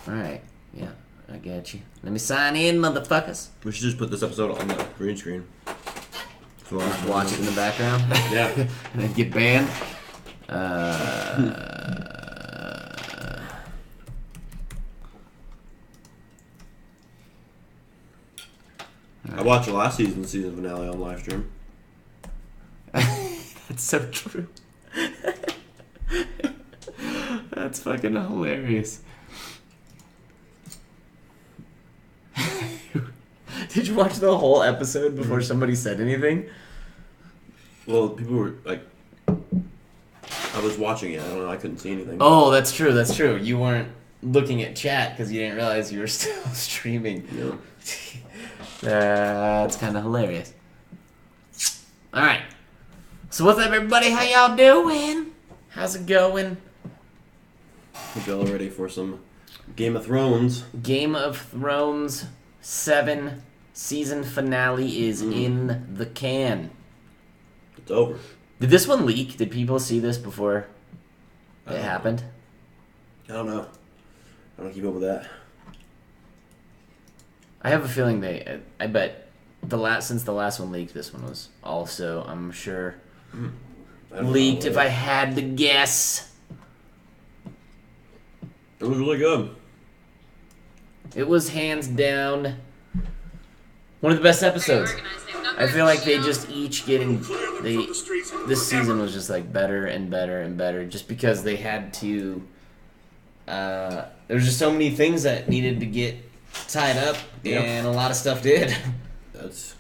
Alright. Yeah, I got you. Let me sign in, motherfuckers. We should just put this episode on the green screen. So just watch it in the background. Yeah. And then get banned. I watched the last season finale on live stream. That's so true. That's fucking hilarious. Did you watch the whole episode before somebody said anything? Well, people were like, I was watching it. I don't know. I couldn't see anything. Oh, that's true. That's true. You weren't looking at chat because you didn't realize you were still streaming. Yeah. That's kind of hilarious. All right. So what's up, everybody? How y'all doing? How's it going? Hope y'all are ready for some Game of Thrones. Game of Thrones 7 season finale is in the can. It's over. Did this one leak? Did people see this before it happened? I don't know. I don't keep up with that. I have a feeling I bet since the last one leaked, this one was also, I'm sure, leaked. If I had to guess, it was really good. it was hands down one of the best episodes. I feel like they just each getting this season was just like better and better and better, just because they had to. There was just so many things that needed to get tied up, and a lot of stuff did. That's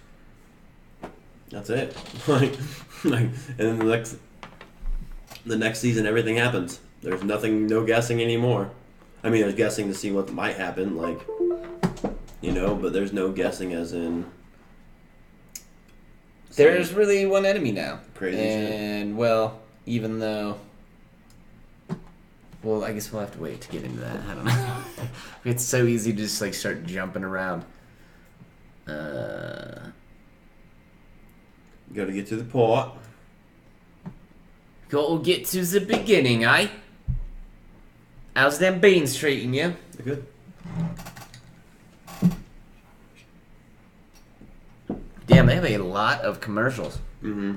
it. like, and then the next season, everything happens. There's no guessing anymore. I mean, there's guessing to see what might happen, but there's no guessing as in. There's really one enemy now. Crazy and, shit. well, even though. Well, I guess we'll have to wait to get into that. I don't know. It's so easy to just start jumping around. Gotta get to the point. Go get to the beginning, eh? How's them beans treating you? They're good. Damn, they have a lot of commercials. Mm-hmm.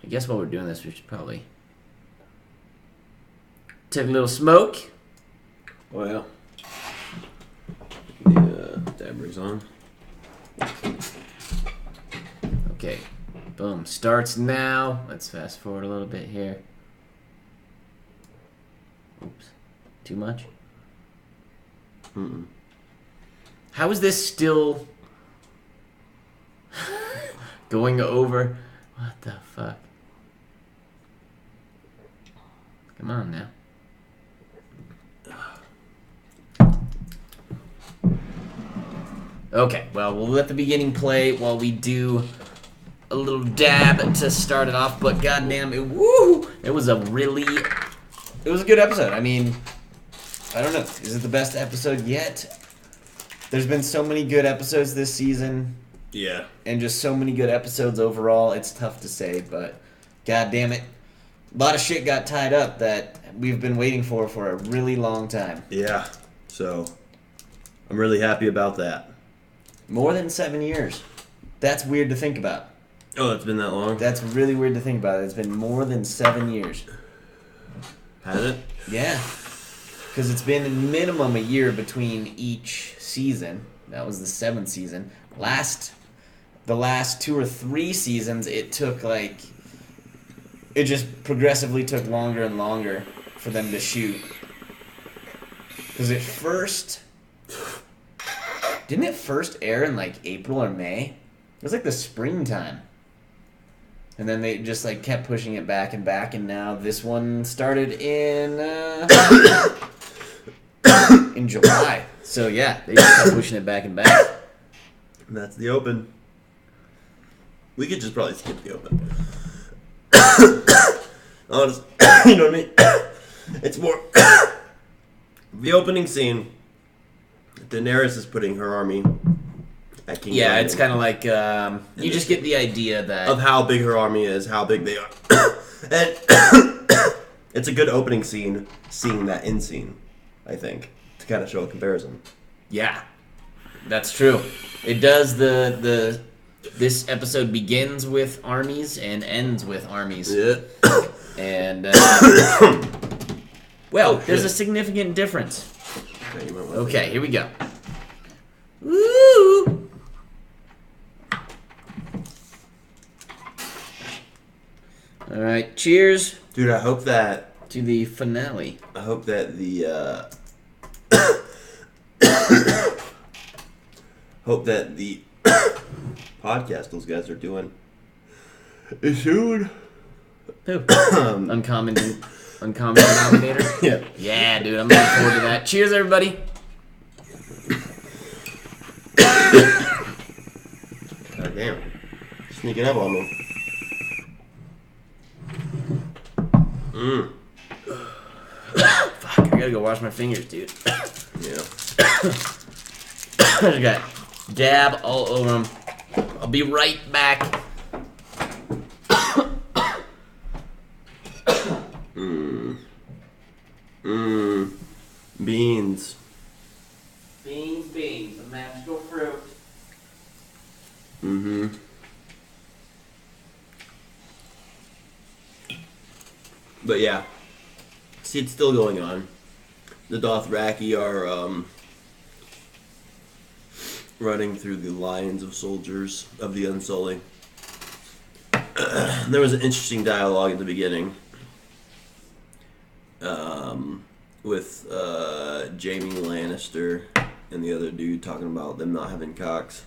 I guess while we're doing this, we should probably take a little smoke. Oh, yeah. The dab rig's on. Okay. Boom. Starts now. Let's fast forward a little bit here. Oops. Too much? Mm-mm. How is this still going over? What the fuck? Come on now. Okay, well, we'll let the beginning play while we do a little dab to start it off, but goddamn, it was a good episode. I mean, I don't know. Is it the best episode yet? There's been so many good episodes this season. Yeah. And just so many good episodes overall. It's tough to say, but god damn it. A lot of shit got tied up that we've been waiting for a really long time. Yeah. So, I'm really happy about that. More than 7 years. That's weird to think about. Oh, it's been that long? That's really weird to think about. It's been more than 7 years. Has it? Yeah. Because it's been minimum a year between each season. That was the 7th season. The last 2 or 3 seasons, it took it just progressively took longer and longer for them to shoot. Because didn't it first air in April or May? It was the springtime. And then they just kept pushing it back, and now this one started in in July. So yeah, they just kept pushing it back and back. And that's the open. We could just probably skip the open. Honestly, you know what I mean? It's more the opening scene. Daenerys is putting her army at King's Landing. It's kind of you just get the idea that of how big her army is, how big they are, and It's a good opening scene, seeing that end scene, I think, to kind of show a comparison. Yeah, that's true. It does this episode begins with armies and ends with armies. Yeah. And, there's a significant difference. Okay, here we go. Woo! Alright, cheers. Dude, I hope that... To the finale. I hope that the, hope that the podcast those guys are doing is soon. Who? Uncommon denominator? Yeah. Yeah, dude, I'm looking forward to that. Cheers, everybody. God damn. Sneaking up on me. Fuck, I gotta go wash my fingers, dude. Yeah. I just got dab all over them. I'll be right back. Beans. Beans, a magical fruit. Mm-hmm. But yeah. See, it's still going on. The Dothraki are running through the lines of soldiers of the Unsullied. There was an interesting dialogue at the beginning with Jaime Lannister and the other dude talking about them not having cocks.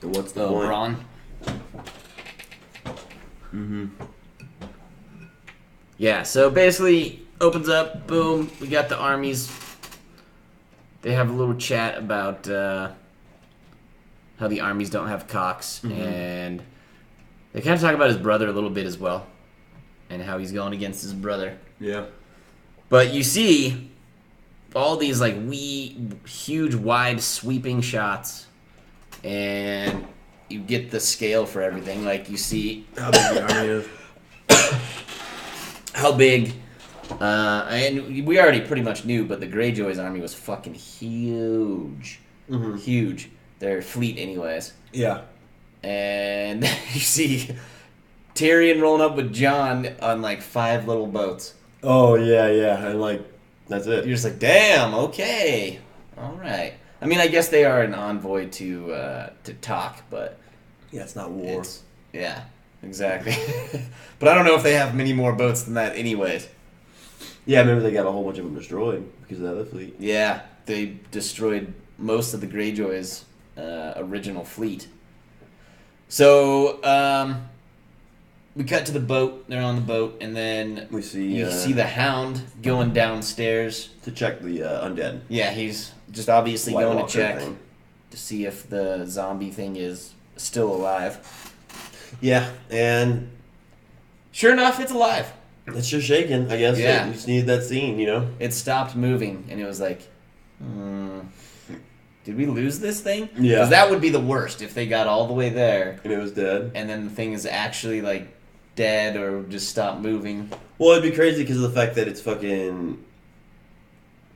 And what's the point? Bronn? Mm-hmm. Yeah, so basically, opens up, boom, we got the armies. They have a little chat about how the armies don't have cocks, and they kind of talk about his brother a little bit as well, and how he's going against his brother. Yeah. But you see all these like huge, wide, sweeping shots, and you get the scale for everything. Like you see how big the army is. How big, and we already pretty much knew, but the Greyjoys' army was fucking huge. Mm-hmm. Huge. Their fleet anyways. Yeah. And you see Tyrion rolling up with Jon on like 5 little boats. Oh, yeah, and like, that's it. You're just like, damn, okay. Alright. I mean, I guess they are an envoy to talk, but... Yeah, it's not war. Yeah, exactly. But I don't know if they have many more boats than that anyways. Yeah, maybe they got a whole bunch of them destroyed because of the other fleet. Yeah, they destroyed most of the Greyjoys' original fleet. So, we cut to the boat. They're on the boat, and then we see you see the Hound going downstairs to check the undead. Yeah, he's just obviously White going Walker to check thing. To see if the zombie thing is still alive. Yeah, and sure enough, it's alive. It's just shaking, I guess. Yeah. You just needed that scene, you know? It stopped moving, and it was like, did we lose this thing? Yeah. Because that would be the worst if they got all the way there. And it was dead. And then the thing is actually, like, dead or just stopped moving. Well, it'd be crazy because of the fact that it's fucking...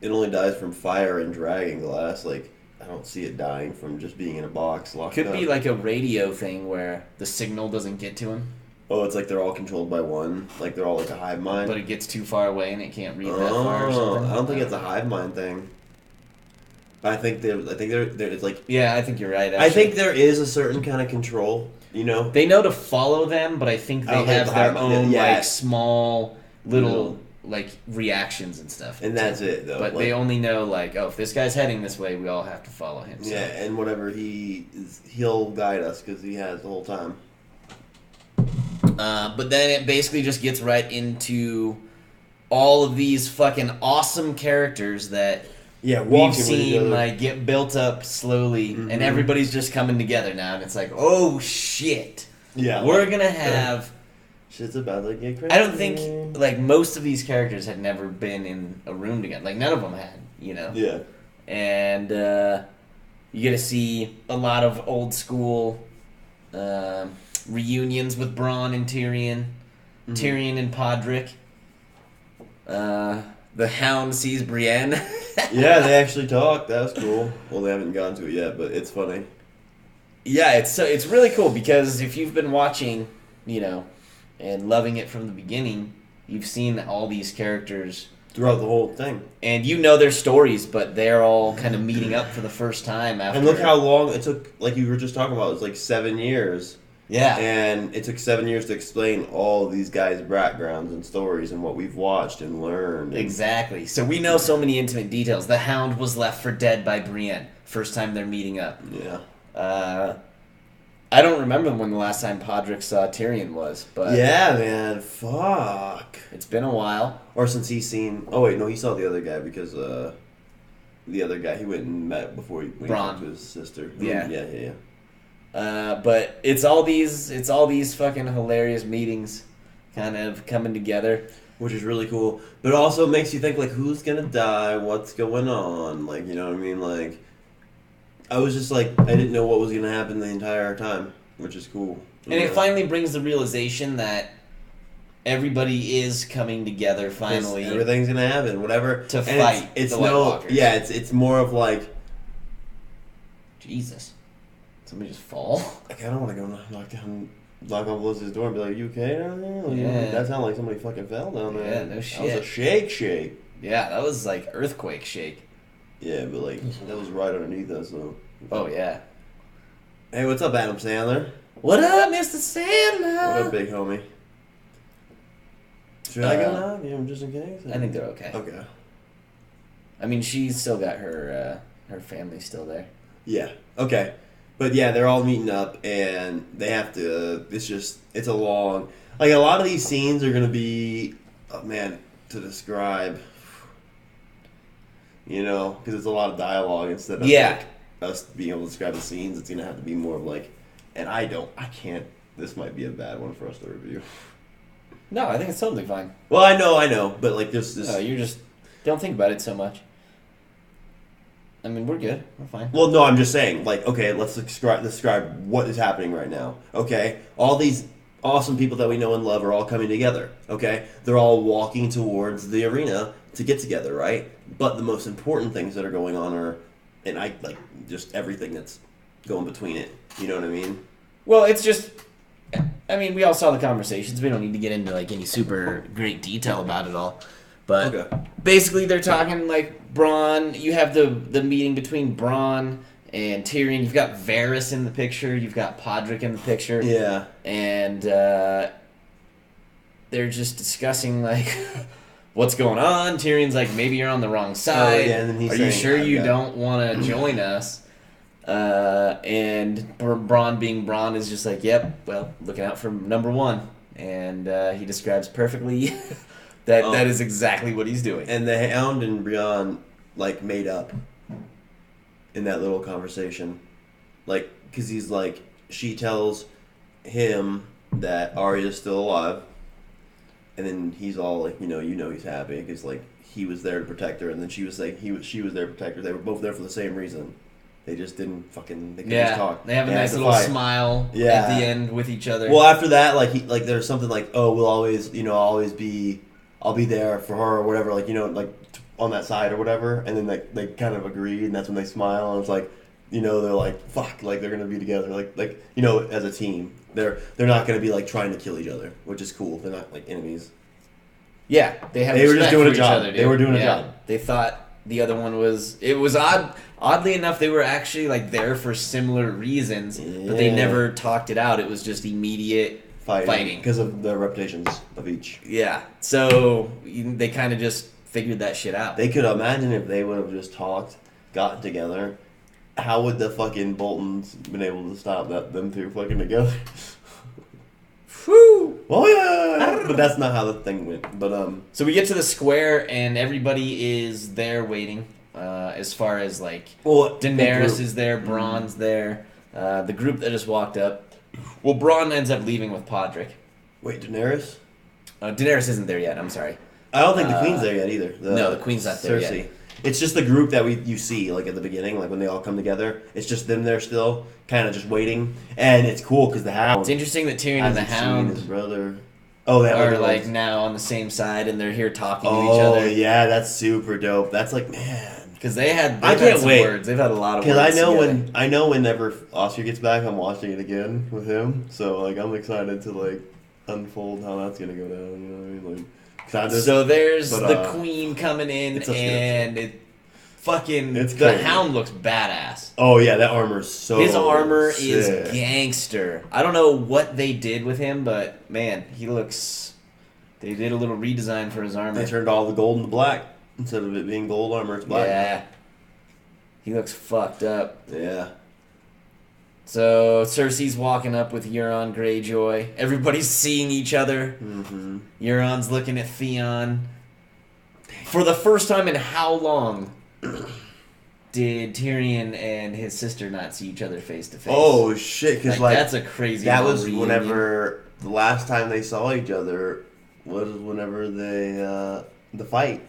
It only dies from fire and dragon glass. Like, I don't see it dying from just being in a box locked up. Could be like a radio thing where the signal doesn't get to him. Oh, it's like they're all controlled by one. Like they're all like a hive mind. But it gets too far away and it can't read that far or something. I don't think it's a hive mind thing. I think they're it's like... Yeah, I think you're right, actually. I think there is a certain kind of control, you know? They know to follow them, but I think they have their own, like, small, little, like, reactions and stuff. And that's it, though. But they only know, like, oh, if this guy's heading this way, we all have to follow him. So. Yeah, and whatever he'll guide us, because he has the whole time. But then it basically just gets right into all of these fucking awesome characters that... Yeah, we've seen like get built up slowly, and everybody's just coming together now, and it's like, oh shit! Yeah, we're gonna have. Shit's about to get crazy. I don't think like most of these characters had never been in a room together. Like none of them had, you know. Yeah. And you get to see a lot of old school reunions with Bronn and Tyrion, Tyrion and Podrick. The Hound sees Brienne. Yeah, they actually talked. That was cool. Well, they haven't gotten to it yet, but it's funny. Yeah, it's really cool because if you've been watching, and loving it from the beginning, you've seen all these characters Throughout the whole thing. and you know their stories, but they're all kind of meeting up for the first time after. And look how long it took, like you were just talking about, it was like 7 years. Yeah. And it took 7 years to explain all these guys' backgrounds and stories and what we've watched and learned. Exactly. So we know so many intimate details. The Hound was left for dead by Brienne. First time they're meeting up. Yeah. I don't remember when the last time Podrick saw Tyrion was, but Yeah, man. Fuck. it's been a while. Or since he's seen... Oh, wait, no, he saw the other guy because the other guy he went and met before he Bronn. went to his sister. Yeah. Yeah. But it's all these fucking hilarious meetings kind of coming together. Which is really cool. But it also makes you think, like, who's gonna die? What's going on? Like, you know what I mean? Like, I was just like, I didn't know what was gonna happen the entire time, which is cool. And it finally brings the realization that everybody is coming together finally. Everything's gonna happen, whatever. To And fight it's the White no, Walkers. yeah, it's more of like, Jesus. Somebody just fall? I don't want to go knock on Melissa's door and be like, "You okay down there?" Like, Yeah. That sounded like somebody fucking fell down there. Yeah, no That was shit. a shake. Yeah, that was like earthquake shake. Yeah, but like that was right underneath us though. Oh, yeah. Hey, what's up, Adam Sandler? What up, Mr. Sandler? What up, big homie? Should I go now? Yeah, just in case. I think they're okay. Okay. I mean, she's still got her family still there. Yeah. Okay. But yeah, they're all meeting up, and they have to. It's a long. Like a lot of these scenes are gonna be, oh, man, to describe. Because it's a lot of dialogue instead of like, us being able to describe the scenes. It's gonna have to be more of like, and I can't. This might be a bad one for us to review. No, I think it's totally fine. Well, I know, but like this. You just don't think about it so much. I mean, we're good. We're fine. Well, no, I'm just saying, like, okay, let's describe what is happening right now, okay? All these awesome people that we know and love are all coming together, okay? They're all walking towards the arena to get together, right? But the most important things that are going on are, and I, like, just everything that's going between it, you know what I mean? Well, it's just, I mean, we all saw the conversations. We don't need to get into, like, any super great detail about it all. But basically, they're talking like Bronn. You have the meeting between Bronn and Tyrion. You've got Varys in the picture. You've got Podrick in the picture. Yeah. And they're just discussing like what's going on. Tyrion's like, maybe you're on the wrong side. And then he's Are you sure you don't want to join us? And Bronn being Bronn is just like, yep, well, looking out for number one. And he describes perfectly that is exactly what he's doing. And the Hound and Brienne, like, made up in that little conversation. Like, because he's like, she tells him that Arya's still alive. And then he's all like, he's happy because, like, he was there to protect her. And then she was like, she was there to protect her. They were both there for the same reason. They just didn't fucking. They couldn't just talk. They have a nice little smile at the end with each other. Well, after that, like there's something like, oh, we'll always, I'll be there for her or whatever, like on that side or whatever. And then they kind of agree, and that's when they smile, and it's like, they're like, fuck, like they're gonna be together, like as a team. They're not gonna be like trying to kill each other, which is cool. They're not like enemies. Yeah, they were just doing a job. Other, they were doing a job. They thought the other one was. It was odd. Oddly enough, they were actually like there for similar reasons, but they never talked it out. It was just immediate fighting because of the reputations of each. Yeah, so they kind of just figured that shit out. They could imagine if they would have just talked, gotten together. How would the fucking Boltons been able to stop them two fucking together? Whew! Oh yeah! But that's not how the thing went. But so we get to the square and everybody is there waiting. As far as like, Daenerys is there, Bronn's there, the group that just walked up. Well, Bronn ends up leaving with Podrick. Wait, Daenerys? Daenerys isn't there yet. I'm sorry. I don't think the Queen's there yet either. No, the Queen's not there Cersei. yet. It's just the group that you see like at the beginning, like when they all come together. It's just them there still, kind of just waiting, and it's cool because the Hound. It's interesting that Tyrion and the Hound. His brother. Oh, they are have like now on the same side and they're here talking to each Oh other. yeah, that's super dope. That's like, man. Because they've I had can't some wait. words. They've had a lot of words. Because together. I know whenever Oscar gets back, I'm watching it again with him. So like, I'm excited to like unfold how that's gonna go down. You know what I mean? Like, 'cause I just, So there's but, the queen coming in, it's such a good and episode. It's the crazy. Hound looks badass. Oh yeah, that armor's so His armor sick. is gangster. I don't know what they did with him, but man, he looks. They did a little redesign for his armor. They turned all the gold into black instead of it being gold armor. It's black. Yeah, he looks fucked up. Yeah. So Cersei's walking up with Euron Greyjoy. Everybody's seeing each other. Mm-hmm. Euron's looking at Theon. For the first time in how long did Tyrion and his sister not see each other face to face? Oh shit! Because like that's a crazy. that was reunion. whenever the last time they saw each other was whenever they the fight.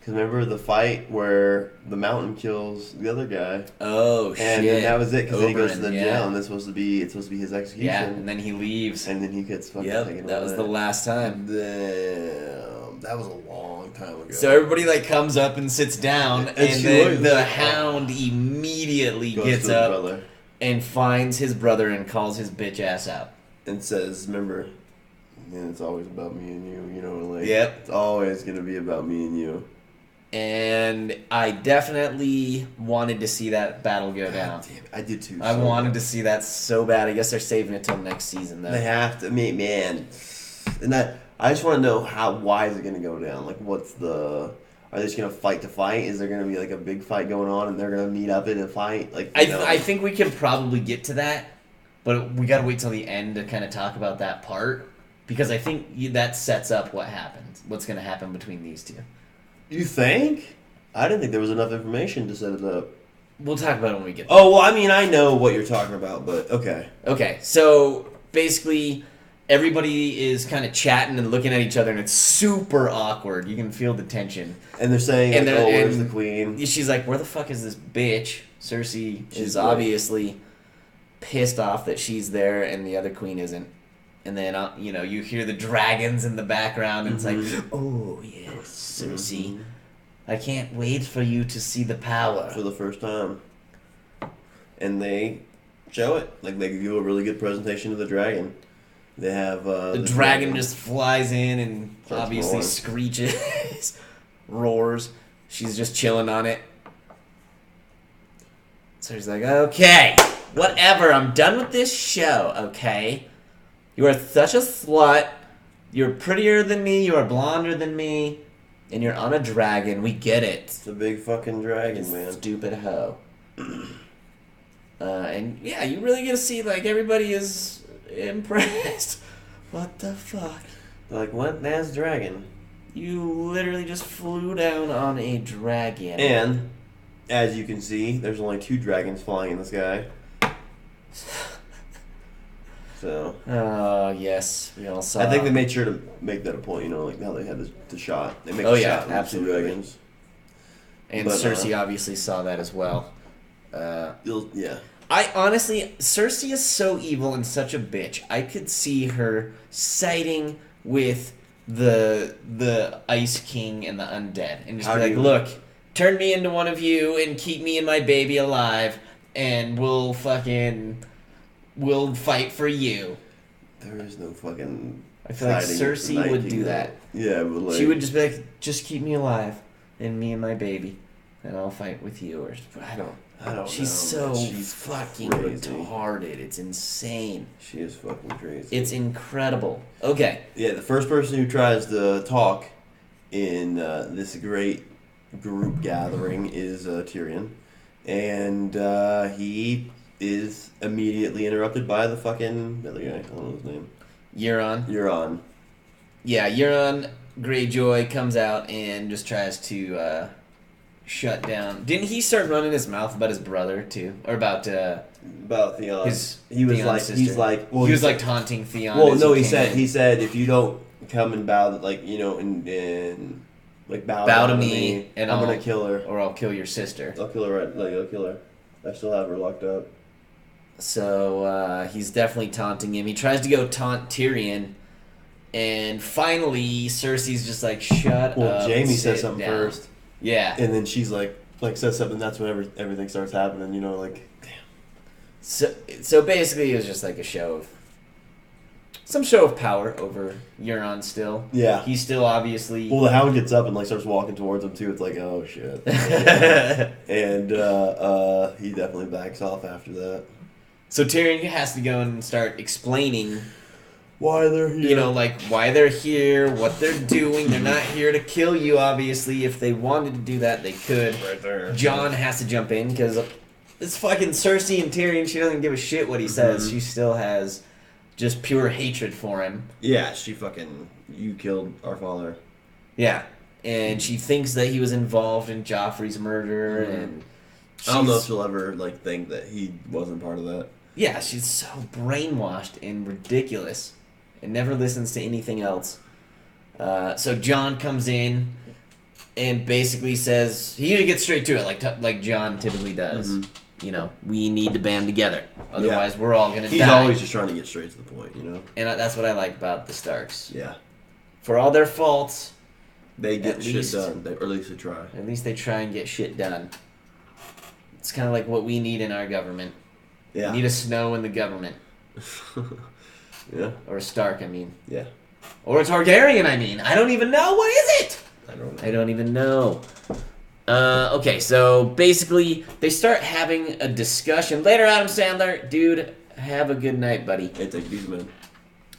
Because remember the fight where the Mountain kills the other guy. Oh shit! And then that was it because then he goes to the Oberyn, jail and it's supposed to be his execution. Yeah, and then he leaves. And then he gets fucking taken Yep, that was away. the last time. Damn, that was a long time ago. So everybody like comes up and sits down, and she then was- the Hound immediately Goes gets to his up brother and finds his brother and calls his bitch ass out. and says, "Remember, man, it's always about me and you. You know, like Yep. it's always gonna be about me and you." And I definitely wanted to see that battle go down. God damn it, I did too. I so wanted bad. to see that so bad. I guess they're saving it till next season, though. They have to, man. And I just want to know why is it gonna go down? Like, what's the? Are they just gonna fight to fight? Is there gonna be like a big fight going on, and they're gonna meet up in a fight? Like, I think we can probably get to that, but we gotta wait till the end to kind of talk about that part, because I think that sets up what happens. What's gonna happen between these two. You think? I didn't think there was enough information to set it up. We'll talk about it when we get there. Oh well, I mean, I know what you're talking about, but okay. Okay, so basically everybody is kind of chatting and looking at each other, and it's super awkward. You can feel the tension. And they're saying, And like, they're- "Oh, where's and the queen?" She's like, where the fuck is this bitch? Cersei She's is like- obviously pissed off that she's there and the other queen isn't. And then, you hear the dragons in the background, and it's like, oh, yes, Cersei. Mhm. I can't wait for you to see the power. For the first time, and they show it. Like they give you a really good presentation of the dragon. They have The dragon just flies in and Starts obviously roaring. screeches, roars. She's just chilling on it. So she's like, okay, whatever, I'm done with this show, okay? You are such a slut. You're prettier than me, you are blonder than me, and you're on a dragon. We get it. It's a big fucking dragon, man. Stupid hoe. And yeah, you really get to see, like, everybody is impressed. What the fuck? They're like, what? That's dragon. You literally just flew down on a dragon. And as you can see, there's only 2 dragons flying in the sky. So Oh, yes. We all saw. I think they made sure to make that a point. You know, like how they had the shot. They make Oh, the yeah, shot with the 2 absolutely. dragons. And but, Cersei obviously saw that as well. Yeah. I honestly, Cersei is so evil and such a bitch. I could see her siding with the Ice King and the undead, and just How be do like, you- "Look, turn me into one of you and keep me and my baby alive, and we'll fight for you." There is no fucking. I feel like siding with the Cersei Night would King, do though. that. Yeah, but like She would just be like, "Just keep me alive, and me and my baby, and I'll fight with you." Or I don't. I don't She's know. so man. She's fucking crazy. retarded. It's insane. She is fucking crazy. It's incredible. Okay. Yeah, the first person who tries to talk in this great group gathering is Tyrion, and he is immediately interrupted by the fucking other guy. I don't know his name. Euron. Euron. Yeah, Euron Greyjoy comes out and just tries to shut down. Didn't he start running his mouth about his brother too, or about About Theon. his? He was Theon's like, sister? he's like, well, he was said- like taunting Theon. well, as no, he came said, in. he said, if you don't come and bow, like, you know, and like bow Bow down to me, and I'm I'll- gonna kill her. or I'll kill your sister. I'll kill her. I'll kill her. I still have her locked up. So he's definitely taunting him. He tries to go taunt Tyrion, And finally, Cersei's just like, shut up. Well, Jamie says something down. first. Yeah. And then she's like says something. That's when everything starts happening. Damn. So basically, it was just like some show of power over Euron still. Yeah. He's still obviously... Well, the Hound gets up and starts walking towards him too. It's like, oh shit. And he definitely backs off after that. So Tyrion has to go and start explaining why they're here. Why they're here, what they're doing. They're not here to kill you, obviously. If they wanted to do that, they could. Right there. Jon has to jump in because it's fucking Cersei and Tyrion. She doesn't give a shit what he says. She still has just pure hatred for him. Yeah, you killed our father. Yeah, and she thinks that he was involved in Joffrey's murder, and I don't know if she'll ever think that he wasn't part of that. Yeah, she's so brainwashed and ridiculous, and never listens to anything else. So Jon comes in and basically says he gets straight to it, like Jon typically does. Mm-hmm. We need to band together, otherwise we're all gonna die. He's always just trying to get straight to the point, And that's what I like about the Starks. Yeah. For all their faults, they get shit done. Or at least they try. At least they try and get shit done. It's kind of like what we need in our government. Yeah. We need a Snow in the government. Yeah. Or a Stark, I mean. Yeah. Or a Targaryen, I mean. I don't even know. What is it? I don't even know. Okay, so basically, they start having a discussion. Later, Adam Sandler, dude, have a good night, buddy. Hey, take these, man.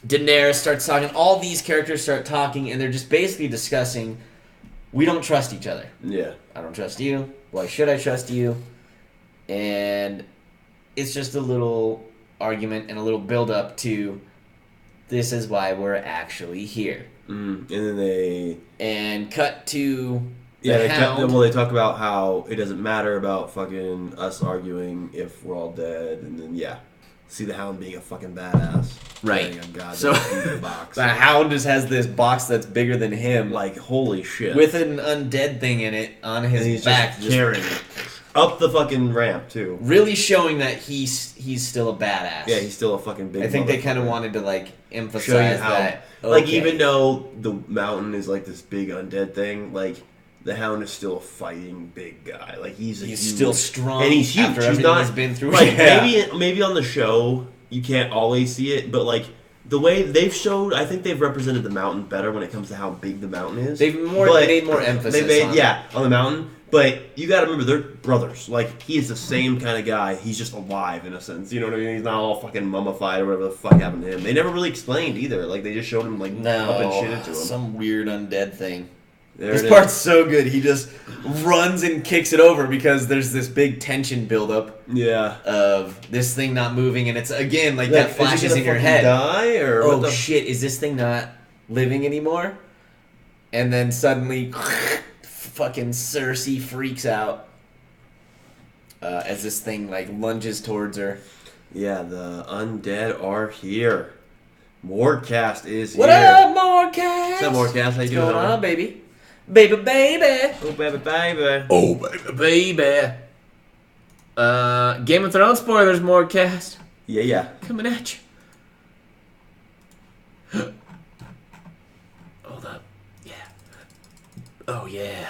Daenerys starts talking. All these characters start talking, and they're just basically discussing, we don't trust each other. Yeah. I don't trust you. Why should I trust you? And it's just a little argument and a little build-up to, this is why we're actually here. And then And cut to... they talk about how it doesn't matter about fucking us arguing if we're all dead, and then see the Hound being a fucking badass, right? So box. The Hound just has this box that's bigger than him, like holy shit, with an undead thing in it on his back, just carrying it up the fucking ramp too. Really showing that he's still a badass. Yeah, he's still a fucking big. I think they kind of wanted to emphasize that. Even though the mountain is this big undead thing, the Hound is still a fighting big guy. He's still strong, and he's huge. After everything he's been through. Maybe on the show you can't always see it, but the way they've showed, I think they've represented the mountain better when it comes to how big the mountain is. They made more emphasis. On the mountain. But you got to remember, they're brothers. He is the same kind of guy. He's just alive in a sense. You know what I mean? He's not all fucking mummified or whatever the fuck happened to him. They never really explained either. They just showed him up and shit into him. Some weird undead thing. This part's so good. He just runs and kicks it over because there's this big tension buildup. Yeah. Of this thing not moving, and it's again that flashes in your head. Die or oh shit! Is this thing not living anymore? And then suddenly, fucking Cersei freaks out as this thing lunges towards her. Yeah, the undead are here. Morecast is here. What up, Morecast? What's up, Morecast? How you doing? What's going on, baby? Baby, baby. Oh, baby, baby. Oh, baby, baby. Game of Thrones spoilers, Morecast. Yeah. Coming at you. Hold up. Yeah. Oh, yeah.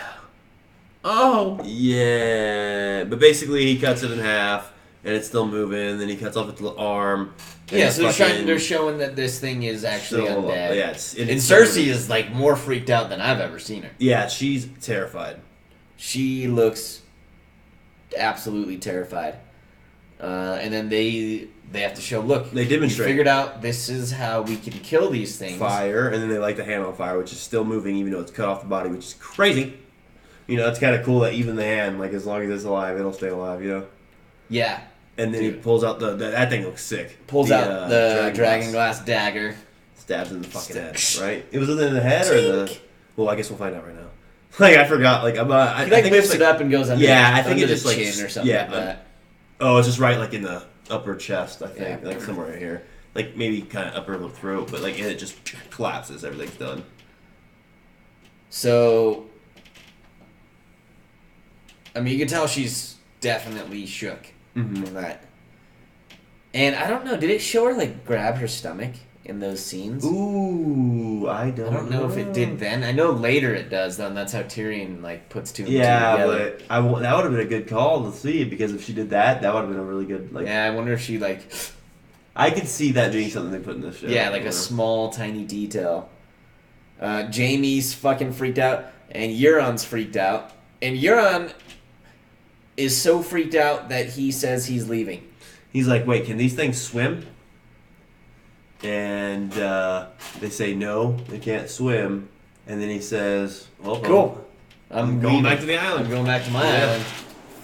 Oh. Yeah. But basically, he cuts it in half, and it's still moving. Then he cuts off its little arm. Yeah, so they're showing that this thing is actually undead. Yeah, and Cersei is more freaked out than I've ever seen her. Yeah, she's terrified. She looks absolutely terrified. And then they have to show, look, they demonstrate. We figured out this is how we can kill these things. Fire, and then they light the hand on fire, which is still moving even though it's cut off the body, which is crazy. It's kind of cool that even the hand, as long as it's alive, it'll stay alive, Yeah. And then he pulls out that thing looks sick. Pulls out the dragon glass dagger. Stabs in the fucking head, right? It was in the head or the... Well, I guess we'll find out right now. I forgot. I think lifts it up and goes under I think under it just the chin or something like that. Oh, it's just right in the upper chest, I think. Somewhere right here. Maybe kind of upper throat, but and it just collapses. Everything's done. So... you can tell she's definitely shook from that. And I don't know, did it show her grab her stomach in those scenes. Ooh, I don't know if it did then. I know later it does, though, and that's how Tyrion puts two and two Yeah, together. but that would have been a good call to see, because if she did that, that would have been a really good Yeah, I wonder if she I could see that being something they put in the show. Yeah, a small, tiny detail. Jaime's fucking freaked out, and Euron's freaked out, and Euron is so freaked out that he says he's leaving. He's like, wait, can these things swim? And they say no, they can't swim. And then he says, well, cool. I'm going back to the island. I'm going back to my island.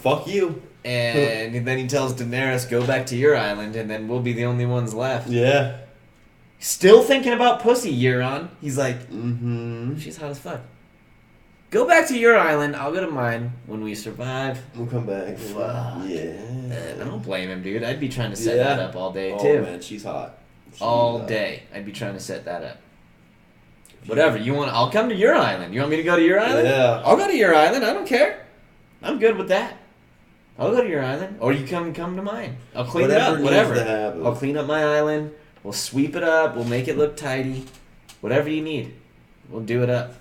Fuck you. And then he tells Daenerys, go back to your island, and then we'll be the only ones left. Yeah. Still thinking about pussy, Euron. He's like, she's hot as fuck. Go back to your island. I'll go to mine. When we survive, we'll come back. Fuck. Yeah. I don't blame him, dude. I'd be trying to set that up all day, too. Oh, man, she's hot. All day. I'd be trying to set that up. Whatever. I'll come to your island. You want me to go to your island? Yeah. I'll go to your island. I don't care. I'm good with that. I'll go to your island. Or you come to mine. I'll clean it up. Whatever. I'll clean up my island. We'll sweep it up. We'll make it look tidy. Whatever you need. We'll do it up.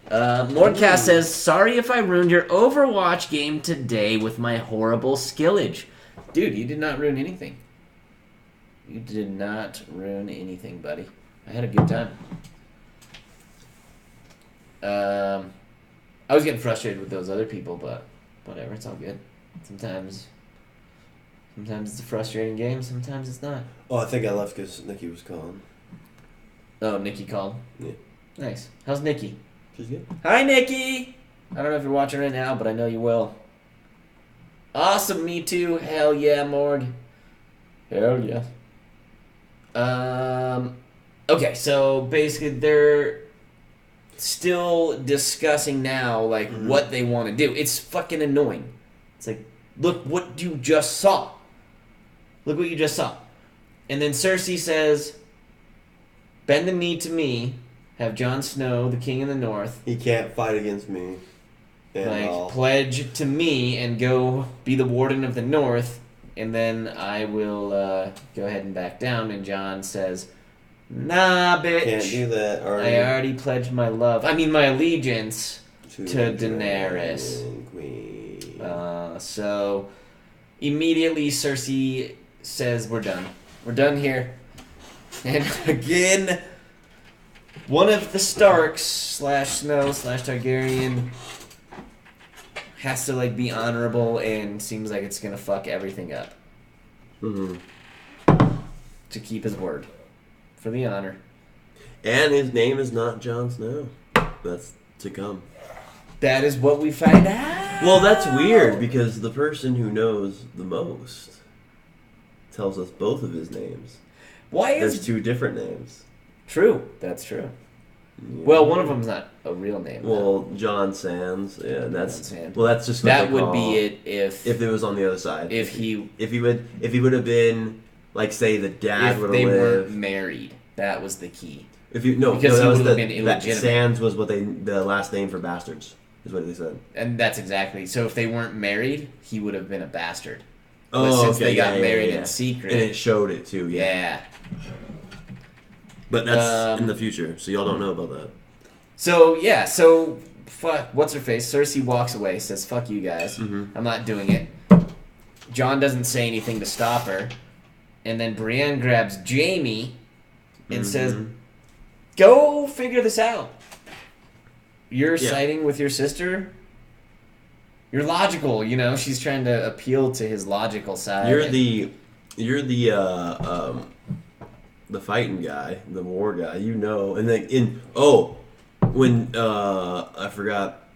Mordcast says, sorry if I ruined your Overwatch game today with my horrible skillage. Dude, you did not ruin anything. You did not ruin anything, buddy. I had a good time. I was getting frustrated with those other people, but whatever, it's all good. Sometimes it's a frustrating game, sometimes it's not. Oh, I think I left because Nikki was calling. Oh, Nikki called? Yeah. Nice. How's Nikki? She's good. Hi, Nikki! I don't know if you're watching right now, but I know you will. Awesome, me too. Hell yeah, Morg. Hell yeah. Okay, so basically they're still discussing now, what they want to do. It's fucking annoying. It's like, look what you just saw. Look what you just saw. And then Cersei says, bend the knee to me, have Jon Snow, the king of the north. He can't fight against me. Pledge to me and go be the warden of the north, and then I will go ahead and back down. And Jon says, nah, bitch. Can't do that. I already pledged my allegiance to Daenerys. Queen. So immediately Cersei says, we're done. We're done here. And again, one of the Starks /Snow /Targaryen has to be honorable and seems like it's gonna fuck everything up. Mm-hmm. To keep his word. For the honor. And his name is not Jon Snow. That's to come. That is what we find out. Well, that's weird because the person who knows the most tells us both of his names. Why is There's two different names. True. That's true. Yeah. Well, one of them's not a real name. Well, John Sands. Yeah, that's Sands. Well, that's just what that they would be it if it was on the other side. If he would have been say the dad would have lived. If they weren't married, that was the key. Because he would have been illegitimate. Sands was the last name for bastards, is what they said. And that's exactly. So if they weren't married, he would have been a bastard. Oh, but since okay, they got married in secret, and it showed it too. Yeah. But that's in the future, so y'all don't know about that. So fuck. What's her face? Cersei walks away, says "fuck you guys, I'm not doing it." Jon doesn't say anything to stop her, and then Brienne grabs Jaime and says, "Go figure this out. You're siding with your sister. You're logical, She's trying to appeal to his logical side. You're the fighting guy, the war guy, and when I forgot,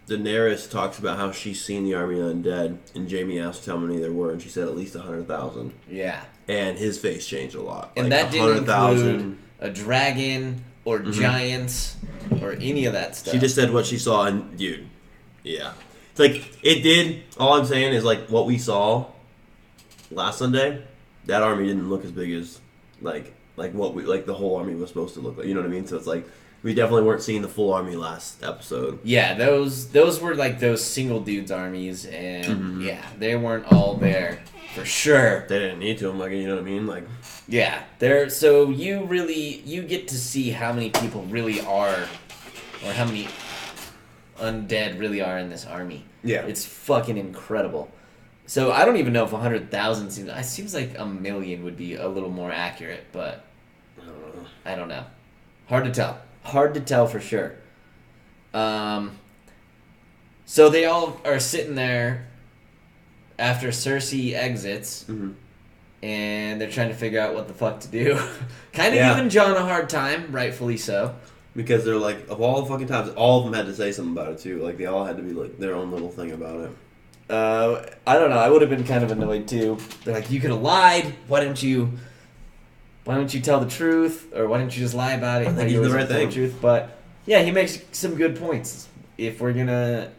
Daenerys talks about how she's seen the army of undead, and Jaime asked how many there were, and she said at least 100,000. Yeah. And his face changed a lot. And that didn't include a dragon or giants or any of that stuff. She just said what she saw, and dude, yeah. It's it did, all I'm saying is what we saw last Sunday, that army didn't look as big as what we the whole army was supposed to look like. You know what I mean? So it's we definitely weren't seeing the full army last episode. Yeah, those were those single dudes armies, and they weren't all there for sure. They didn't need to. I'm like, you know what I mean? Like, yeah, so you get to see how many people really are, or how many undead really are in this army. Yeah. It's fucking incredible. So I don't even know if 100,000 seems... It seems like 1 million would be a little more accurate, but... I don't know. Hard to tell. Hard to tell for sure. So they all are sitting there after Cersei exits, and they're trying to figure out what the fuck to do. Kind of giving Jon a hard time, rightfully so. Because they're like, of all the fucking times, all of them had to say something about it too. Like, they all had to be like their own little thing about it. I don't know. I would have been kind of annoyed too. They're like, you could have lied. Why don't you tell the truth, or why didn't you just lie about it? I think he's the right thing. The truth, but yeah, he makes some good points. If we're gonna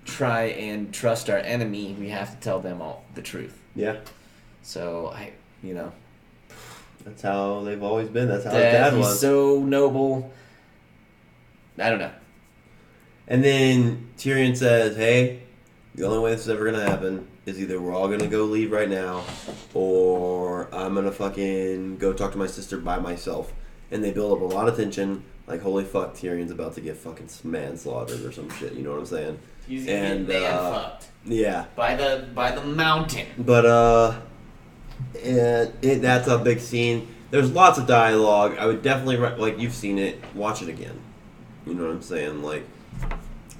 try and trust our enemy, we have to tell them all the truth. Yeah. So that's how they've always been. That's how his dad was. He's so noble. I don't know. And then Tyrion says, hey, the only way this is ever going to happen is either we're all going to go leave right now, or I'm going to fucking go talk to my sister by myself. And they build up a lot of tension. Like, holy fuck, Tyrion's about to get fucking manslaughtered or some shit. You know what I'm saying? He's getting man-fucked. Yeah. By the mountain. But, that's a big scene. There's lots of dialogue. I would definitely, like, you've seen it, watch it again. You know what I'm saying? Like,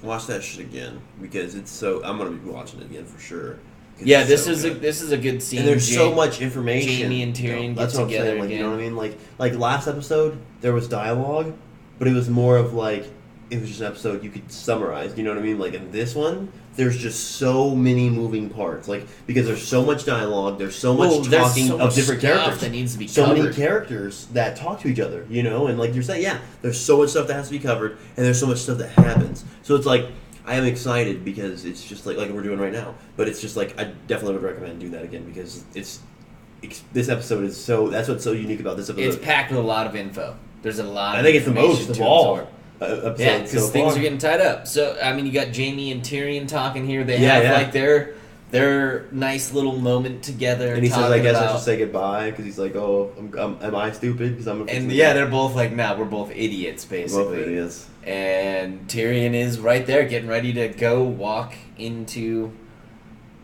watch that shit again, because it's so... I'm going to be watching it again for sure. Yeah, this is a good scene. And there's so much information. Jaime and Tyrion that's get what together I'm saying. Like, again. you know what I mean? Like last episode, there was dialogue, but it was more of like... It was just an episode you could summarize, you know what I mean? Like, in this one, there's just so many moving parts. Like, because there's so much dialogue, there's so much talking of different characters. That needs to be so covered. Many characters that talk to each other, you know? And like you're saying, yeah, there's so much stuff that has to be covered, and there's so much stuff that happens. So it's like, I am excited because it's just like we're doing right now. But it's just like, I definitely would recommend doing that again, because this episode is so... That's what's so unique about this episode. It's packed with a lot of info. There's a lot of I think it's the most of all. Absorb. Yeah, because things are getting tied up. So I mean, you got Jaime and Tyrion talking here. They have like their nice little moment together. And he says, "I guess I should say goodbye," because he's like, "Oh, am I stupid?" Because I'm. And yeah, they're both like, "Nah, we're both idiots, basically." Both idiots. And Tyrion is right there, getting ready to go walk into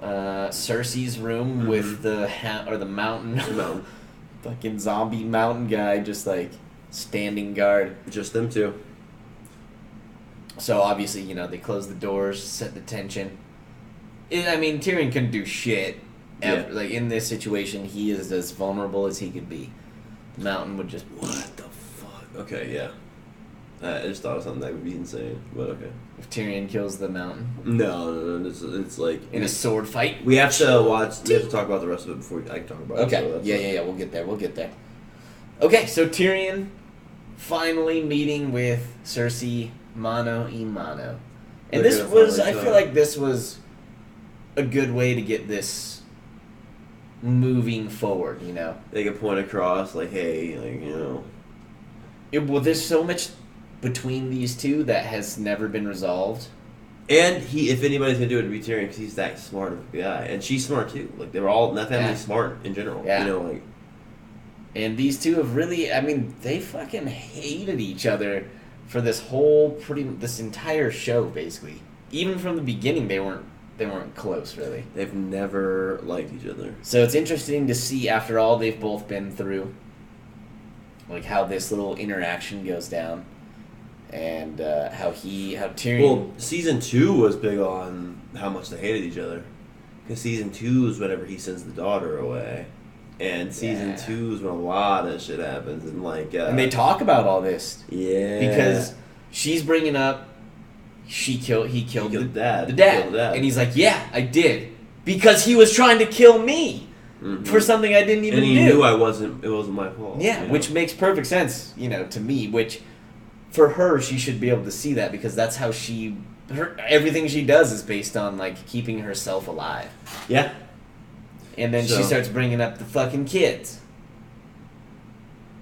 Cersei's room with the mountain, fucking zombie mountain guy, just like standing guard. Just them two. So obviously, they close the doors, set the tension. Tyrion couldn't do shit. Yeah. Like, in this situation, he is as vulnerable as he could be. The mountain would just... What the fuck? Okay, yeah. I just thought of something that would be insane, but okay. If Tyrion kills the mountain? No. It's like... In a sword fight? We have to watch... We have to talk about the rest of it before I can talk about it. Okay, so yeah, we'll get there. Okay, so Tyrion finally meeting with Cersei... Mano y mano. And I feel like this was a good way to get this moving forward, They can point across, like, hey, well, there's so much between these two that has never been resolved. And if anybody's gonna do it, it'd be Tyrion, because he's that smart of a guy. And she's smart, too. Like, they're all, that family's smart in general. Yeah. And these two have really, they fucking hated each other for this this entire show, basically. Even from the beginning, they weren't close, really. They've never liked each other. So it's interesting to see, after all they've both been through, like, how this little interaction goes down, and how Tyrion... Well, season 2 was big on how much they hated each other. Because season 2 is whenever he sends the daughter away. And season 2 is when a lot of shit happens, and and they talk about all this. Yeah. Because she's bringing up he killed the dad. Killed the dad. And he's like, yeah, I did. Because he was trying to kill me for something I didn't even do. And he knew it wasn't my fault. Yeah, which makes perfect sense, to me, which for her, she should be able to see that, because that's how everything she does is based on, like, keeping herself alive. Yeah. And then she starts bringing up the fucking kids.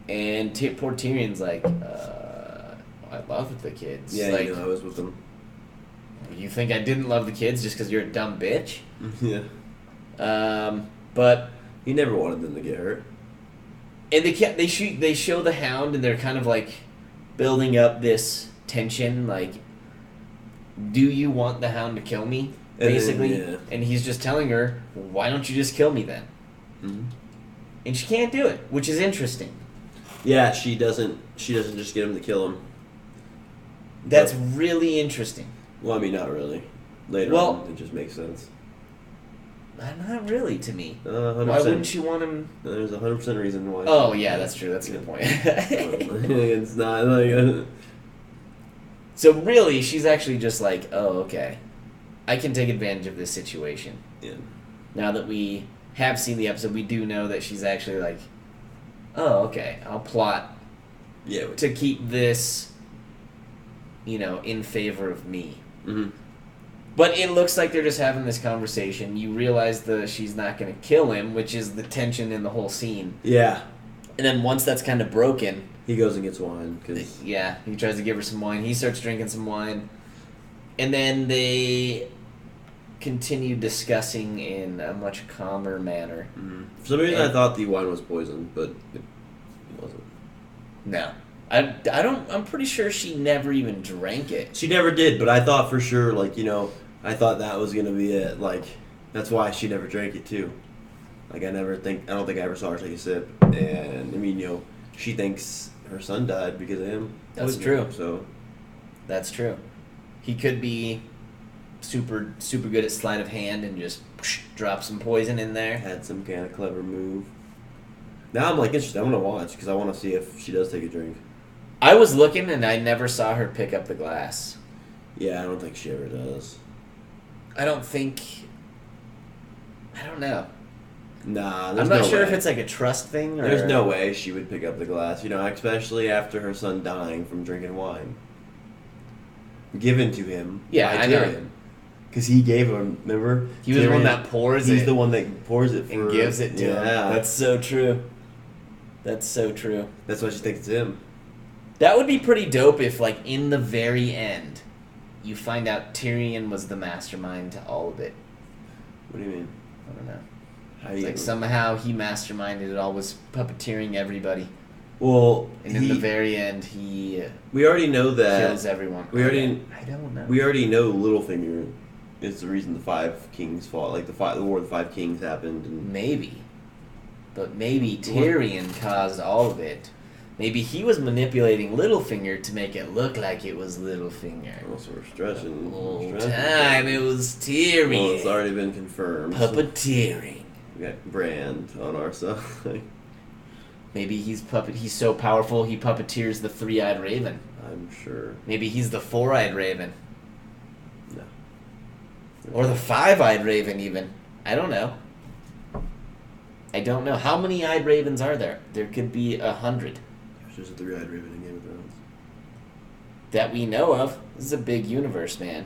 And poor Tyrion's like, I love the kids. Yeah, like, I was with them. You think I didn't love the kids just because you're a dumb bitch? Yeah. But He never wanted them to get hurt. and they show the Hound, and they're kind of like building up this tension, like, do you want the Hound to kill me? Basically, and he's just telling her, why don't you just kill me then? Mm-hmm. And she can't do it, which is interesting. Yeah, she doesn't just get him to kill him. That's really interesting. Well, I mean, not really. Later on, it just makes sense. Not really to me. 100%. Why wouldn't you want him? There's 100% reason why. Oh yeah, that's true. That's a good point. It's not like. So really, she's actually just like, oh okay, I can take advantage of this situation. Yeah. Now that we have seen the episode, we do know that she's actually like, oh okay, I'll plot. Yeah. To keep this, in favor of me. Mm-hmm. But it looks like they're just having this conversation. You realize she's not going to kill him, which is the tension in the whole scene. Yeah. And then once that's kind of broken... He goes and gets wine. Yeah, he tries to give her some wine. He starts drinking some wine. And then they continue discussing in a much calmer manner. Mm-hmm. For some reason I thought the wine was poisoned, but it wasn't. No. I'm pretty sure she never even drank it. She never did, but I thought for sure, I thought that was gonna be it. That's why she never drank it too. I don't think I ever saw her take a sip. And I mean, she thinks her son died because of him. That's true. So that's true. He could be super super good at sleight of hand and just drop some poison in there. Had some kind of clever move. Now I'm interested. I'm gonna watch because I want to see if she does take a drink. I was looking and I never saw her pick up the glass. Yeah, I don't think she ever does. I don't know. Nah, I'm not sure if it's like a trust thing or... There's no way she would pick up the glass, especially after her son dying from drinking wine. Given to him by Tyrion. Because he gave him, remember? He was the one that pours it. He's the one that pours it and gives it to him. That's so true. That's so true. That's why she thinks it's him. That would be pretty dope if, in the very end, you find out Tyrion was the mastermind to all of it. What do you mean? I don't know. Somehow he masterminded it all, was puppeteering everybody. Well, and in the very end, he we already know that kills everyone. I don't know. We already know Littlefinger is the reason the Five Kings fought. The War of the Five Kings happened. And maybe. But maybe Tyrion caused all of it. Maybe he was manipulating Littlefinger to make it look like it was Littlefinger. Oh, so we're stretching. The whole time it was Tyrion. Well, it's already been confirmed. Puppeteering. We got Brand on our side. Maybe he's so powerful he puppeteers the three-eyed raven. I'm sure. Maybe he's the four-eyed raven. No. Or the five-eyed raven even. I don't know. How many eyed ravens are there? There could be 100. There's a three-eyed raven in Game of Thrones. That we know of. This is a big universe, man.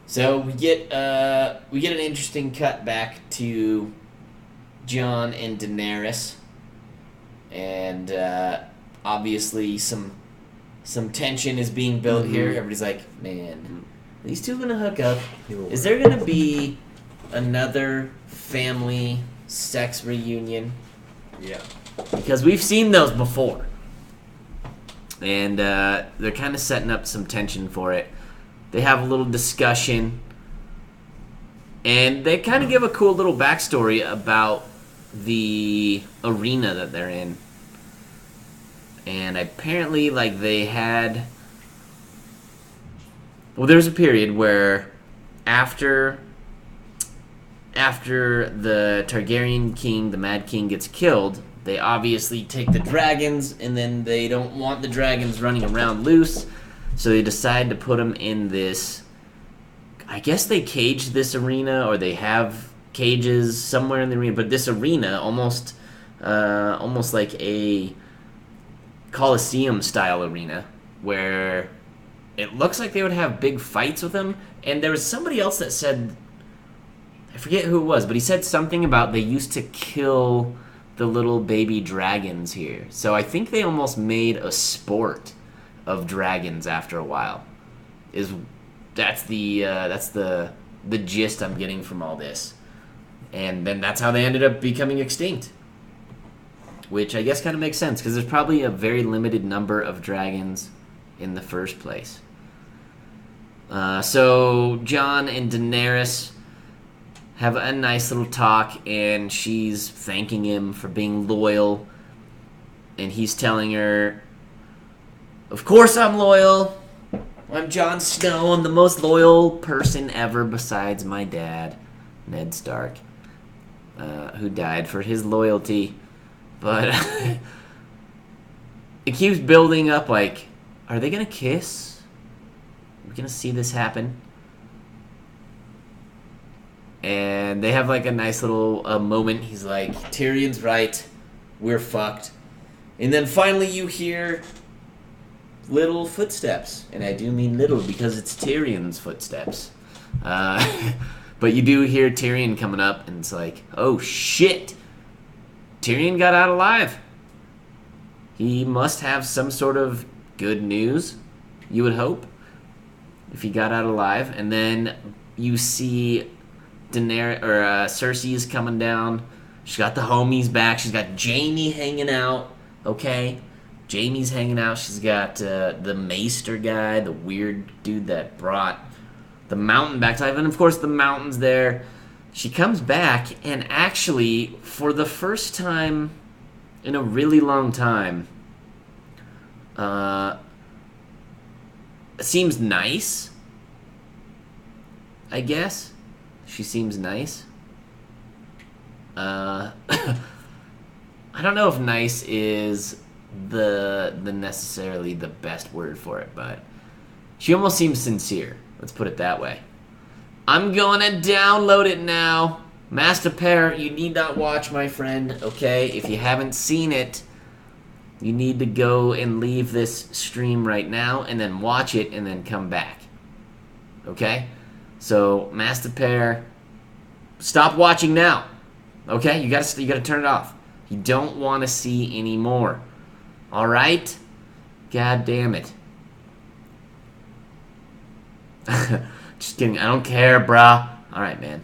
So we get an interesting cut back to Jon and Daenerys, and obviously some tension is being built here. Everybody's like, man, are these two gonna hook up? Is there gonna be another family sex reunion? Yeah. Because we've seen those before. And they're kind of setting up some tension for it. They have a little discussion. And they kind of give a cool little backstory about the arena that they're in. And apparently, they had... Well, there's a period where after the Targaryen king, the Mad King, gets killed, they obviously take the dragons, and then they don't want the dragons running around loose, so they decide to put them in this... I guess they caged this arena, or they have cages somewhere in the arena, but this arena, almost like a Colosseum-style arena, where it looks like they would have big fights with them, and there was somebody else that said... I forget who it was, but he said something about they used to kill the little baby dragons here. So I think they almost made a sport of dragons after a while. That's the gist I'm getting from all this. And then that's how they ended up becoming extinct. Which I guess kind of makes sense, because there's probably a very limited number of dragons in the first place. So Jon and Daenerys have a nice little talk, and she's thanking him for being loyal. And he's telling her, of course I'm loyal. I'm Jon Snow. I'm the most loyal person ever besides my dad, Ned Stark, who died for his loyalty. But it keeps building up, like, are they going to kiss? Are we going to see this happen? And they have, like, a nice little moment. He's like, Tyrion's right. We're fucked. And then finally you hear little footsteps. And I do mean little because it's Tyrion's footsteps. But you do hear Tyrion coming up, and it's like, oh, shit. Tyrion got out alive. He must have some sort of good news, you would hope, if he got out alive. And then you see Cersei is coming down. She's got the homies back. She's got Jaime hanging out. Okay, Jaime's hanging out. She's got the Maester guy, the weird dude that brought the mountain back to life. And of course, the mountain's there. She comes back, and actually, for the first time in a really long time, seems nice, I guess. She seems nice. I don't know if nice is the necessarily the best word for it, but she almost seems sincere. Let's put it that way. I'm going to download it now. Master Pair, you need not watch, my friend, okay? If you haven't seen it, you need to go and leave this stream right now and then watch it and then come back. Okay? So, Master Pair, stop watching now. Okay? You gotta turn it off. You don't want to see any more. All right? God damn it. Just kidding. I don't care, brah. All right, man.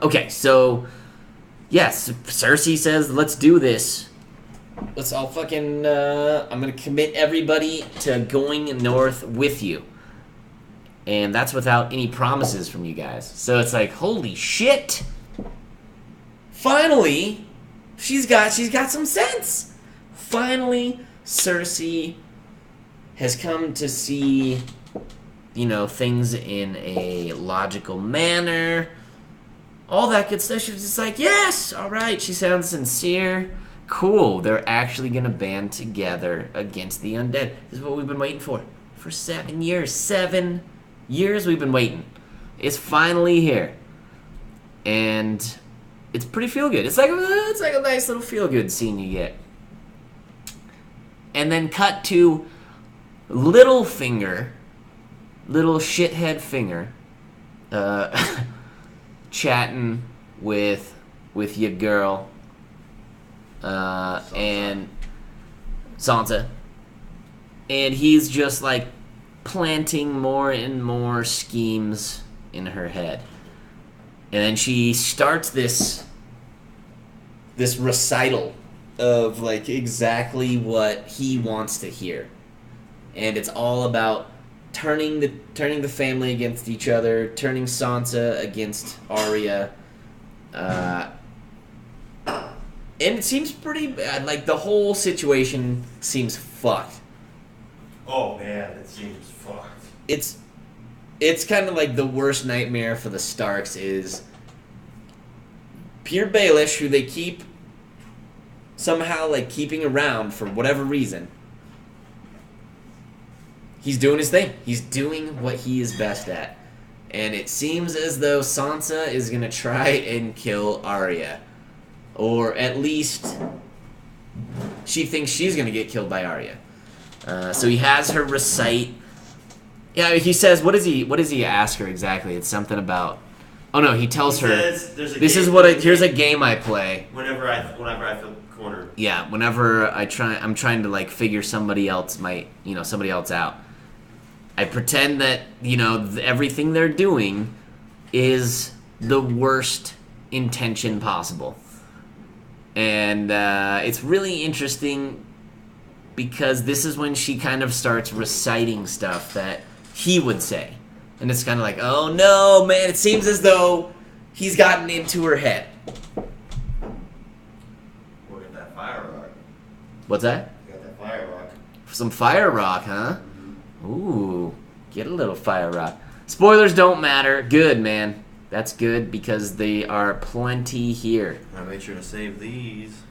Okay, so yes, Cersei says, "Let's do this. Let's all fucking. I'm gonna commit everybody to going north with you." And that's without any promises from you guys. So it's like, holy shit! Finally, she's got some sense. Finally, Cersei has come to see, things in a logical manner. All that good stuff. She was just like, yes, all right. She sounds sincere. Cool. They're actually going to band together against the undead. This is what we've been waiting for 7 years. 7 years we've been waiting. It's finally here. And it's pretty feel-good. It's like a nice little feel-good scene you get. And then cut to little shithead finger, chatting with your girl, and Sansa, and he's just like planting more and more schemes in her head, and then she starts this recital of like exactly what he wants to hear. And it's all about turning the family against each other, turning Sansa against Arya. And it seems pretty bad. Like, the whole situation seems fucked. Oh, man, it seems fucked. It's kind of like the worst nightmare for the Starks is Peter Baelish, who they keep somehow, like, keeping around for whatever reason. He's doing his thing. He's doing what he is best at. And it seems as though Sansa is going to try and kill Arya. Or at least she thinks she's going to get killed by Arya. So he has her recite. Yeah, he says, what does he ask her exactly? It's something about... Oh no, he tells her, here's a game I play. Whenever I feel cornered. Yeah, whenever I'm trying to like figure somebody else out. I pretend that, everything they're doing is the worst intention possible. And it's really interesting because this is when she kind of starts reciting stuff that he would say. And it's kind of like, oh no, man, it seems as though he's gotten into her head. Look at that fire rock. What's that? You got that fire rock. Some fire rock, huh? Ooh, get a little fire rock. Spoilers don't matter. Good, man. That's good because they are plenty here. I made sure to save these.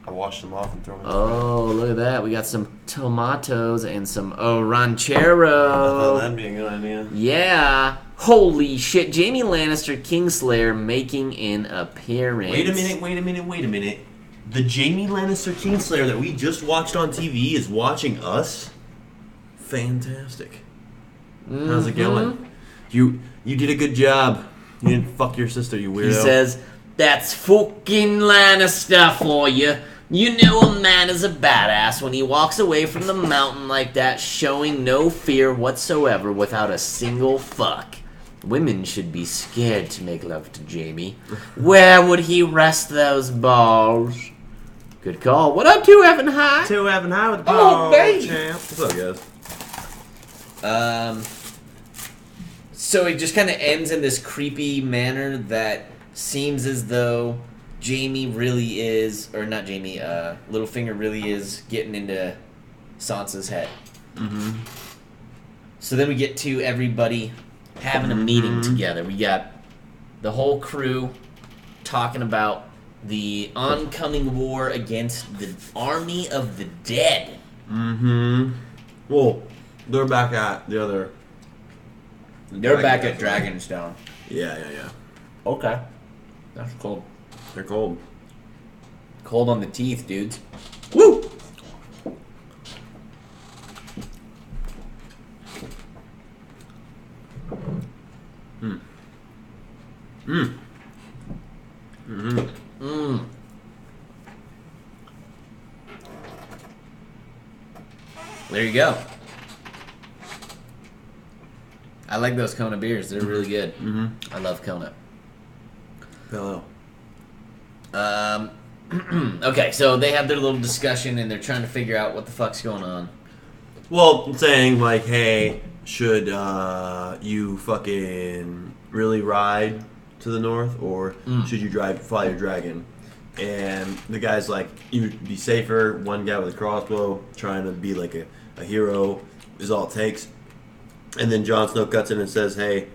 I washed them off and throw them in the Oh, look at that. We got some tomatoes and some I thought ranchero. that'd be a good idea. Yeah. Holy shit. Jaime Lannister, Kingslayer, making an appearance. Wait a minute. The Jaime Lannister Kingslayer that we just watched on TV is watching us? Fantastic. How's it going? You did a good job. You didn't fuck your sister, you weirdo. He says, that's fucking Lannister for you. You know a man is a badass when he walks away from the mountain like that, showing no fear whatsoever without a single fuck. Women should be scared to make love to Jaime. Where would he rest those balls? Good call. What up, 2 Evan High? 2 Evan High with the Oh, ball, baby. champ. What's up, guys? So it just kind of ends in this creepy manner that seems as though Jaime really is, or not Jaime, Littlefinger really is getting into Sansa's head. Mm-hmm. So then we get to everybody having a meeting together. We got the whole crew talking about the oncoming war against the army of the dead. Mm-hmm. Well, they're back at the other... They're back at Dragonstone. Yeah. Okay. That's cold. They're cold. Cold on the teeth, dudes. Woo! There you go. I like those Kona beers. They're really good. Mm-hmm. I love Kona. Hello. Okay, so they have their little discussion and they're trying to figure out what the fuck's going on. Well, saying like, hey, should you fucking really ride to the north, or should you fly your dragon? And the guy's like, you'd be safer. One guy with a crossbow trying to be like a hero is all it takes. And then Jon Snow cuts in and says, hey,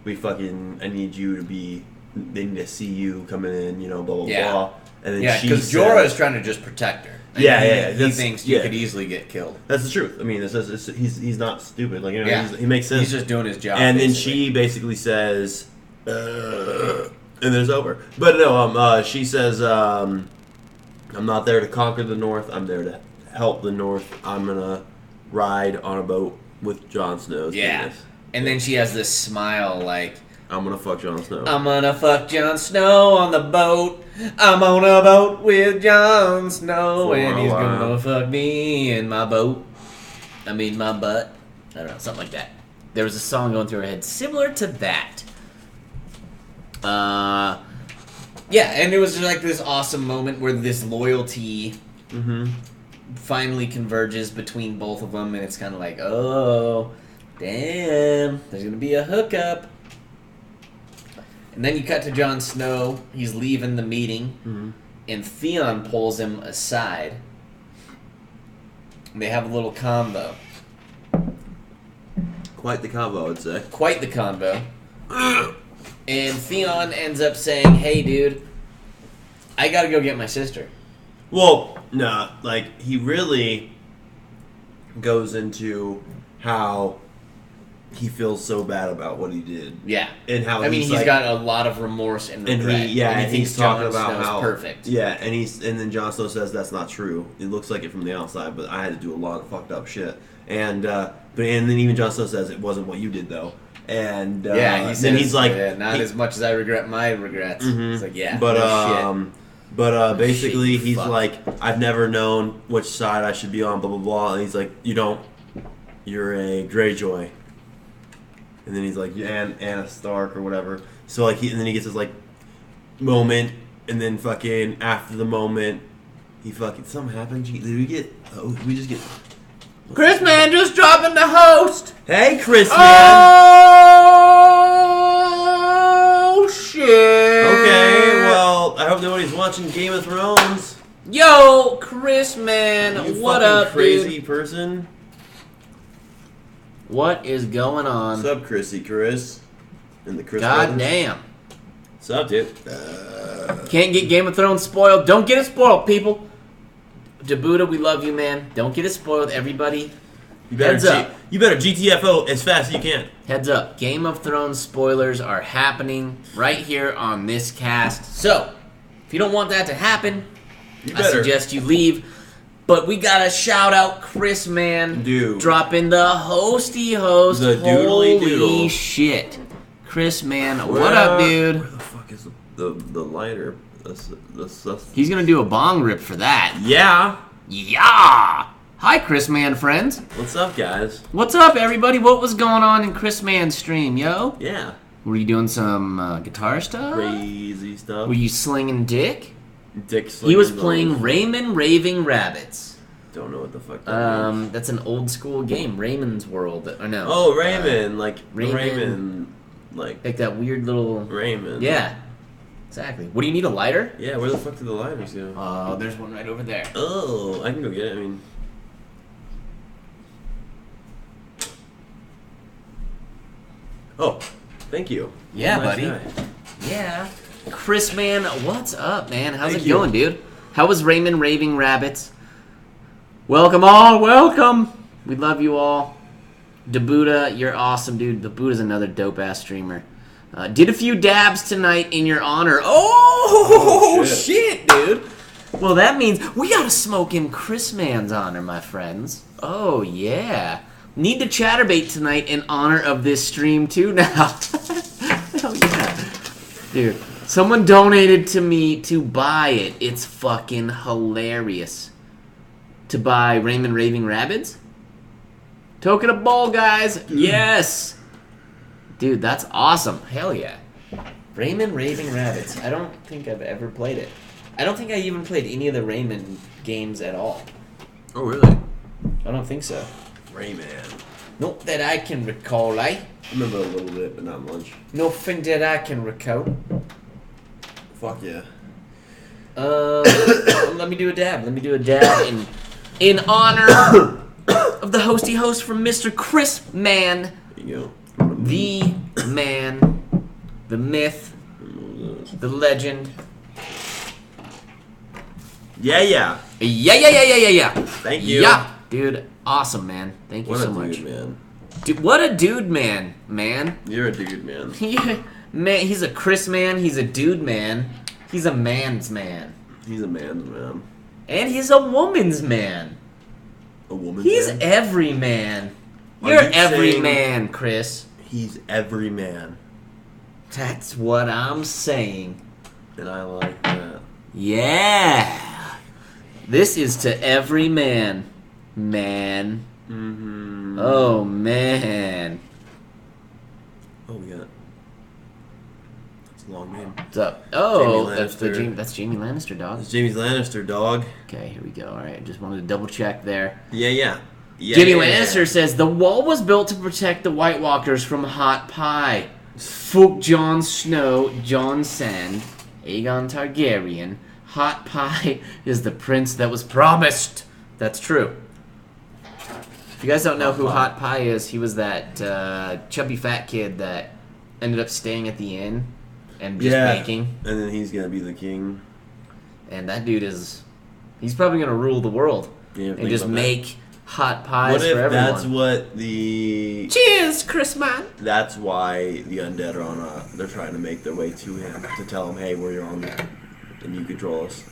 I need you to be, they need to see you coming in, blah, blah, blah. And then because Jorah is trying to just protect her. He thinks you could easily get killed. That's the truth. I mean, he's not stupid. Like, he makes sense. He's just doing his job. And then she basically says, and then it's over. But no, she says, I'm not there to conquer the North. I'm there to help the North. I'm gonna ride on a boat with Jon Snow. Yeah. And then she has this smile like, I'm gonna fuck Jon Snow. I'm gonna fuck Jon Snow on the boat. I'm on a boat with Jon Snow, and he's gonna fuck me in my boat. I mean, my butt. I don't know, something like that. There was a song going through her head similar to that. Yeah, and it was just like this awesome moment where this loyalty finally converges between both of them, and it's kind of like, oh, damn, there's gonna be a hookup. And then you cut to Jon Snow. He's leaving the meeting, and Theon pulls him aside. And they have a little combo. Quite the combo, I would say. Quite the combo. And Theon ends up saying, hey, dude, I gotta go get my sister. Well, no, like, he really goes into how he feels so bad about what he did. Yeah. And how he's like, got a lot of remorse and regret. And he he's thinks talking Jon about Snow's how perfect. Yeah, and then Jon Snow says that's not true. It looks like it from the outside, but I had to do a lot of fucked up shit. And then even Jon Snow says it wasn't what you did though. And he says, he's like, not as much as I regret my regrets. It's like, yeah, but basically he's like, I've never known which side I should be on, blah blah blah. And he's like, you don't. You're a Greyjoy. and then he's like Anna Stark or whatever. So like and then he gets his like moment, and then fucking after the moment, he fucking something happened. Did we get? Oh, we just get. Chris Man just dropping the host. Hey, Chris Man. Oh shit. Okay, well, I hope nobody's watching Game of Thrones. Yo, Chris Man, You what fucking up, crazy dude? person? What is going on? What's up, Chris? And the Chris. God brothers? damn. What's up, dude? Can't get Game of Thrones spoiled. Don't get it spoiled, people. Dabuda, we love you, man. Don't get it spoiled, everybody. Heads up. You better GTFO as fast as you can. Heads up. Game of Thrones spoilers are happening right here on this cast. So, if you don't want that to happen, I suggest you leave. But we gotta shout out Chris Man. Dude. Dropping the hosty host. The doodly doodle. Holy shit. Chris Man, what up, dude? Where the fuck is the lighter? He's gonna do a bong rip for that. Yeah. Yeah! Hi, Chris Man friends. What's up, guys? What's up, everybody? What was going on in Chris Man's stream, yo? Yeah. Were you doing some guitar stuff? Crazy stuff. Were you slinging dick? Dick He was slinging playing those. Raving Rabbids. Don't know what the fuck that means. That's an old school game, Raymond's World. Or no? Oh, Raymond, like Raymond. Raymond, like that weird little. Raymond. Yeah, exactly. What do you need, a lighter? Yeah. Where the fuck did the lighters go? Oh, there's one right over there. Oh, I can go get it. I mean. Oh, thank you. Yeah, Nice buddy. guy. Yeah. Chris Man, what's up, man? How's Thank it you. going, dude? How was Raymond Raving Rabbits? Welcome all, welcome. We love you all. Dabuda, you're awesome, dude. Dabuda's another dope-ass streamer. Did a few dabs tonight in your honor. Oh, shit, dude. Well, that means we gotta smoke in Chris Man's honor, my friends. Oh, yeah. Need to chatterbait tonight in honor of this stream, too, now. Hell yeah. Dude, someone donated to me to buy it. It's fucking hilarious. To buy Raymond Raving Rabbids? Token of ball, guys. Yes. Dude, that's awesome. Hell yeah. Raymond Raving Rabbids. I don't think I've ever played it. I don't think I even played any of the Raymond games at all. Oh, really? I don't think so. Rayman. Not that I can recall, eh? I remember a little bit, but not much. Nothing that I can recall. Fuck yeah. Let me do a dab. Let me do a dab in honor of the hosty host from Mr. Chris Man. There you The man, the myth, go. the legend. Yeah. Yeah. Thank you. Yeah. Dude, awesome, man. Thank you What so a much. dude, man. Dude, what a dude, man. You're a dude, man. Man, he's a Chris man. He's a dude man. He's a man's man. He's a man's man. And he's a woman's man. A woman's He's man? every man. Are You're you every saying- man, Chris. He's every man. That's what I'm saying. And I like that. Yeah. This is to every man. Man. Mm-hmm. Oh, man. Oh, we got... That's a long name. What's up? Oh, Jamie that's Lannister. That's Jamie Lannister, dog. It's Jamie Lannister, dog. Okay, here we go. All right, just wanted to double check there. Yeah. Jamie Lannister says the wall was built to protect the White Walkers from hot pie. Fuck Jon Snow, Jon Sand, Aegon Targaryen. Hot pie is the prince that was promised. That's true. If you guys don't know who Hot Pie is, he was that chubby fat kid that ended up staying at the inn and just baking. And then he's gonna be the king. And that dude he's probably gonna rule the world and just make hot pies What for if everyone. that's what the... Cheers, Chris man. That's why the undead are on they're trying to make their way to him to tell him, hey, we're on and you control us.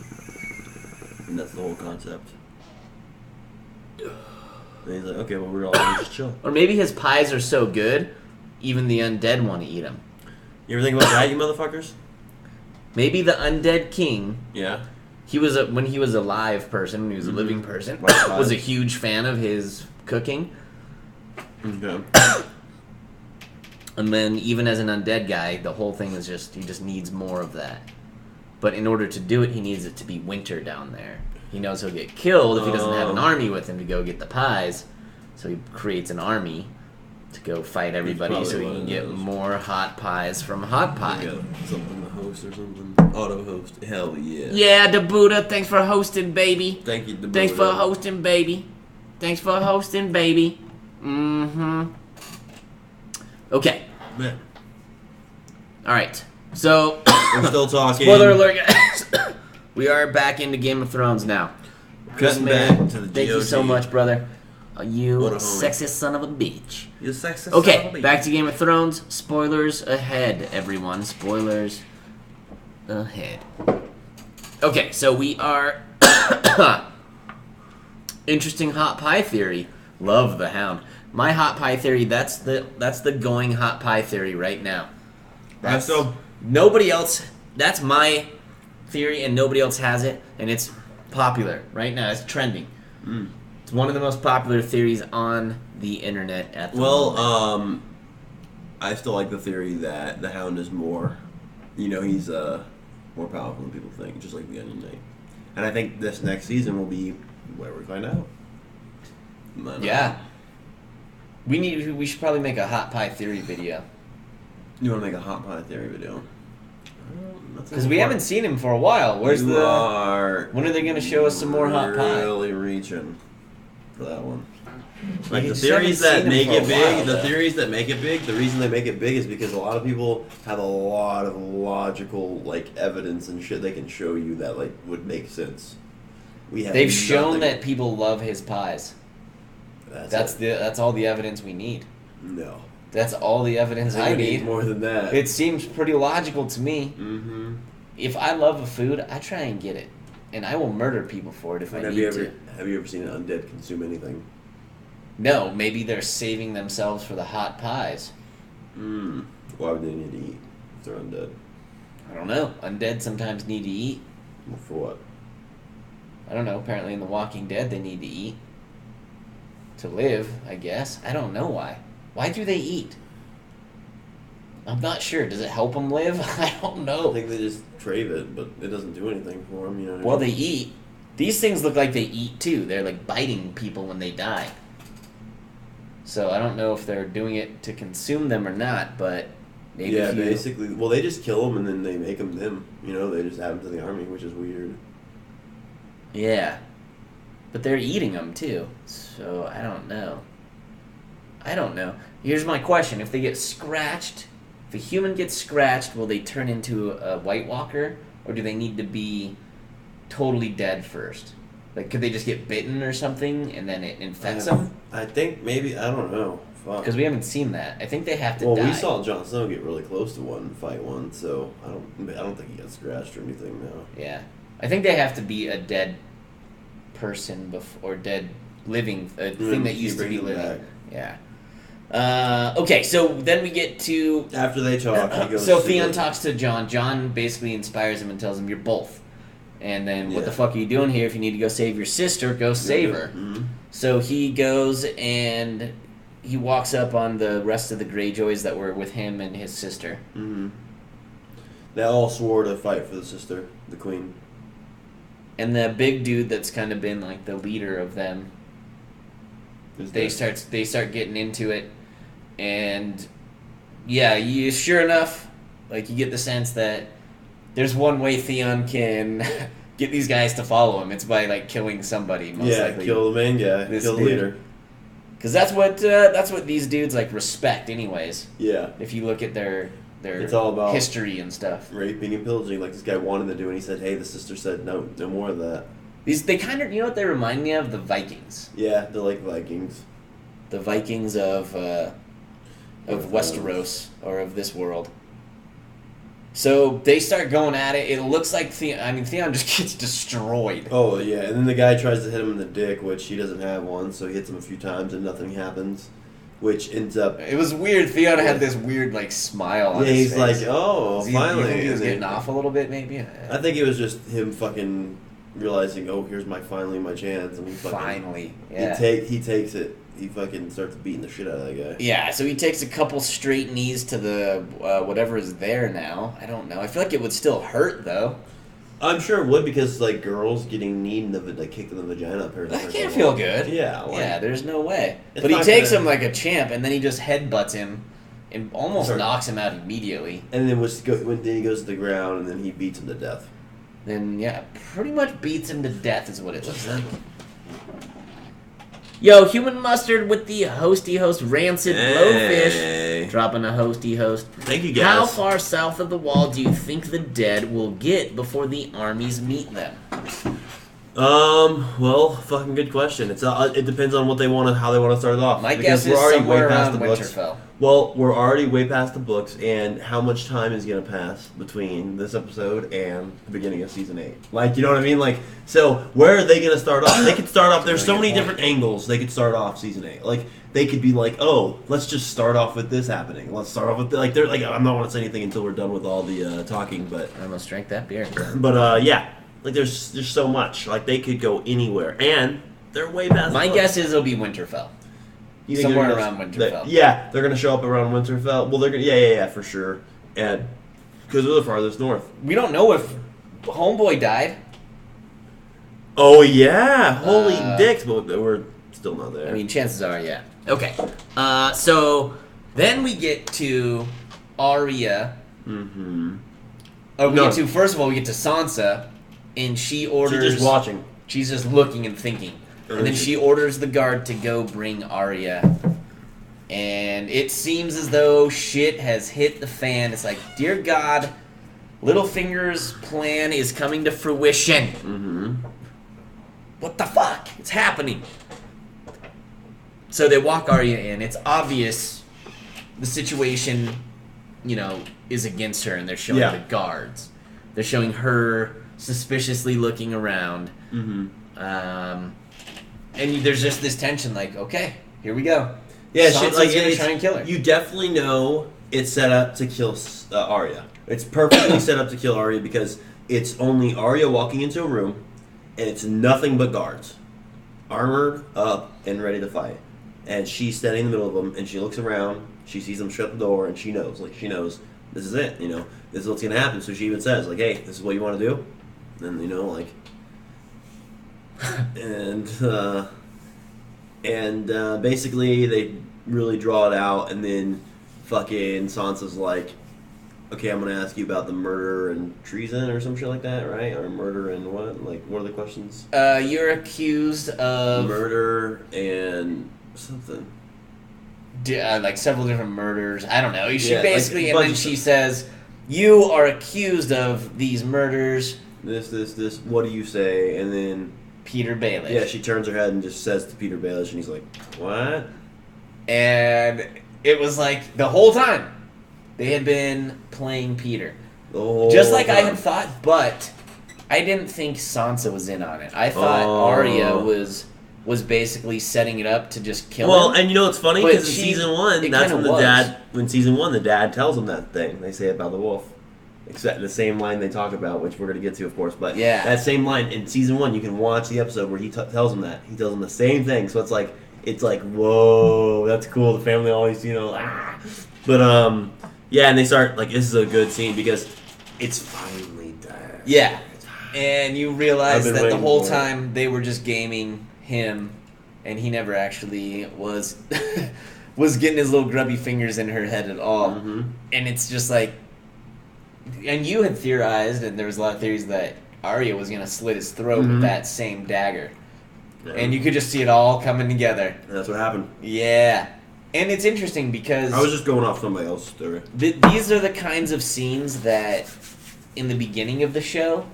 And that's the whole concept. And he's like, okay, well, we're all just chill. Or maybe his pies are so good, even the undead want to eat them. You ever think about that, you motherfuckers? Maybe the undead king, Yeah. when he was a live person, when he was a living person, Like was a huge fan of his cooking. Okay. And then even as an undead guy, the whole thing is just he just needs more of that. But in order to do it, he needs it to be winter down there. He knows he'll get killed if he doesn't have an army with him to go get the pies. So he creates an army to go fight everybody so he can get more hot pies from Hot Pie. Something to host or something. Auto host. Hell yeah. Yeah, the Buddha. Thanks for hosting, baby. Thank you, the Buddha. Thanks for hosting, baby. Thanks for hosting, baby. Mm-hmm. Okay. Man. All right. So we're still talking. Spoiler alert, guys. We are back into Game of Thrones now. Cutting back to the Thank you GOT. so much, brother. You What a homie. sexist son of a bitch. You sexist son of a Okay, bitch. back to Game of Thrones. Spoilers ahead, everyone. Spoilers ahead. Okay, so we are... Interesting hot pie theory. Love the Hound. My hot pie theory, that's the going hot pie theory right now. That's so. Nobody else... That's my theory, and nobody else has it, and it's popular right now. It's trending. It's one of the most popular theories on the internet at the moment. I still like the theory that the Hound is more, he's more powerful than people think, just like the Onion Knight. And I think this next season will be where we find out. Yeah. We should probably make a hot pie theory video. You want to make a hot pie theory video? Because we haven't seen him for a while. When are they going to show us some more hot pie? Really reaching for that one. Like You the just theories haven't that seen him make for it a big, while, the though. theories that make it big, the reason they make it big is because a lot of people have a lot of logical evidence and shit they can show you that would make sense. They've shown that people love his pies. That's That's all the evidence we need. No. That's all the evidence I need. More than that. It seems pretty logical to me. Mm-hmm. If I love a food, I try and get it. And I will murder people for it if I need to. Have you ever seen an undead consume anything? No, maybe they're saving themselves for the hot pies. Why would they need to eat if they're undead? I don't know. Undead sometimes need to eat. Well, for what? I don't know. Apparently in The Walking Dead they need to eat. To live, I guess. I don't know why. Why do they eat? I'm not sure. Does it help them live? I don't know. I think they just crave it, but it doesn't do anything for them, what I Well, mean? they eat. These things look like they eat too. They're biting people when they die. So I don't know if they're doing it to consume them or not, but maybe basically. Well, they just kill them and then they make them them. They just add them to the army, which is weird. Yeah. But they're eating them too. So I don't know. Here's my question. If they get scratched, if a human gets scratched, will they turn into a White Walker? Or do they need to be totally dead first? Could they just get bitten or something and then it infects them? I think maybe, I don't know. Because we haven't seen that. I think they have to Well, die. we saw Jon Snow get really close to one, fight one, so I don't think he got scratched or anything, no. Yeah. I think they have to be a dead person or dead living, a thing that used to be living. Back. Yeah. Okay, so then we get to... After they talk, he goes So to Theon the- talks to Jon. Jon basically inspires him and tells him, you're both. And then, what Yeah. the fuck are you doing here? If you need to go save your sister, go save her. Mhm. So he goes and he walks up on the rest of the Greyjoys that were with him and his sister. Mhm. They all swore to fight for the sister, the queen. And the big dude that's kind of been the leader of them, they start getting into it. And yeah, sure enough, you get the sense that there's one way Theon can get these guys to follow him. It's by killing somebody, most likely. Kill the main guy, This kill the dude. leader. Because that's what these dudes respect, anyways. Yeah. If you look at their It's all about history and stuff. raping and pillaging, like this guy wanted to do, and he said, "Hey, the sister said no more of that." They kind of, you know what they remind me of? The Vikings. Yeah, they're like Vikings. The Vikings of Westeros, or of this world. So they start going at it. It looks like Theon just gets destroyed. Oh yeah, and then the guy tries to hit him in the dick, which he doesn't have one, so he hits him a few times and nothing happens, which ends up. It was weird. Theon had this weird smile on Yeah, his he's face. like, oh, You finally. think he was And getting then- off a little bit, maybe? I think it was just him fucking realizing, oh, here's finally my chance, and he fucking Finally, yeah. he takes it, he fucking starts beating the shit out of that guy. Yeah, so he takes a couple straight knees to the whatever is there now. I don't know. I feel like it would still hurt though. I'm sure it would because like girls getting kneed in the kicked in the vagina. That can't feel good. Yeah. Yeah, there's no way. But he takes him like a champ, and then he just headbutts him, and almost knocks him out immediately. And then when he goes to the ground, and then he beats him to death. Then yeah, pretty much beats him to death is what it looks like. Yo, Human Mustard with the hosty host rancid blowfish. Dropping a hosty host. Thank you guys. How far south of the wall do you think the dead will get before the armies meet them? Well, fucking good question. It depends on what they want to, how they want to start it off. My guess is somewhere around Winterfell. Well, we're already way past the books, and how much time is going to pass between this episode and the beginning of season 8? Like, you know what I mean? Like, so where are they going to start off? They could start off. There's so many different angles they could start off season 8. Like, they could be like, oh, let's just start off with this happening. Let's start off with like they're like I'm not want to say anything until we're done with all the talking, but I almost drank that beer. But yeah, like there's so much. Like they could go anywhere, and they're way past. My guess is it'll be Winterfell. Somewhere around Winterfell. They're gonna show up around Winterfell. Well, they're gonna yeah for sure, and because they're the farthest north. We don't know if Homeboy died. Oh yeah, holy dicks! But we're still not there. I mean, chances are, yeah. Okay, so then we get to Arya. Mm-hmm. First of all, we get to Sansa, and she orders. She's just watching. She's just looking and thinking. And then she orders the guard to go bring Arya. And it seems as though shit has hit the fan. It's like, dear God, Littlefinger's plan is coming to fruition. Mm-hmm. What the fuck? It's happening. So they walk Arya in. It's obvious the situation, is against her, and they're showing the guards. They're showing her suspiciously looking around. Mm-hmm. And there's just this tension, like, okay, here we go. Yeah, Sansa's gonna try and kill her. You definitely know it's set up to kill Arya. It's perfectly set up to kill Arya because it's only Arya walking into a room, and it's nothing but guards, armored up and ready to fight. And she's standing in the middle of them, and she looks around, she sees them shut the door, and she knows this is it. This is what's gonna happen. So she even says, like, hey, this is what you want to do, and and basically they really draw it out, and then fucking Sansa's like, okay, I'm gonna ask you about the murder and treason or some shit like that, right? Or murder and what? Like, what are the questions? You're accused of murder and something. Like several different murders. I don't know. She basically, and then she says, you are accused of these murders. This. What do you say? And then Peter Baelish. Yeah, she turns her head and just says to Peter Baelish, and he's like, what? And it was like, the whole time, they had been playing Peter. Just like I had thought, but I didn't think Sansa was in on it. I thought Arya was basically setting it up to just kill him. Well, and it's funny, because in season 1, that's when the dad tells him that thing. They say about the wolf. Except the same line they talk about, which we're going to get to, of course. But that same line in season 1, you can watch the episode where he tells him that. He tells him the same thing. So it's like, whoa, that's cool. The family always, But, and they start, like, this is a good scene because it's finally done. Yeah. And you realize that the whole time they were just gaming him, and he never actually was getting his little grubby fingers in her head at all. Mm-hmm. And it's just like, and you had theorized, and there was a lot of theories that Arya was going to slit his throat with that same dagger. Yeah. And you could just see it all coming together. And that's what happened. Yeah. And it's interesting because... I was just going off somebody else's story. These are the kinds of scenes that, in the beginning of the show,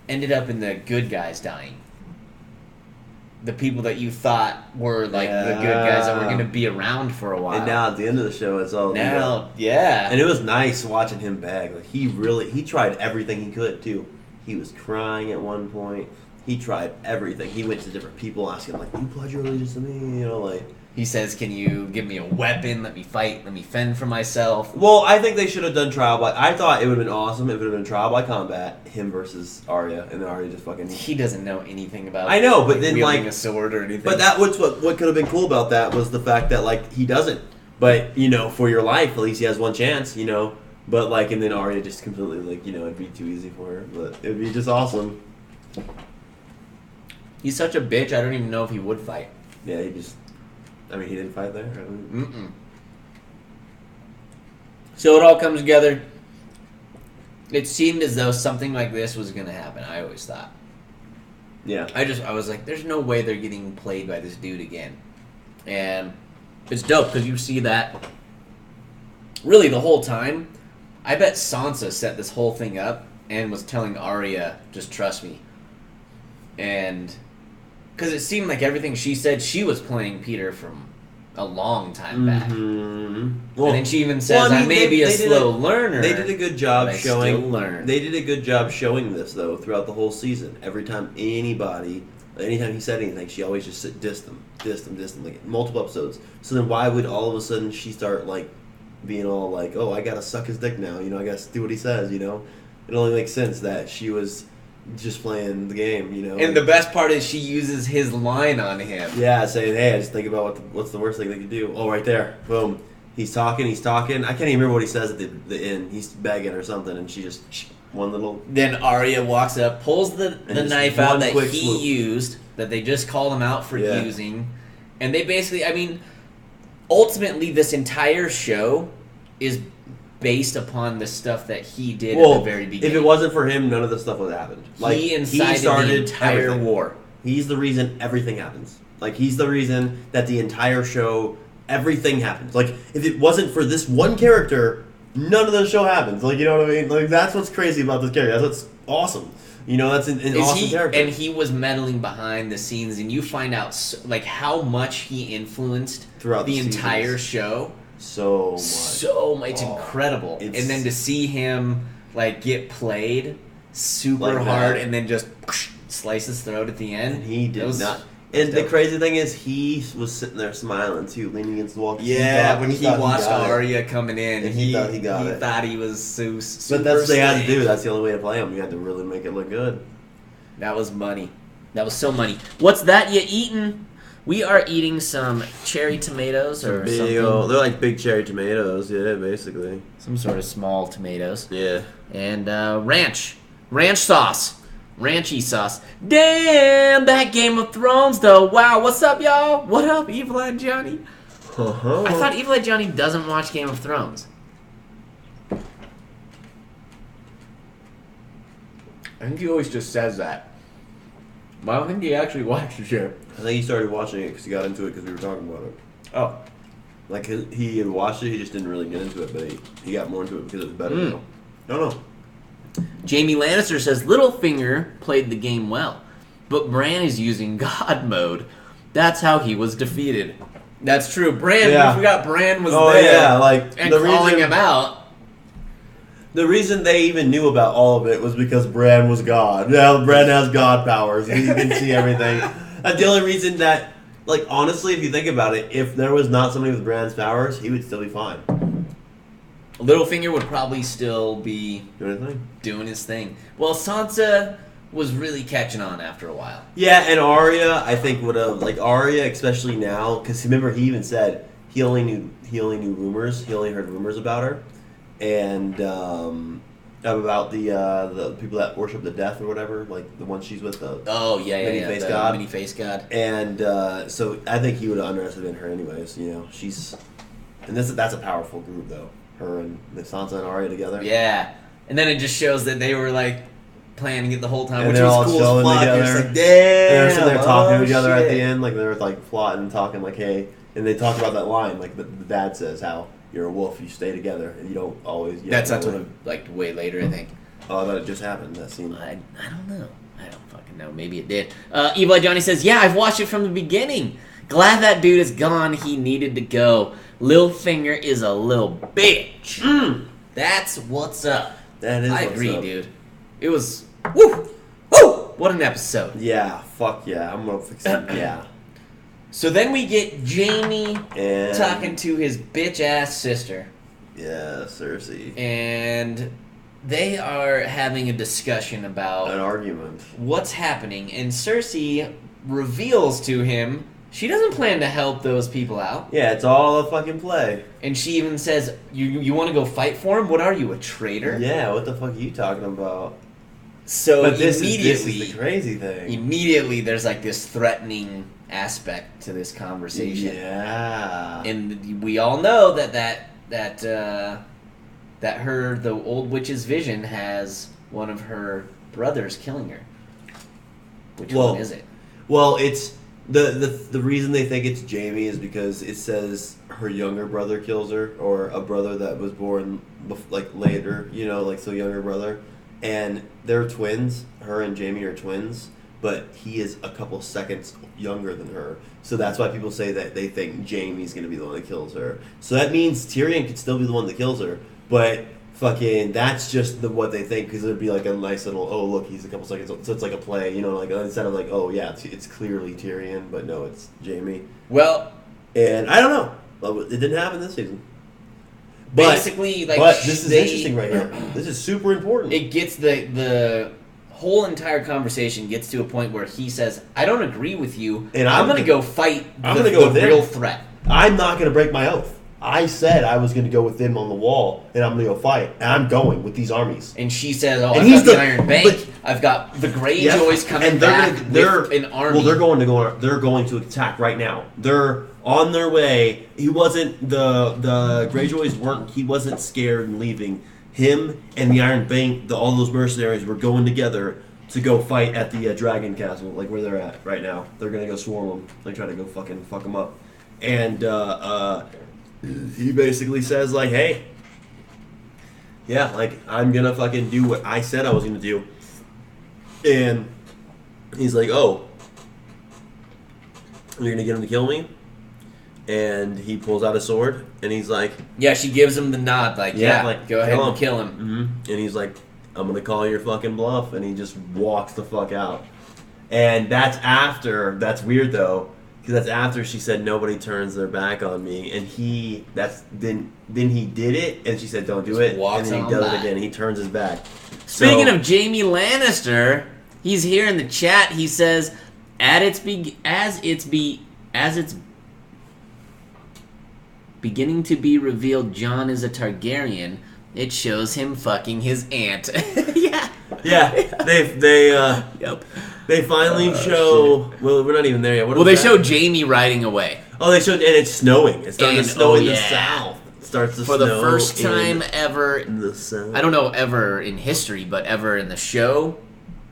ended up in the good guys dying. The people that you thought were the good guys that were going to be around for a while. And now at the end of the show, it's all yeah. And it was nice watching him beg. Like he tried everything he could too. He was crying at one point. He tried everything. He went to different people asking, like, "You pledge your allegiance to me," He says, "Can you give me a weapon? Let me fight. Let me fend for myself." Well, I think they should have done trial by. I thought it would have been awesome if it would have been trial by combat, him versus Arya, and then Arya just fucking. He doesn't know anything about. I know, but then wielding a sword or anything. But that was what could have been cool about that was the fact that like he doesn't. But you know, for your life, at least he has one chance. You know, but like, and then Arya just completely like it'd be too easy for her. But it'd be just awesome. He's such a bitch. I don't even know if he would fight. Yeah, he didn't fight there. Mm-mm. So it all comes together. It seemed as though something like this was going to happen. I always thought. Yeah. I was like, there's no way they're getting played by this dude again. And it's dope because you see that really the whole time. I bet Sansa set this whole thing up and was telling Arya, just trust me. And because it seemed like everything she said, she was playing Peter from a long time back. Mm-hmm. Well, and then she even says, I may be a slow learner. They did a good job showing. Still learn. They did a good job showing this though throughout the whole season. Every time anytime he said anything, she always just dissed him, like multiple episodes. So then why would all of a sudden she start like being all like, oh, I gotta suck his dick now, I gotta do what he says, It only makes sense that she was just playing the game, And the best part is she uses his line on him. Yeah, saying, hey, I just think about what's the worst thing they could do. Oh, right there. Boom. He's talking. I can't even remember what he says at the end. He's begging or something, and she just, one little... Then Arya walks up, pulls the knife out that he swoop. used, that they just called him out for using. And they basically, ultimately this entire show is based upon the stuff that he did at the very beginning. If it wasn't for him, none of this stuff would have happened. He incited the entire war. He's the reason everything happens. He's the reason that the entire show, everything happens. If it wasn't for this one character, none of the show happens. You know what I mean? That's what's crazy about this character. That's what's awesome. That's an awesome character. And he was meddling behind the scenes, and you find out how much he influenced throughout the entire show. So much. It's incredible. And then to see him get played super hard and then just slice his throat at the end. And he did not. And the crazy thing is, he was sitting there smiling too, leaning against the wall. Yeah, when he watched Arya coming in, and he thought he got it. He thought he was super. But that's what they had to do. That's the only way to play him. You had to really make it look good. That was money. That was so money. What's that you eating? We are eating some cherry tomatoes or something. They're like big cherry tomatoes, yeah, basically. Some sort of small tomatoes. Yeah. And ranch sauce. Ranchy sauce. Damn, that Game of Thrones though. Wow, what's up, y'all? What up, Evil Eye Johnny? Uh-huh. I thought Evil Eye Johnny doesn't watch Game of Thrones. I think he always just says that. But I don't think he actually watches it. I think he started watching it because he got into it because we were talking about it. Oh. He had watched it, he just didn't really get into it, but he got more into it because it was better now. No. Jamie Lannister says Littlefinger played the game well, but Bran is using God mode. That's how he was defeated. That's true. Bran, we forgot Bran was there. And calling him out. The reason they even knew about all of it was because Bran was God. Yeah, Bran has God powers. He can see everything. That's the only reason that, honestly, if you think about it, if there was not somebody with Bran's powers, he would still be fine. Littlefinger would probably still be doing his thing. Well, Sansa was really catching on after a while. Yeah, and Arya, I think, would have, Arya, especially now, because remember, he even said he only knew rumors. He only heard rumors about her. And about the people that worship the death or whatever, the one she's with, the many-face god. And so I think he would have underestimated her anyways. That's a powerful group though. Her and Sansa and Arya together. Yeah, and then it just shows that they were planning it the whole time, and which was cool as fuck. Together. Damn, they're sitting there talking to each other at the end, they were plotting and talking, hey, and they talk about that line, the dad says how. You're a wolf. You stay together, and you don't always. That's way later, I think. Oh, I thought it just happened. That scene. I don't know. I don't fucking know. Maybe it did. Evil Eye Johnny says, "Yeah, I've watched it from the beginning. Glad that dude is gone. He needed to go. Littlefinger is a little bitch. That's what's up. That is. I agree, dude. It was woo. What an episode. Yeah. Fuck yeah. I'm gonna fix it. Yeah. So then we get Jamie And talking to his bitch-ass sister. yeah, Cersei. And they are having a discussion about An argument. what's happening. And Cersei reveals to him she doesn't plan to help those people out. Yeah, it's all a fucking play. And she even says, you want to go fight for him? What are you, a traitor? Yeah, what the fuck are you talking about? So But this immediately, is the crazy thing. immediately there's like this threatening aspect to this conversation. Yeah. And we all know that the old witch's vision has one of her brothers killing her. Which one is it? Well, it's the reason they think it's Jamie is because it says her younger brother kills her, or a brother that was born like later, like so younger brother, and they're twins. Her and Jamie are twins, but he is a couple seconds younger than her. So that's why people say that they think Jamie's going to be the one that kills her. So that means Tyrion could still be the one that kills her, but fucking that's just what they think, because it would be like a nice little, oh look, he's a couple seconds old. So it's like a play, like instead of like, oh yeah, it's clearly Tyrion, but no, it's Jamie. Well, and I don't know, it didn't happen this season. Basically, but this is interesting right here. This is super important. It gets the whole entire conversation gets to a point where he says, "I don't agree with you, and I'm going to go fight the real threat. I'm not going to break my oath. I said I was going to go with them on the wall, and I'm going to go fight, and I'm going with these armies." And she says, "Oh, I've got the Iron Bank. I've got the Greyjoys coming back with an army." Well, they're going to attack right now. They're on their way. He wasn't the Greyjoys weren't. He wasn't scared and leaving. Him and the Iron Bank, all those mercenaries were going together to go fight at the Dragon Castle, like where they're at right now. They're gonna go swarm them, like try to go fucking fuck them up. And he basically says like, "Hey, yeah, like I'm gonna fucking do what I said I was gonna do." And he's like, "Oh, you're gonna get him to kill me?" And he pulls out a sword, and he's like... Yeah, she gives him the nod, like, go ahead and kill him. Mm-hmm. And he's like, "I'm gonna call your fucking bluff," and he just walks the fuck out. And that's weird though, because that's after she said nobody turns their back on me, and then he did it, and she said don't do it, and then he does it again. He turns his back. Speaking of Jaime Lannister, he's here in the chat. He says, as it's beginning to be revealed Jon is a Targaryen, it shows him fucking his aunt. Yeah. They finally show. Shit. Well, we're not even there yet. They show Jaime riding away. Oh, they showed, and it's snowing. It's starting to snow in the south. It starts to for snow the first time ever in the south. I don't know ever in history, but ever in the show,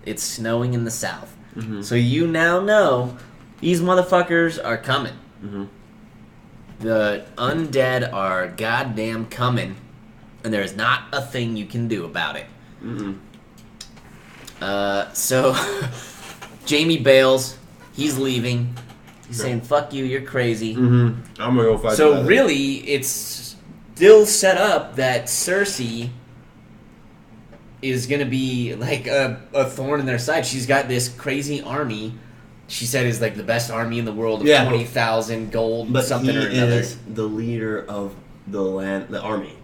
it's snowing in the south. Mm-hmm. So you now know these motherfuckers are coming. Mm-hmm. The undead are goddamn coming, and there's not a thing you can do about it. Mm-hmm. So Jaime bails. He's leaving. He's saying, "Fuck you, you're crazy." Mm-hmm. I'm gonna go fight. So really, it's still set up that Cersei is gonna be like a thorn in their side. She's got this crazy army. She said is like the best army in the world of 20,000 gold, but something or another. He is the leader of the army.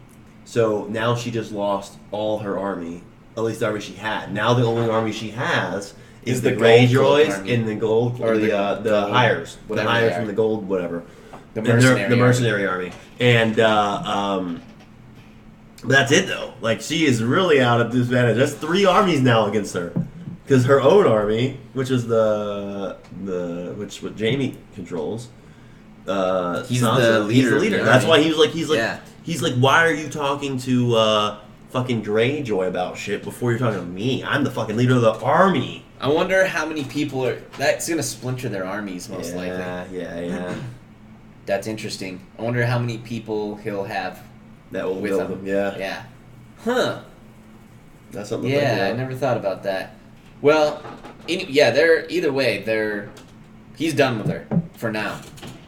So now she just lost all her army, at least the army she had. Now the only army she has is the Greyjoys and the gold, or the hires, the hires from the gold, whatever. The mercenary army. And but that's it though. Like she is really out of disadvantage. There's 3 armies now against her. Because her own army, which is which Jaime controls, he's the leader. That's why he's like, why are you talking to fucking Greyjoy about shit before you're talking to me? I'm the fucking leader of the army. I wonder how many people are. That's gonna splinter their armies most likely. Yeah. That's interesting. I wonder how many people he'll have that will with him. Yeah. Huh. That's something. I never thought about that. Well, either way, he's done with her for now.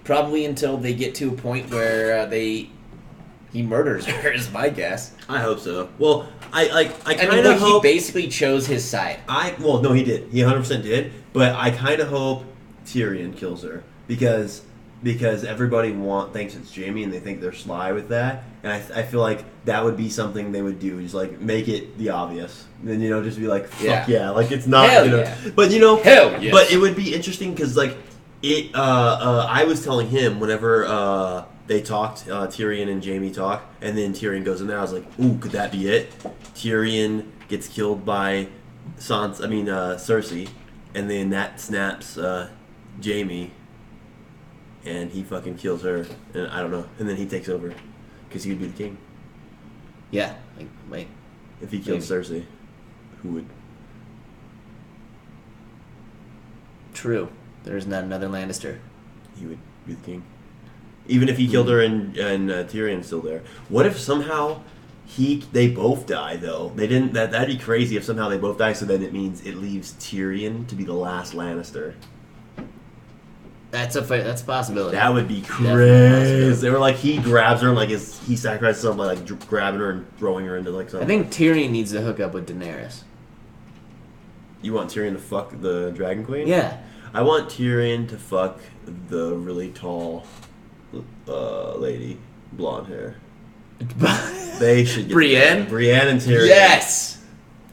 Probably until they get to a point where he murders her, is my guess. I hope so. Well, I kind of hope he basically chose his side. No, he did. He 100% did. But I kind of hope Tyrion kills her, because everybody thinks it's Jamie and they think they're sly with that, and I feel like that would be something they would do, just like make it the obvious, and just be like fuck yeah, like it's not Hell yeah. but Hell yes. but it would be interesting because like it I was telling him whenever they talked, Tyrion and Jamie talk, and then Tyrion goes in there, I was like, ooh, could that be it? Tyrion gets killed by Cersei, and then that snaps Jamie, and he fucking kills her, and I don't know, and then he takes over, because he would be the king. Yeah, like, wait. If he killed Cersei, who would? True. There's not another Lannister. He would be the king. Even if he killed her and Tyrion's still there. What if somehow they both die though? They didn't. That'd be crazy if somehow they both die. So then it means it leaves Tyrion to be the last Lannister. That's a possibility. That would be crazy. They were like he grabs her and like he sacrifices himself by like grabbing her and throwing her into like something. I think Tyrion needs to hook up with Daenerys. You want Tyrion to fuck the Dragon Queen? Yeah. I want Tyrion to fuck the really tall lady, blonde hair. They should get Brienne? Brienne and Tyrion. Yes.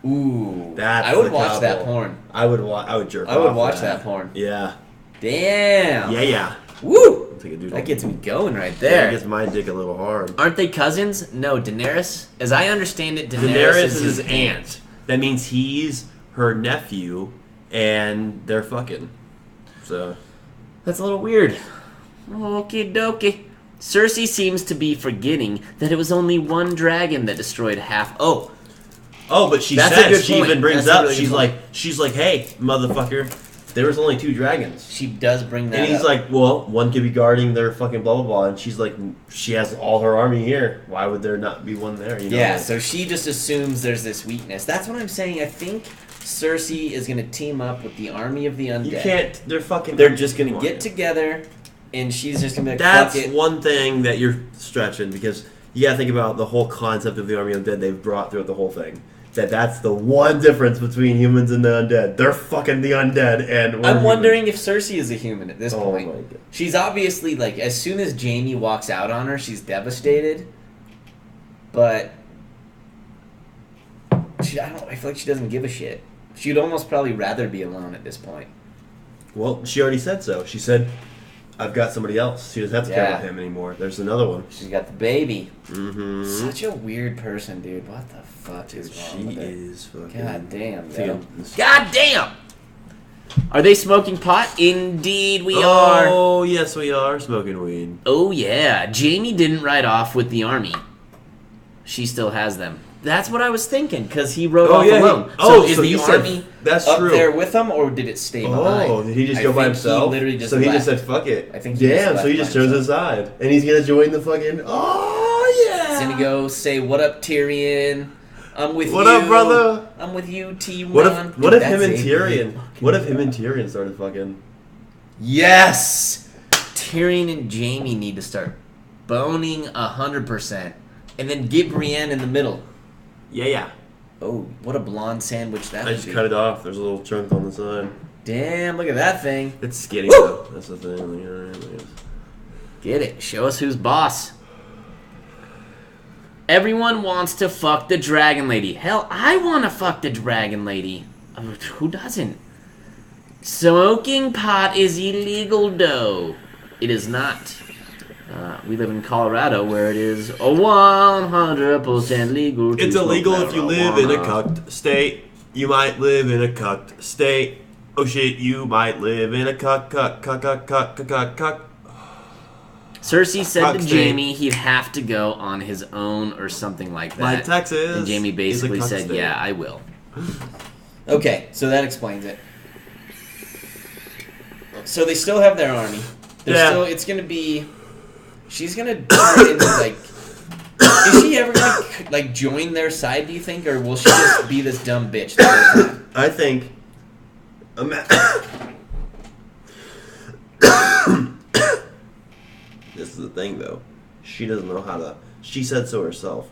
Ooh. I would watch that porn. I would jerk off. I would watch that porn. Yeah. Damn. Yeah. Woo. That That gets me going right there. That gets my dick a little hard. Aren't they cousins? No, Daenerys. As I understand it, Daenerys is his aunt. That means he's her nephew, and they're fucking. So. That's a little weird. Okie dokie. Cersei seems to be forgetting that it was only one dragon that destroyed half. Oh, but she even brings up. Really she's like, hey, motherfucker, there was only 2 dragons. She does bring that. And he's up. like, well, one could be guarding their fucking blah blah blah, and she's like, she has all her army here. Why would there not be one there? Yeah. So she just assumes there's this weakness. That's what I'm saying. I think Cersei is going to team up with the army of the undead. You can't. They're just going to get together, and she's just going to be like, that's fuck it. One thing that you're stretching, because you got to think about the whole concept of the army of the undead they've brought throughout the whole thing. That's the one difference between humans and the undead. They're fucking the undead, and I'm wondering if Cersei is a human at this Oh point. my God. She's obviously, like, as soon as Jaime walks out on her, she's devastated. But I feel like she doesn't give a shit. She'd almost probably rather be alone at this point. Well, she already said so. She said, I've got somebody else. She doesn't have to care about him anymore. There's another one. She's got the baby. Mm-hmm. Such a weird person, dude. What the fuck is wrong with her? She is fucking... God damn, dude. God damn! Are they smoking pot? Indeed we are. Oh, yes, we are smoking weed. Oh, yeah. Jaime didn't ride off with the army. She still has them. That's what I was thinking, because he rode off alone. So is the army up there with him, or did it stay behind? Oh, did he just go by himself? He literally just he just said, fuck it. I think so he just chose his side. And he's going to join the fucking... Oh, yeah! He's going to go say, what up, Tyrion? I'm with you. What up, brother? I'm with you, T1. What if him and Tyrion started fucking... Yes! Tyrion and Jaime need to start boning 100%. And then get Brienne in the middle. Yeah. Oh, what a blonde sandwich that I would just be. cut it off. There's a little chunk on the side. Damn, look at that thing. It's skinny, though. That's the thing. Get it. Show us who's boss. Everyone wants to fuck the Dragon Lady. Hell, I want to fuck the Dragon Lady. Who doesn't? Smoking pot is illegal, though. It is not. We live in Colorado, where it is 100% legal. It's illegal if you live in a cucked state. You might live in a cucked state. Oh shit, you might live in a cuck. Cersei said to Jaime he'd have to go on his own or something like that. Like Texas. And Jaime basically said, state. yeah, I will. Okay, so that explains it. So they still have their army. It's going to be... She's gonna turn into like. Is she ever gonna like join their side? Do you think, or will she just be this dumb bitch the whole time? I think. This is the thing, though. She doesn't know how to. She said so herself.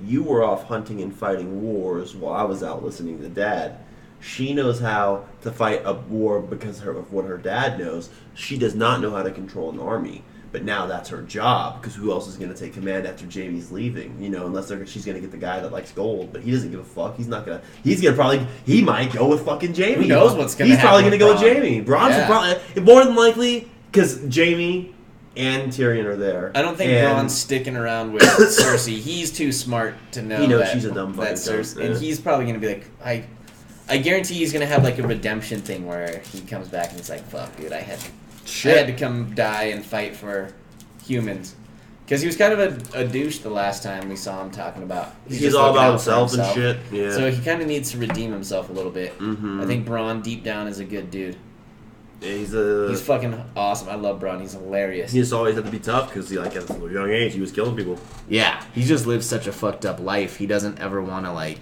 You were off hunting and fighting wars while I was out listening to Dad. She knows how to fight a war because of what her dad knows. She does not know how to control an army. But now that's her job, because who else is going to take command after Jamie's leaving? Unless she's going to get the guy that likes gold. But he doesn't give a fuck. He's not going to... He might go with fucking Jamie. Who knows what's going to happen? He's probably going to go with Jamie. Bron's probably... More than likely, because Jamie and Tyrion are there. I don't think Bron's sticking around with Cersei. He's too smart to know he knows that she's a dumb fucking Cersei. Yeah. And he's probably going to be like... I guarantee he's going to have like a redemption thing where he comes back and he's like, fuck, dude, I had to come die and fight for humans. Because he was kind of a douche the last time we saw him talking about... He's all about himself and shit. Yeah. So he kind of needs to redeem himself a little bit. Mm-hmm. I think Bronn, deep down, is a good dude. Yeah, he's fucking awesome. I love Bronn. He's hilarious. He just always had to be tough because at a young age, he was killing people. Yeah. He just lives such a fucked up life. He doesn't ever want to,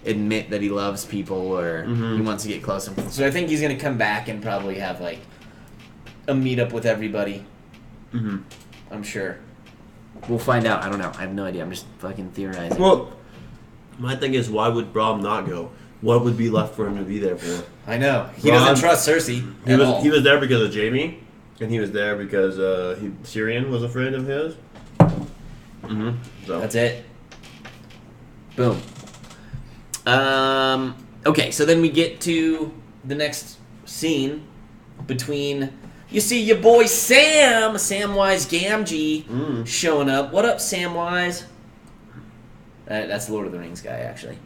admit that he loves people or he wants to get close to them. So I think he's going to come back and probably have, a meetup with everybody. Mm-hmm. I'm sure. We'll find out. I don't know. I have no idea. I'm just fucking theorizing. Well, my thing is, why would Bronn not go? What would be left for him to be there for? I know. He doesn't trust Cersei at all. He was there because of Jaime, and he was there because Tyrion was a friend of his. Mm-hmm. So. That's it. Boom. Okay, so then we get to the next scene between... You see your boy Samwise Gamgee, showing up. What up, Samwise? That's the Lord of the Rings guy, actually.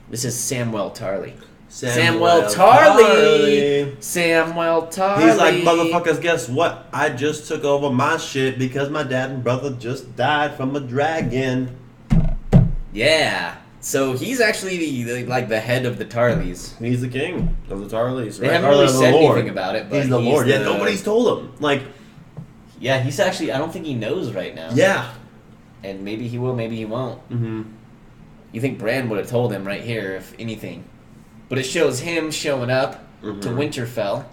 This is Samwell Tarly. Samwell Tarly! Samwell Tarly! He's like, motherfuckers, guess what? I just took over my shit because my dad and brother just died from a dragon. Yeah. So he's actually the head of the Tarleys. He's the king of the Tarleys. They haven't really said anything about it, but he's the Lord. Yeah, nobody's told him. Yeah, he's actually... I don't think he knows right now. Yeah. And maybe he will, maybe he won't. Mm-hmm. You think Bran would have told him right here, if anything. But it shows him showing up to Winterfell,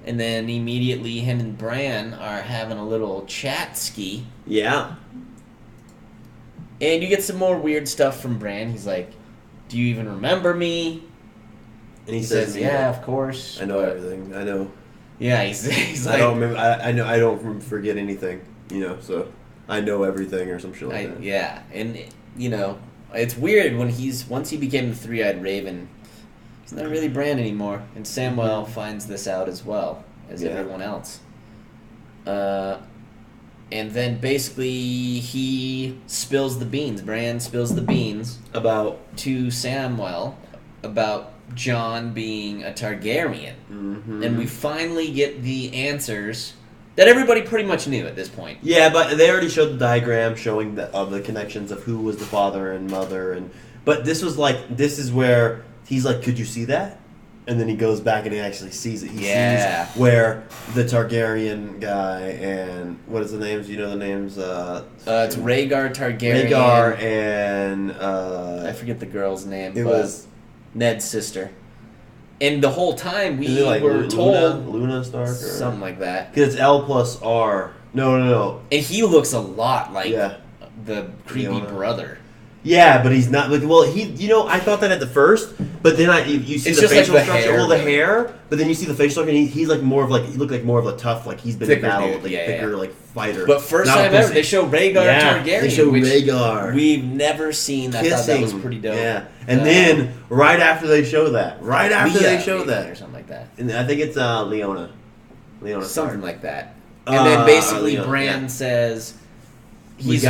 and then immediately him and Bran are having a little chat-ski. Yeah. And you get some more weird stuff from Bran. He's like, do you even remember me? And he says, yeah, of course. I know everything. I know. Yeah, he's like... I don't remember. I know. I don't forget anything, so I know everything or some shit like that. Yeah, and, it's weird when once he became the Three-Eyed Raven, he's not really Bran anymore. And Samwell finds this out as well as everyone else. And then basically he spills the beans. Bran spills the beans to Samwell about Jon being a Targaryen. Mm-hmm. And we finally get the answers that everybody pretty much knew at this point. Yeah, but they already showed the diagram showing the connections of who was the father and mother. But this is where he's like, could you see that? And then he goes back and he actually sees it. He sees where the Targaryen guy and... What is the names? You know the names? It's Rhaegar Targaryen. Rhaegar and... I forget the girl's name. It was... Ned's sister. And the whole time we were told... Luna Stark? Or something like that. Because it's L plus R. No. And he looks a lot like the creepy Leona. Brother. Yeah, but he's not. I thought that at the first, but then you see the facial structure. Hair, the hair, but then you see the facial structure, and he's like more of he looked like more of a tough, he's been in battle, dude. thicker, fighter. But first time ever, they show Rhaegar Targaryen. They show Rhaegar. We've never seen. I thought that was pretty dope. Yeah, and then right after they show that, or something like that, and I think it's Leona something like that, and then basically Bran says. He's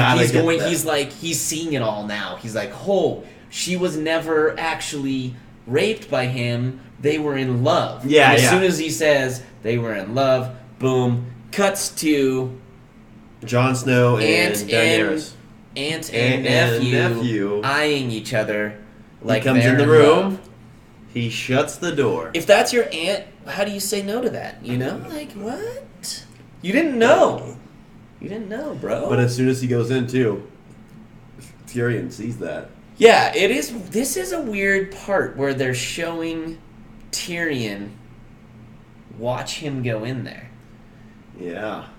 seeing it all now. He's like, oh, she was never actually raped by him. They were in love. Yeah, and as soon as he says they were in love, boom, cuts to Jon Snow and Daenerys. Aunt and nephew eyeing each other like he comes in the room. He shuts the door. If that's your aunt, how do you say no to that? What? You didn't know. You didn't know, bro. But as soon as he goes in, too, Tyrion sees that. Yeah, it is. This is a weird part where they're showing Tyrion watch him go in there. Yeah.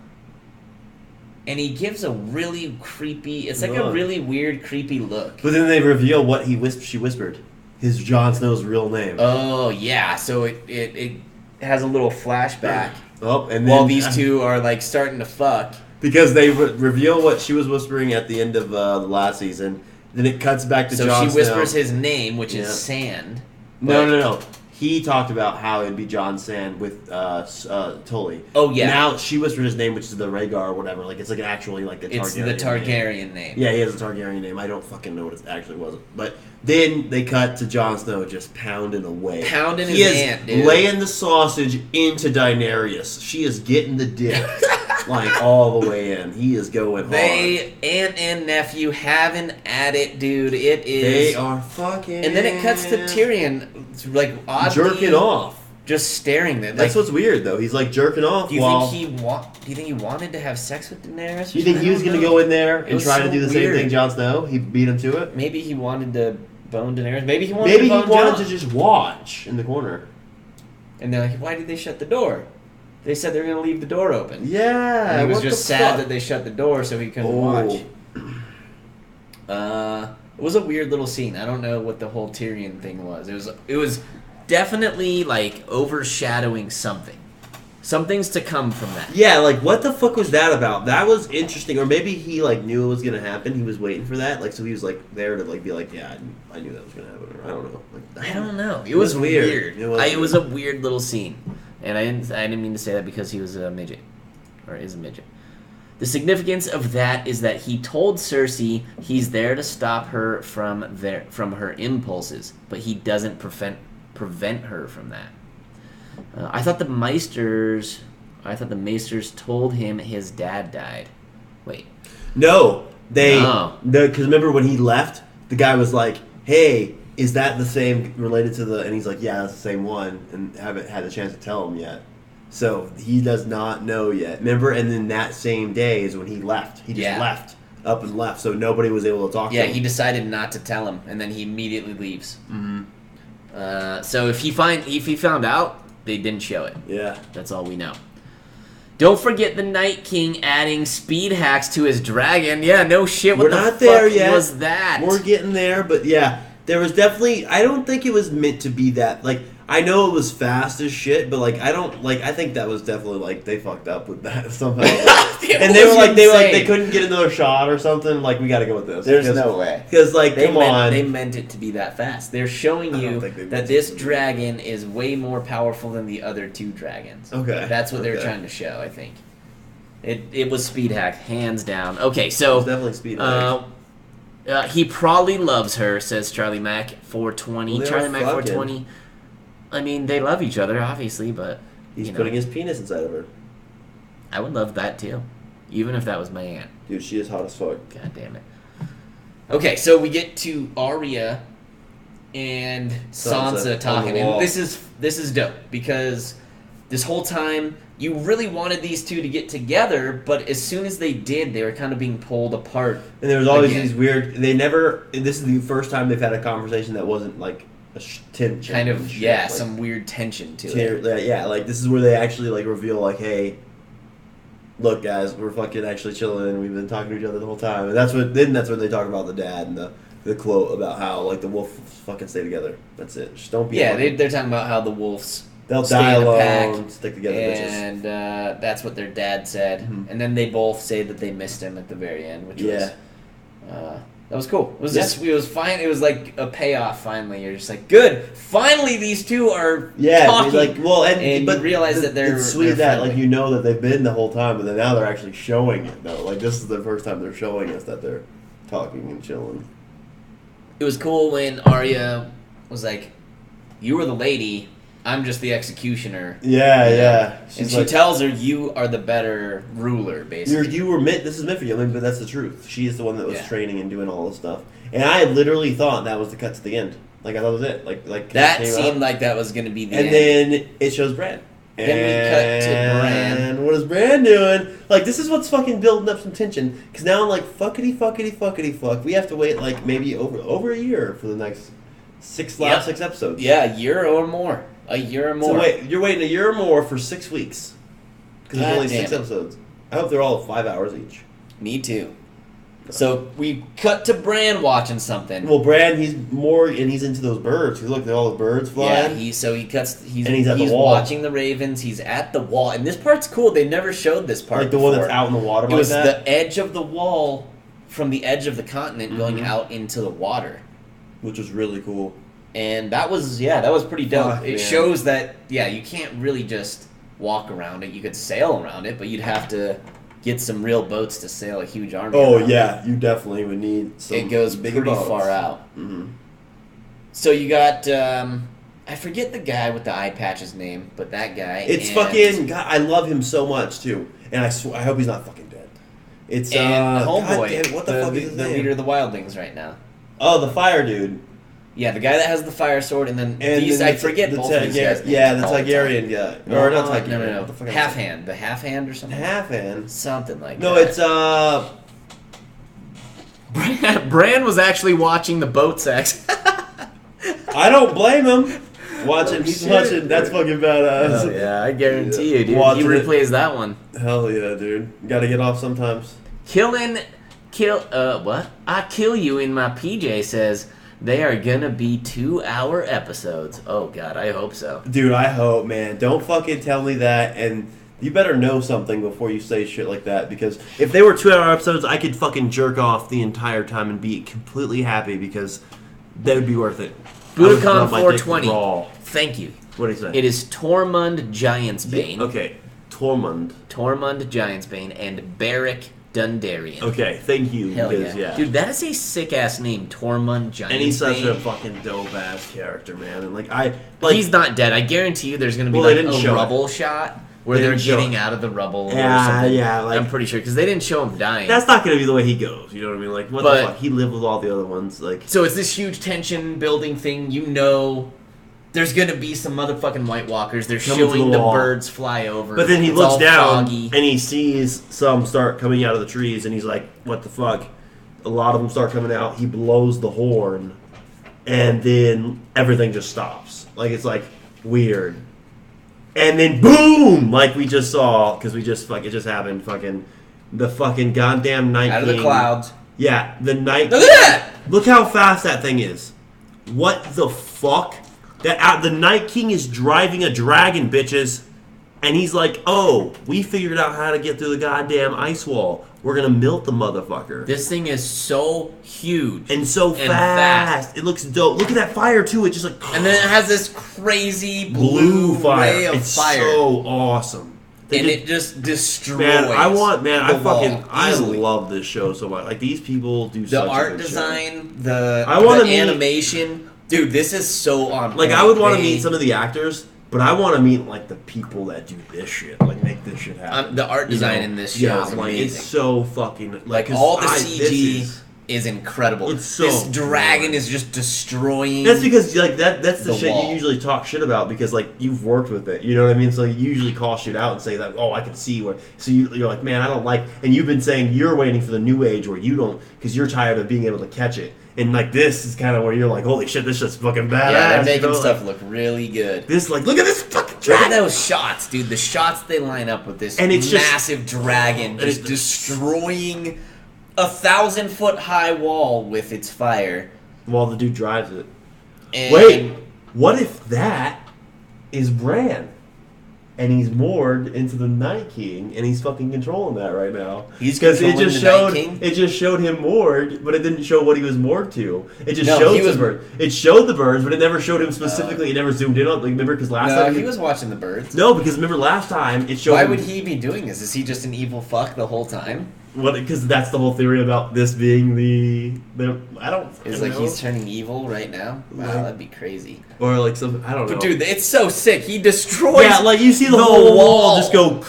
And he gives a really creepy... It's like a really weird, creepy look. But then they reveal what she whispered. his Jon Snow's real name. Oh yeah, so it has a little flashback. Oh, and then, while these two are like starting to fuck. Because they reveal what she was whispering at the end of the last season. Then it cuts back to Jon Snow. So she whispers his name, which is Sand. No. He talked about how it'd be Jon Sand with Tully. Oh yeah. Now she whispered his name, which is the Rhaegar or whatever. Like it's like actually like the Targaryen. It's the Targaryen name. Yeah, he has a Targaryen name. I don't fucking know what it actually was. But then they cut to Jon Snow just pounding away. Pounding his aunt, dude. Laying the sausage into Daenerys. She is getting the dick. Like all the way in. He is going hard. Aunt and nephew having at it, dude. It is. They are fucking. And then it cuts to Tyrion, like oddly jerking off, just staring. That's what's weird though. He's like jerking off. Do you think he wanted to have sex with Daenerys? Do you think he was gonna go in there and try to do the same thing Jon Snow? He beat him to it. Maybe he wanted to bone Daenerys. Maybe he wanted to just watch in the corner. And they're like, why did they shut the door? They said they were going to leave the door open. Yeah. And he was just sad that they shut the door so he couldn't watch. It was a weird little scene. I don't know what the whole Tyrion thing was. It was definitely like overshadowing something. Something's to come from that. Yeah, like what the fuck was that about? That was interesting. Or maybe he like knew it was gonna happen. He was waiting for that. Like so he was like there to like be like, yeah, I knew that was gonna happen. Or I don't know. I don't know. It was weird. It was a weird little scene. And I didn't mean to say that because he was a midget. Or is a midget. The significance of that is that he told Cersei he's there to stop her from her impulses, but he doesn't prevent her from that. I thought the Maesters told him his dad died. Wait. No, because remember when he left, the guy was like, "Hey, is that the same related to the?" And he's like, "Yeah, that's the same one," and haven't had a chance to tell him yet. So he does not know yet. Remember, and then that same day is when he left. He just left, up and left, so nobody was able to talk to him. Yeah, he decided not to tell him, and then he immediately leaves. Mm-hmm. So if he found out, they didn't show it. Yeah. That's all we know. Don't forget the Night King adding speed hacks to his dragon. Yeah, no shit. What the fuck was that? We're getting there, but yeah. There was definitely... I don't think it was meant to be that... Like, I know it was fast as shit, but, like, I don't... Like, I think that was definitely, like, they fucked up with that somehow. And they were like, they couldn't get another shot or something. Like, we gotta go with this. There's no way. Because, like, come on. They meant it to be that fast. They're showing you that this dragon is way more powerful than the other two dragons. Okay. That's what they were trying to show, I think. It was speed hack, hands down. Okay, so... It was definitely speed hack. He probably loves her, says Charlie Mac 420. Well, Charlie Mac 420. I mean, they love each other, obviously, but he's putting his penis inside of her. I would love that too, even if that was my aunt. Dude, she is hot as fuck. God damn it. Okay, so we get to Arya and Sansa talking, and this is dope because this whole time you really wanted these two to get together, but as soon as they did, they were kind of being pulled apart. And there was always these weird... This is the first time they've had a conversation that wasn't, like, a tension. Kind of, like, some weird tension to it. Yeah, like, this is where they actually, like, reveal, like, hey, look, guys, we're fucking actually chilling, and we've been talking to each other the whole time. And that's when they talk about the dad and the quote about how, like, the wolves fucking stay together. That's it. Just don't be... Yeah, they're talking about how the wolves... They'll die alone, stick together, bitches. And that's what their dad said. Mm-hmm. And then they both say that they missed him at the very end, which was that was cool. It was it was fine. It was like a payoff. Finally, you're just like, good. Finally, these two are talking. Like, well, and you realize that they're. It's sweet that like you know that they've been the whole time, but then now they're actually showing it. Though, like this is the first time they're showing us that they're talking and chilling. It was cool when Arya was like, "You were the lady. I'm just the executioner." Yeah. And she tells her, "You are the better ruler, basically." You were meant. This is meant for you. I mean, but that's the truth. She is the one that was training and doing all this stuff. And I literally thought that was the cut to the end. Like I thought it was it. Like that seemed like that was going to be the end. And then it shows Bran. Then we cut to Bran. And what is Bran doing? Like this is what's fucking building up some tension. Because now I'm like fuckity fuck. We have to wait like maybe over a year for the next six episodes. Yeah, a year or more. A year or more. So wait, you're waiting a year or more for 6 weeks. Because there's only 6 episodes. I hope they're all 5 hours each. Me too. So we cut to Bran watching something. Well, Bran, he's into those birds. Look at all the birds flying. Yeah, he's at the wall. watching the ravens. He's at the wall, and this part's cool. They never showed this part. Like the one that's out in the water. It was the edge of the wall from the edge of the continent going out into the water, which was really cool. And that was pretty dope. It shows that you can't really just walk around it. You could sail around it, but you'd have to get some real boats to sail a huge army. Oh yeah, you definitely would need some. It goes bigger pretty boats. far out. Mm-hmm. So you got I forget the guy with the eye patch's name, but that guy. It's fucking. God, I love him so much too, and I hope he's not fucking dead. It's homeboy. What the fuck is his the name? leader of the wildlings right now. Oh, the fire dude. Yeah, the guy that has the fire sword, and then I forget both of these guys. Yeah, the Targaryen guy. Or not Targaryen. No. What the fuck Half hand. The half hand or something? Half hand? Something like that. No, it's, Bran was actually watching the boat sex. I don't blame him. He's watching. That's fucking badass. Oh, yeah, I guarantee you, dude. Watching He replays that one. Hell yeah, dude. Gotta get off sometimes. What? I kill you in my PJ says... They are gonna be 2-hour episodes. Oh god, I hope so. Dude, I hope, man. Don't fucking tell me that, and you better know something before you say shit like that, because if they were 2-hour episodes, I could fucking jerk off the entire time and be completely happy, because that would be worth it. Budokan 420. Thank you. What did he say? It is Tormund Giantsbane. Yeah, okay, Tormund Giantsbane and Beric Dondarrion. Okay, thank you. Hell because, yeah. Dude, that is a sick-ass name, Tormund Giantsbane. And he's such a fucking dope-ass character, man. And, he's not dead. I guarantee you there's going to be, a rubble shot where they're getting out of the rubble or something. Yeah, I'm pretty sure, because they didn't show him dying. That's not going to be the way he goes, you know what I mean? Like, what the fuck? He lived with all the other ones, So it's this huge tension-building thing, There's gonna be some motherfucking White Walkers. They're showing the birds fly over. But then he looks down and he sees some start coming out of the trees, and he's like, "What the fuck?" A lot of them start coming out. He blows the horn, and then everything just stops. It's weird. And then boom, like we just saw, because it just happened. The fucking goddamn Night King out of the clouds. Yeah, the Night. Look at that! Look how fast that thing is. What the fuck? The Night King is driving a dragon, bitches. And he's like, oh, we figured out how to get through the goddamn ice wall. We're going to melt the motherfucker. This thing is so huge. And so fast. It looks dope. Look at that fire, too. It just And then it has this crazy blue fire. ray of it's fire. so awesome. It just destroys I love this show so much. These people do such a good art design, the animation... Dude, this is so on point. I would want to meet some of the actors, but I want to meet, the people that do this shit. Make this shit happen. The art design in this show is amazing. It's so fucking... all the CG is incredible. It's so... This dragon is just destroying... That's because, that's the shit you usually talk shit about, because, you've worked with it. You know what I mean? So you usually call shit out and say that, oh, I can see where... So you're like, man, I don't like... And you've been saying you're waiting for the new age where you don't... Because you're tired of being able to catch it. And this is kind of where you're like, holy shit, this shit's fucking badass. Yeah, they're making stuff look really good. This, look at this fucking dragon. Look at those shots, dude. The shots they line up with this massive dragon just destroying 1,000-foot high wall with its fire. While the dude drives it. And wait, what if that is Bran? And he's moored into the Night King, and he's fucking controlling that right now. Because it just showed him moored, but it didn't show what he was moored to. It just showed the birds. It showed the birds, but it never showed him specifically. It never zoomed in on. Remember, because last time he was watching the birds. No, because remember last time it showed. Why would he be doing this? Is he just an evil fuck the whole time? Because that's the whole theory about this being the I don't. It's know. He's turning evil right now. Wow, that'd be crazy. Or some I don't know. But dude, it's so sick. He destroys. Yeah, you see the whole wall just go.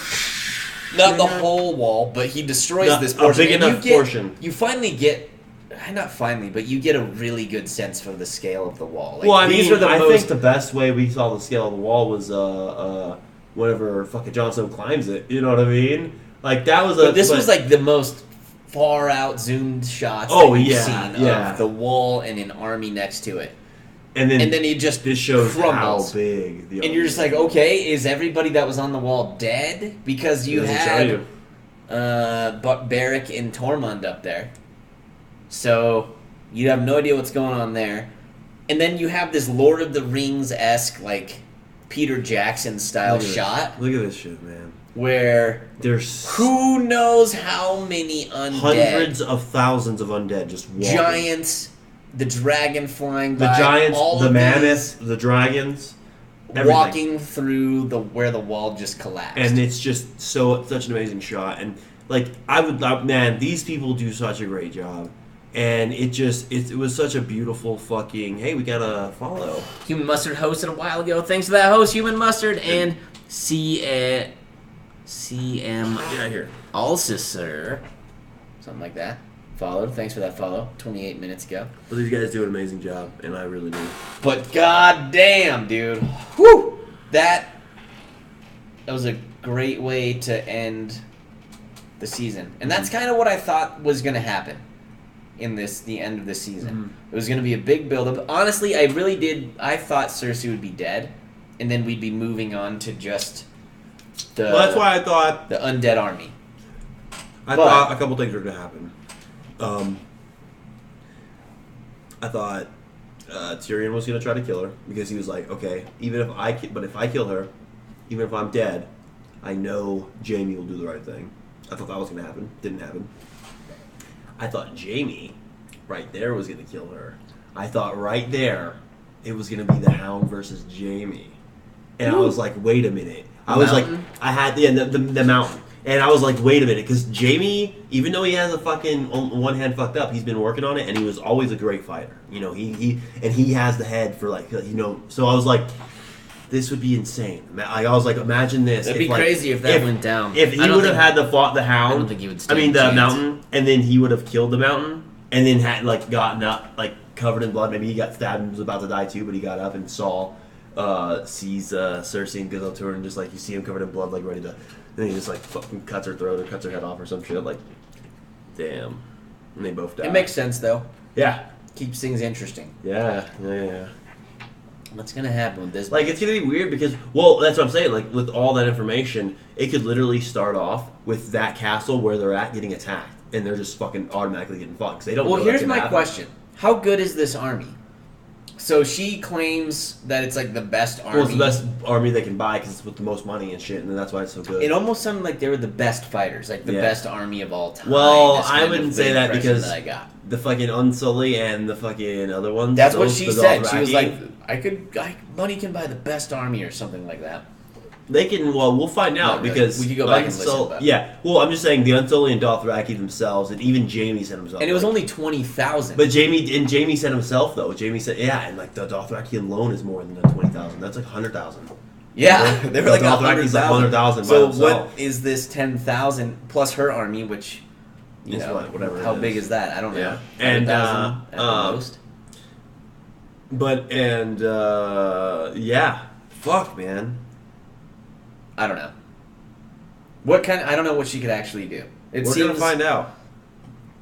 Not the whole wall, but he destroys this portion. A big enough portion. You finally get. Not finally, but you get a really good sense for the scale of the wall. I think the best way we saw the scale of the wall was whenever fucking Jon Snow climbs it. You know what I mean? That was But this was the most far out zoomed shots we've seen of the wall and an army next to it. And then it just this shows crumbles. How big the and you're just like, okay, is everybody that was on the wall dead? Because you had Beric and Tormund up there. So you have no idea what's going on there. And then you have this Lord of the Rings-esque, like, Peter Jackson-style shot. Look at this shit, man. Where there's who knows how many undead. Hundreds of thousands of undead just walking. Giants, the dragon flying by. The giants, all the mammoths, the dragons. Everything. Walking through where the wall just collapsed. And it's just such an amazing shot. And, like, man, these people do such a great job. And it was such a beautiful fucking, hey, we got a follow. Human Mustard hosted a while ago. Thanks to that host, Human Mustard, and CM here. Alciser, something like that. Followed. Thanks for that follow. 28 minutes ago. Well, these guys do an amazing job, and I really do. But goddamn, dude, whoo, that was a great way to end the season, and that's kind of what I thought was going to happen in the end of the season. Mm-hmm. It was going to be a big build-up. Honestly, I thought Cersei would be dead, and then we'd be moving on to just well, that's why I thought the undead army. I thought a couple things were going to happen. I thought Tyrion was going to try to kill her because he was like, okay, if I kill her, even if I'm dead, I know Jaime will do the right thing. I thought that was going to happen. Didn't happen. I thought Jaime right there was going to kill her. I thought right there it was going to be the Hound versus Jaime. And I was like, wait a minute. The mountain. And I was like, wait a minute, because Jaime, even though he has a fucking one hand fucked up, he's been working on it, and he was always a great fighter. You know, he has the head for, like, you know. So I was like, this would be insane. I was like, imagine this. It'd be crazy if that went down. If he would have had fought the Hound, I don't think he would stand the mountain, and then he would have killed the mountain, and then had gotten up covered in blood. Maybe he got stabbed and was about to die too, but he got up and sees Cersei and goes up to her and just you see him covered in blood, ready to. Then he just fucking cuts her throat or cuts her head off or some shit. Damn. And they both die. It makes sense though. Yeah. Keeps things interesting. Yeah. What's gonna happen with this? It's gonna be weird because, well, that's what I'm saying. With all that information, it could literally start off with that castle where they're at getting attacked, and they're just fucking automatically getting fucked because they don't. Well, know here's my question: how good is this army? So she claims that it's the best army. Well, it's the best army they can buy because it's with the most money and shit, and that's why it's so good. It almost sounded like they were the best fighters, the best army of all time. Well, I wouldn't say that because that I got. The fucking Unsullied and the fucking other ones. That's what she said. She was like, money can buy the best army or something like that. They can. Well, we'll find out because we could go back and listen. Yeah. Well, I'm just saying the Unsullied and Dothraki themselves, and even Jaime said himself. And it was only 20,000. But Jaime said himself though. Jaime said, yeah, and the Dothraki alone is more than the 20,000. That's 100,000. Yeah, they were Dothraki's 100,000. So what is this 10,000 plus her army, which whatever. How big is that? I don't know. Yeah. And at the most. But yeah, fuck, man. I don't know. I don't know what she could actually do. We're gonna find out.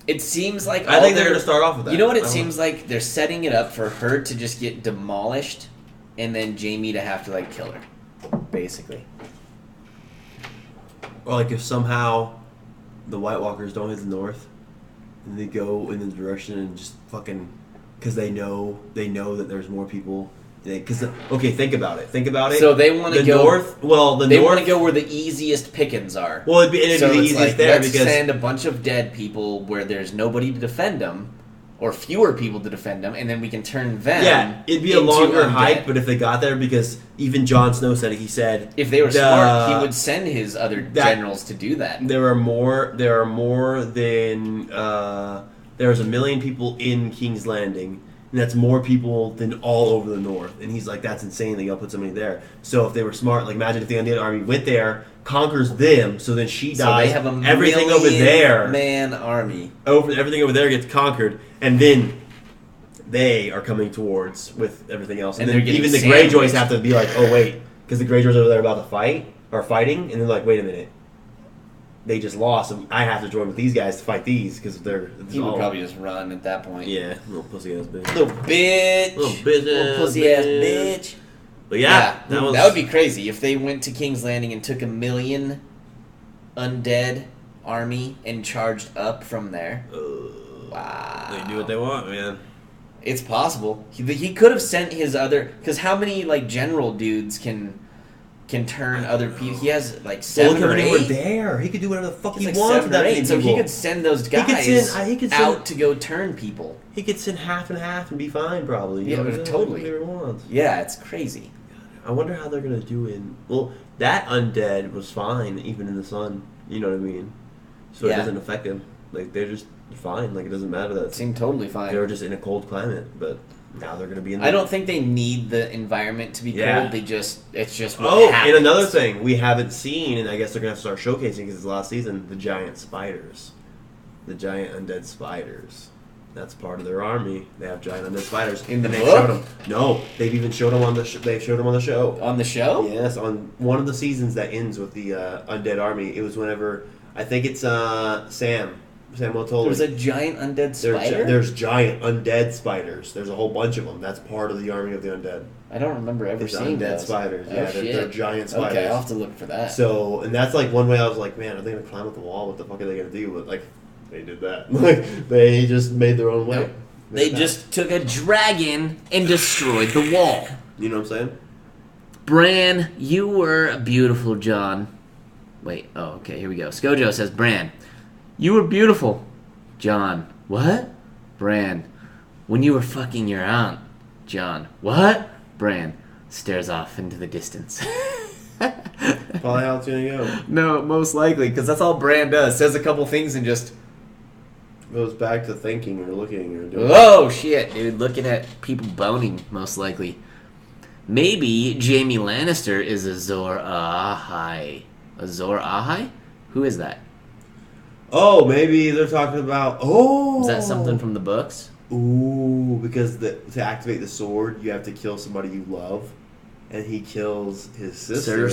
It seems like I think they're gonna start off with that. You know what it seems like? They're setting it up for her to just get demolished, and then Jaime to have to kill her, basically. Or if somehow the White Walkers don't hit the north, and they go in the direction and just fucking because they know that there's more people. Because think about it. So they want to go north. Well, they want to go where the easiest pickings are. Well, it'd be the easiest there let's send a bunch of dead people where there's nobody to defend them, or fewer people to defend them, and then we can turn them. Yeah, it'd be a longer hike, but if they got there, because even Jon Snow said it. He said if they were smart, he would send his other generals to do that. There are more than there's 1 million people in King's Landing. And that's more people than all over the north. And he's like, that's insane that y'all put so many there. So if they were smart, imagine if the Undead Army went there, conquers them, so then she dies. So they have everything over there, man army. Everything over there gets conquered, and then they are coming towards with everything else. And then even the Greyjoys have to be like, oh wait, because the Greyjoys over there are about to fighting, and they're like, wait a minute. They just lost, and I have to join with these guys to fight these because they're. He would probably just run at that point. Yeah, little pussy ass bitch. Little pussy ass bitch. But yeah, that would be crazy if they went to King's Landing and took 1 million undead army and charged up from there. Wow. They do what they want, man. It's possible. He could have sent his other... Because how many, like, general dudes can turn other people? He has, like, 7 or 8. Well, there. He could do whatever the fuck he like wants with that 7 or 8. So people. he could send those guys he could send, out to go turn people. He could send half and half and be fine, probably. Yeah, totally. Whatever he wants. Yeah, it's crazy. I wonder how they're going to do it. Well, that undead was fine, even in the sun. You know what I mean? So it doesn't affect them. Like, they're just fine. Like, it doesn't matter that... It seemed totally fine. They were just in a cold climate, but now they're going to be in the... I don't think they need the environment to be cold. They just... It's just what happens. happens. And another thing we haven't seen, and I guess they're going to have to start showcasing because it's last season, the giant spiders. The giant undead spiders. That's part of their army. They have giant undead spiders. In the book? Showed them. No, they've even showed them on the they've showed them on the show. On the show? Yes, on one of the seasons that ends with the undead army. It was whenever... I think it's Samuel told There's a giant undead spider? There's giant undead spiders. There's a whole bunch of them. That's part of the army of the undead. I don't remember ever seeing undead those. spiders. Oh, Yeah, shit. they're giant spiders. Okay, I'll have to look for that. So, and that's like one way I was like, man, are they going to climb up the wall? What the fuck are they going to do? But like, they did that. Like, they just made their own way. Nope. They just took a dragon and destroyed the wall. You know what I'm saying? Bran, you were beautiful, John. Wait, okay, here we go. Skojo says, Bran, you were beautiful. John, what? Bran, when you were fucking your aunt. John, what? Bran stares off into the distance. Probably how it's gonna go. No, most likely, because that's all Bran does. Says a couple things and just... Goes back to thinking or looking or doing... Oh, shit, dude. Looking at people boning, most likely. Maybe Jaime Lannister is Azor Ahai. Azor Ahai? Who is that? Oh, maybe they're talking about... Oh! Is that something from the books? Ooh, because to activate the sword, you have to kill somebody you love. And he kills his sister,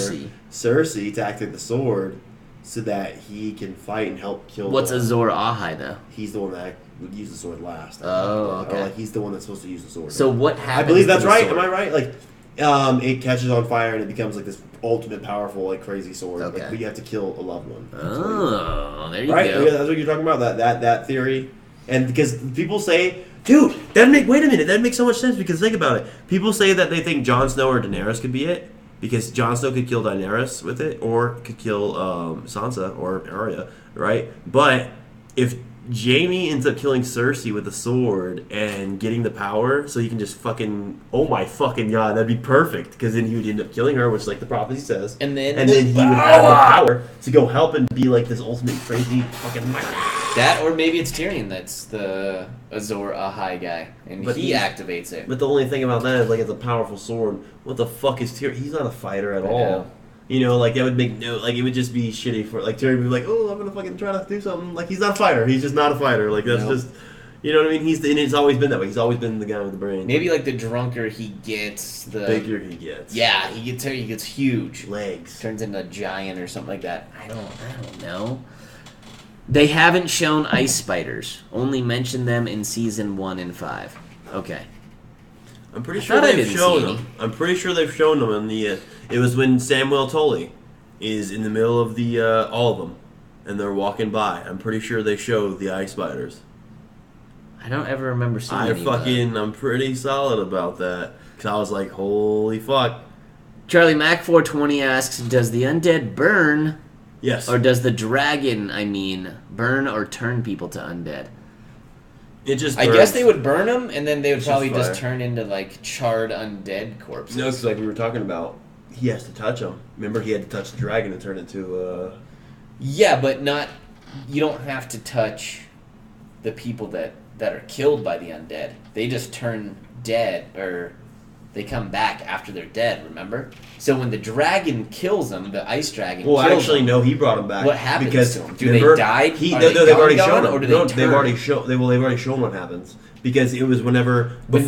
Cersei, to activate the sword so that he can fight and help kill... What's Azor Ahai, though? He's the one that would use the sword last. Oh, okay. Or like he's the one that's supposed to use the sword. So what happens? I believe that's to the right. sword? Am I right? Like, it catches on fire and it becomes like this ultimate powerful, like crazy sword. Okay. Like, but you have to kill a loved one. Oh, there you right? go. Yeah, that's what you're talking about. That theory, and because people say, dude, wait a minute, that makes so much sense. Because think about it. People say that they think Jon Snow or Daenerys could be it. Because Jon Snow could kill Daenerys with it, or could kill Sansa or Arya, right? But if Jaime ends up killing Cersei with a sword and getting the power, so he can just fucking... Oh my fucking god, that'd be perfect. Because then he would end up killing her, which like the prophecy says. And then he would have the power to go help and be like this ultimate crazy fucking... That, or maybe it's Tyrion that's the Azor Ahai guy, and But he activates it. But the only thing about that is, like, it's a powerful sword. What the fuck is Tyrion? He's not a fighter at all. know. You know, like, that would make no... Like, it would just be shitty for... Like, Tyrion would be like, oh, I'm gonna fucking try to do something. Like, he's not a fighter. He's just not a fighter. Like, that's just... You know what I mean? And it's always been that way. He's always been the guy with the brain. Maybe, like, the drunker he gets, the... bigger he gets. Yeah, he gets huge. Legs. Turns into a giant or something like that. I don't know. They haven't shown ice spiders. Only mentioned them in season 1 and 5. Okay. I'm pretty sure they've shown them. I'm pretty sure they've shown them in the... it was when Samuel Tully is in the middle of the... all of them. And they're walking by. I'm pretty sure they showed the ice spiders. I don't ever remember seeing any I'm pretty solid about that. Because I was like, holy fuck. Charlie Mac 420 asks, does the undead burn... Yes. Or does the dragon, burn or turn people to undead? It just burns. I guess they would burn them, and then they would It's probably just turn into, like, charred undead corpses. No, because like we were talking about, he has to touch them. Remember, he had to touch the dragon and turn into... Yeah, but not... You don't have to touch the people that are killed by the undead. They just turn dead, or... They come back after they're dead, remember? So when the dragon kills them, the ice dragon kills them, no, he brought them back. What happens because, to them? Do they die? They've already shown them. Or do they they've already shown what happens. Because it was whenever Jon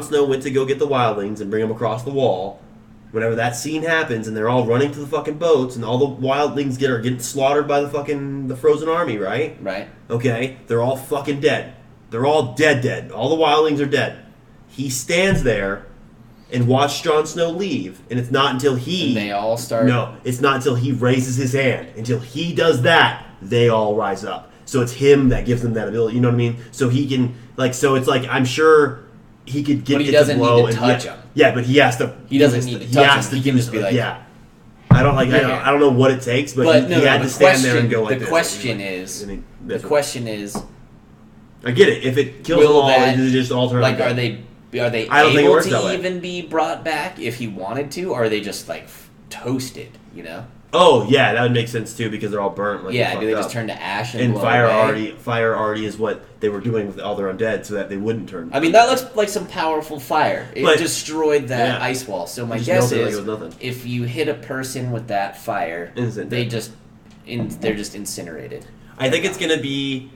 Snow went to go get the wildlings and bring them across the wall, whenever that scene happens and they're all running to the fucking boats and all the wildlings are getting slaughtered by the frozen army, right? Right. Okay, they're all fucking dead. They're all dead. All the wildlings are dead. He stands there and watch Jon Snow leave, and it's not until he... And they all start... No, it's not until he raises his hand. Until he does that, they all rise up. So it's him that gives them that ability, you know what I mean? So he can, like, so it's like, I'm sure he could get it to blow. But he doesn't need to touch him. Yeah, but he has to... He doesn't need to touch him. He can just be like... Yeah. I don't know what it takes, but he had to stand there and go like this. The question is... I get it. If it kills them all, it just alter. Like, are they able to even be brought back if he wanted to, or are they just like toasted? You know? Oh yeah, that would make sense too because they're all burnt. Like, yeah, do they just turn to ash and blow fire away? Fire already is what they were doing with all their undead, so that they wouldn't turn. I mean, that looks like some powerful fire. It destroyed that ice wall. So my guess is, if you hit a person with that fire, they're just incinerated. I think it's gonna be.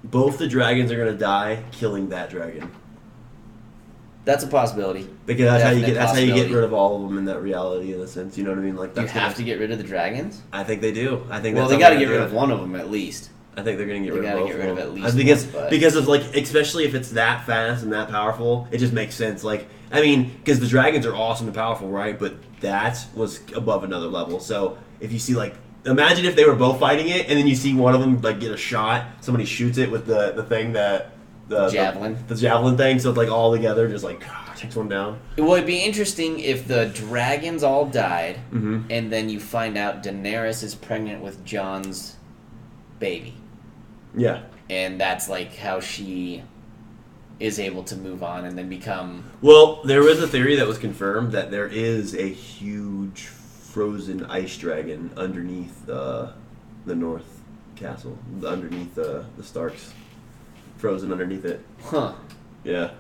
Both the dragons are gonna die, killing that dragon. That's a possibility. Because that's how you get rid of all of them in that reality, in a sense. You know what I mean? Like you have to get rid of the dragons. I think they do. I think. Well, they got to get rid of one of them at least. I think they're gonna get rid of both. Get rid of at least because of like, especially if it's that fast and that powerful, it just makes sense. Like, I mean, because the dragons are awesome and powerful, right? But that was above another level. So if you see like. Imagine if they were both fighting it, and then you see one of them like get a shot. Somebody shoots it with the thing that the javelin, the javelin thing. So it's like all together, just like takes one down. Well, it'd be interesting if the dragons all died, mm-hmm. and then you find out Daenerys is pregnant with Jon's baby. Yeah, and that's like how she is able to move on and then become. Well, there was a theory that was confirmed that there is a huge frozen ice dragon underneath the North Castle, underneath the Starks, frozen underneath it. Huh. Yeah.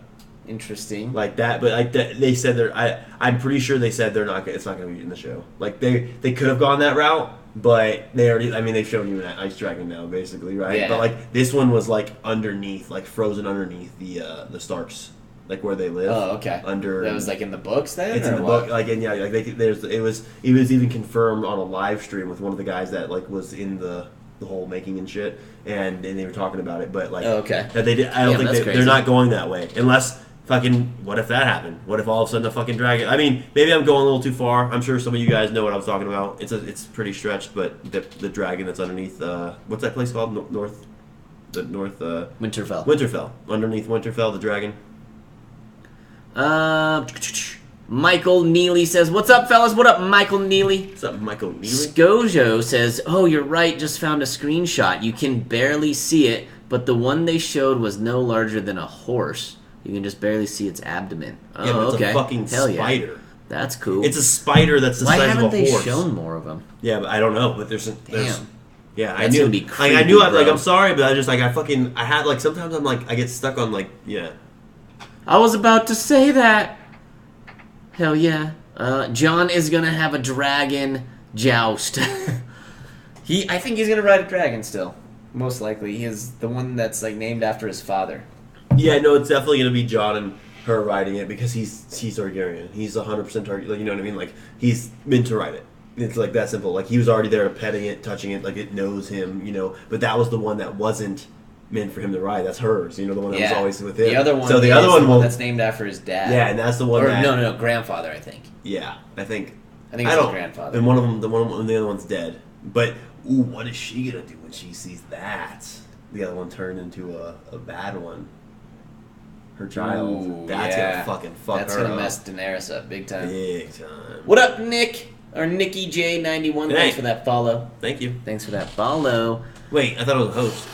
Interesting. Like that, but like that, they said I'm pretty sure they said they're not. It's not going to be in the show. Like they could have gone that route, but they already. I mean, they've shown you an ice dragon now, basically, right? Yeah. But like this one was like underneath, like frozen underneath the Starks. Like where they live. Oh, okay. That was like in the books then. It's in the book. Like, and yeah, like it was even confirmed on a live stream with one of the guys that like was in the whole making and shit, and they were talking about it. But like, okay, that they did. I don't think they're not going that way unless fucking. What if that happened? What if all of a sudden a fucking dragon? I mean, maybe I'm going a little too far. I'm sure some of you guys know what I was talking about. It's pretty stretched, but the dragon that's underneath. What's that place called? North. Winterfell. Winterfell. Underneath Winterfell, the dragon. Michael Neely says, "What's up, fellas? What up, Michael Neely?" What's up, Michael Neely? Scojo says, "Oh, you're right. Just found a screenshot. You can barely see it, but the one they showed was no larger than a horse. You can just barely see its abdomen." Oh, yeah, but it's okay. a fucking spider. Yeah. That's cool. It's a spider that's the size of a horse. Why haven't they shown more of them? Yeah, but I don't know. But there's yeah, that's I knew. Gonna be creepy, I knew. bro. Like, I'm sorry, but I just like I had like sometimes I'm like I get stuck on like yeah. I was about to say that. Hell yeah. Jon is going to have a dragon joust. I think he's going to ride a dragon still. Most likely. He is the one that's like named after his father. Yeah, no, it's definitely going to be Jon and her riding it because he's Targaryen. He's 100% Targaryen. Like, you know what I mean? Like, he's meant to ride it. It's like that simple. Like, he was already there petting it, touching it. Like, it knows him, you know. But that was the one that wasn't meant for him to ride. That's hers, you know, the one that was always with him. The other one, the other one that's named after his dad. Yeah, and that's the one. No, grandfather, I think. Yeah, I think it's his grandfather. And the other one's dead. But ooh, what is she gonna do when she sees that? The other one turned into a bad one. Her child. Ooh, that's gonna fucking fuck that's her up. That's gonna mess Daenerys up big time. Big time. What up, Nick? Or Nikki J91? Hey. Thanks for that follow. Thank you. Thanks for that follow. Wait, I thought it was a host.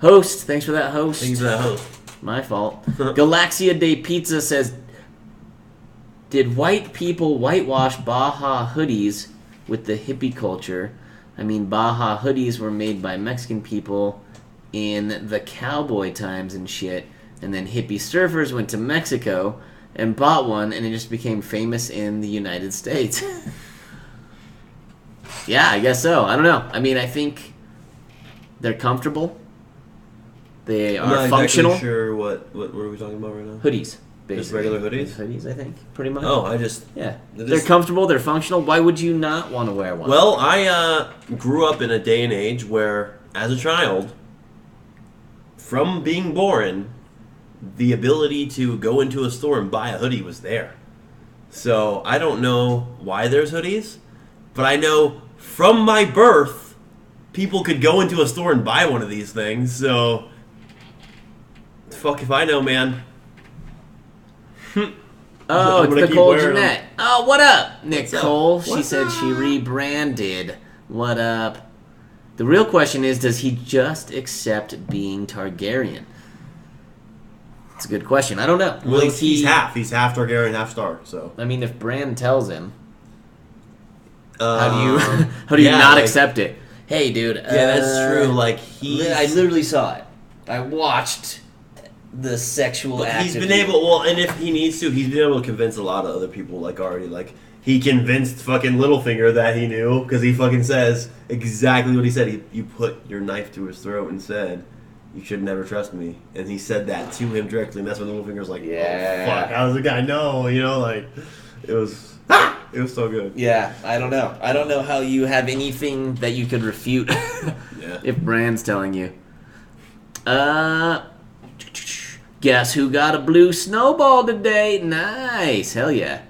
Host, thanks for that host. Thanks for that host. My fault. Galaxia de Pizza says, "Did white people whitewash Baja hoodies with the hippie culture? I mean, Baja hoodies were made by Mexican people in the cowboy times and shit, and then hippie surfers went to Mexico and bought one, and it just became famous in the United States." Yeah, I guess so. I don't know. I mean, I think they're comfortable. They are I'm not functional. Exactly sure what are we talking about right now? Hoodies, basically. Just regular hoodies. Hoodies, I think, pretty much. Oh, they're comfortable. They're functional. Why would you not want to wear one? Well, I grew up in a day and age where, as a child, from being born, the ability to go into a store and buy a hoodie was there. So I don't know why there's hoodies, but I know from my birth, people could go into a store and buy one of these things. So fuck if I know, man. Oh, it's Nicole Jeanette. Oh, what up, What's Nicole? up? She What's said up? she rebranded. What up? The real question is, does he just accept being Targaryen? It's a good question. I don't know. Well, he's half. He's half Targaryen, half Stark. So I mean, if Bran tells him, how how do you not accept it? Hey, dude. Yeah, that's true. Like I literally saw it. I watched the sexual act. He's been able. Well, and if he needs to, he's been able to convince a lot of other people. Like already, like he convinced fucking Littlefinger that he knew because he fucking says exactly what he said. You put your knife to his throat and said, "You should never trust me," and he said that to him directly. And that's when Littlefinger's like, Yeah. "Oh, fuck, how does the guy know?" You know, like it was so good. Yeah, I don't know. I don't know how you have anything that you could refute if Bran's telling you. Guess who got a blue snowball today? Nice. Hell yeah.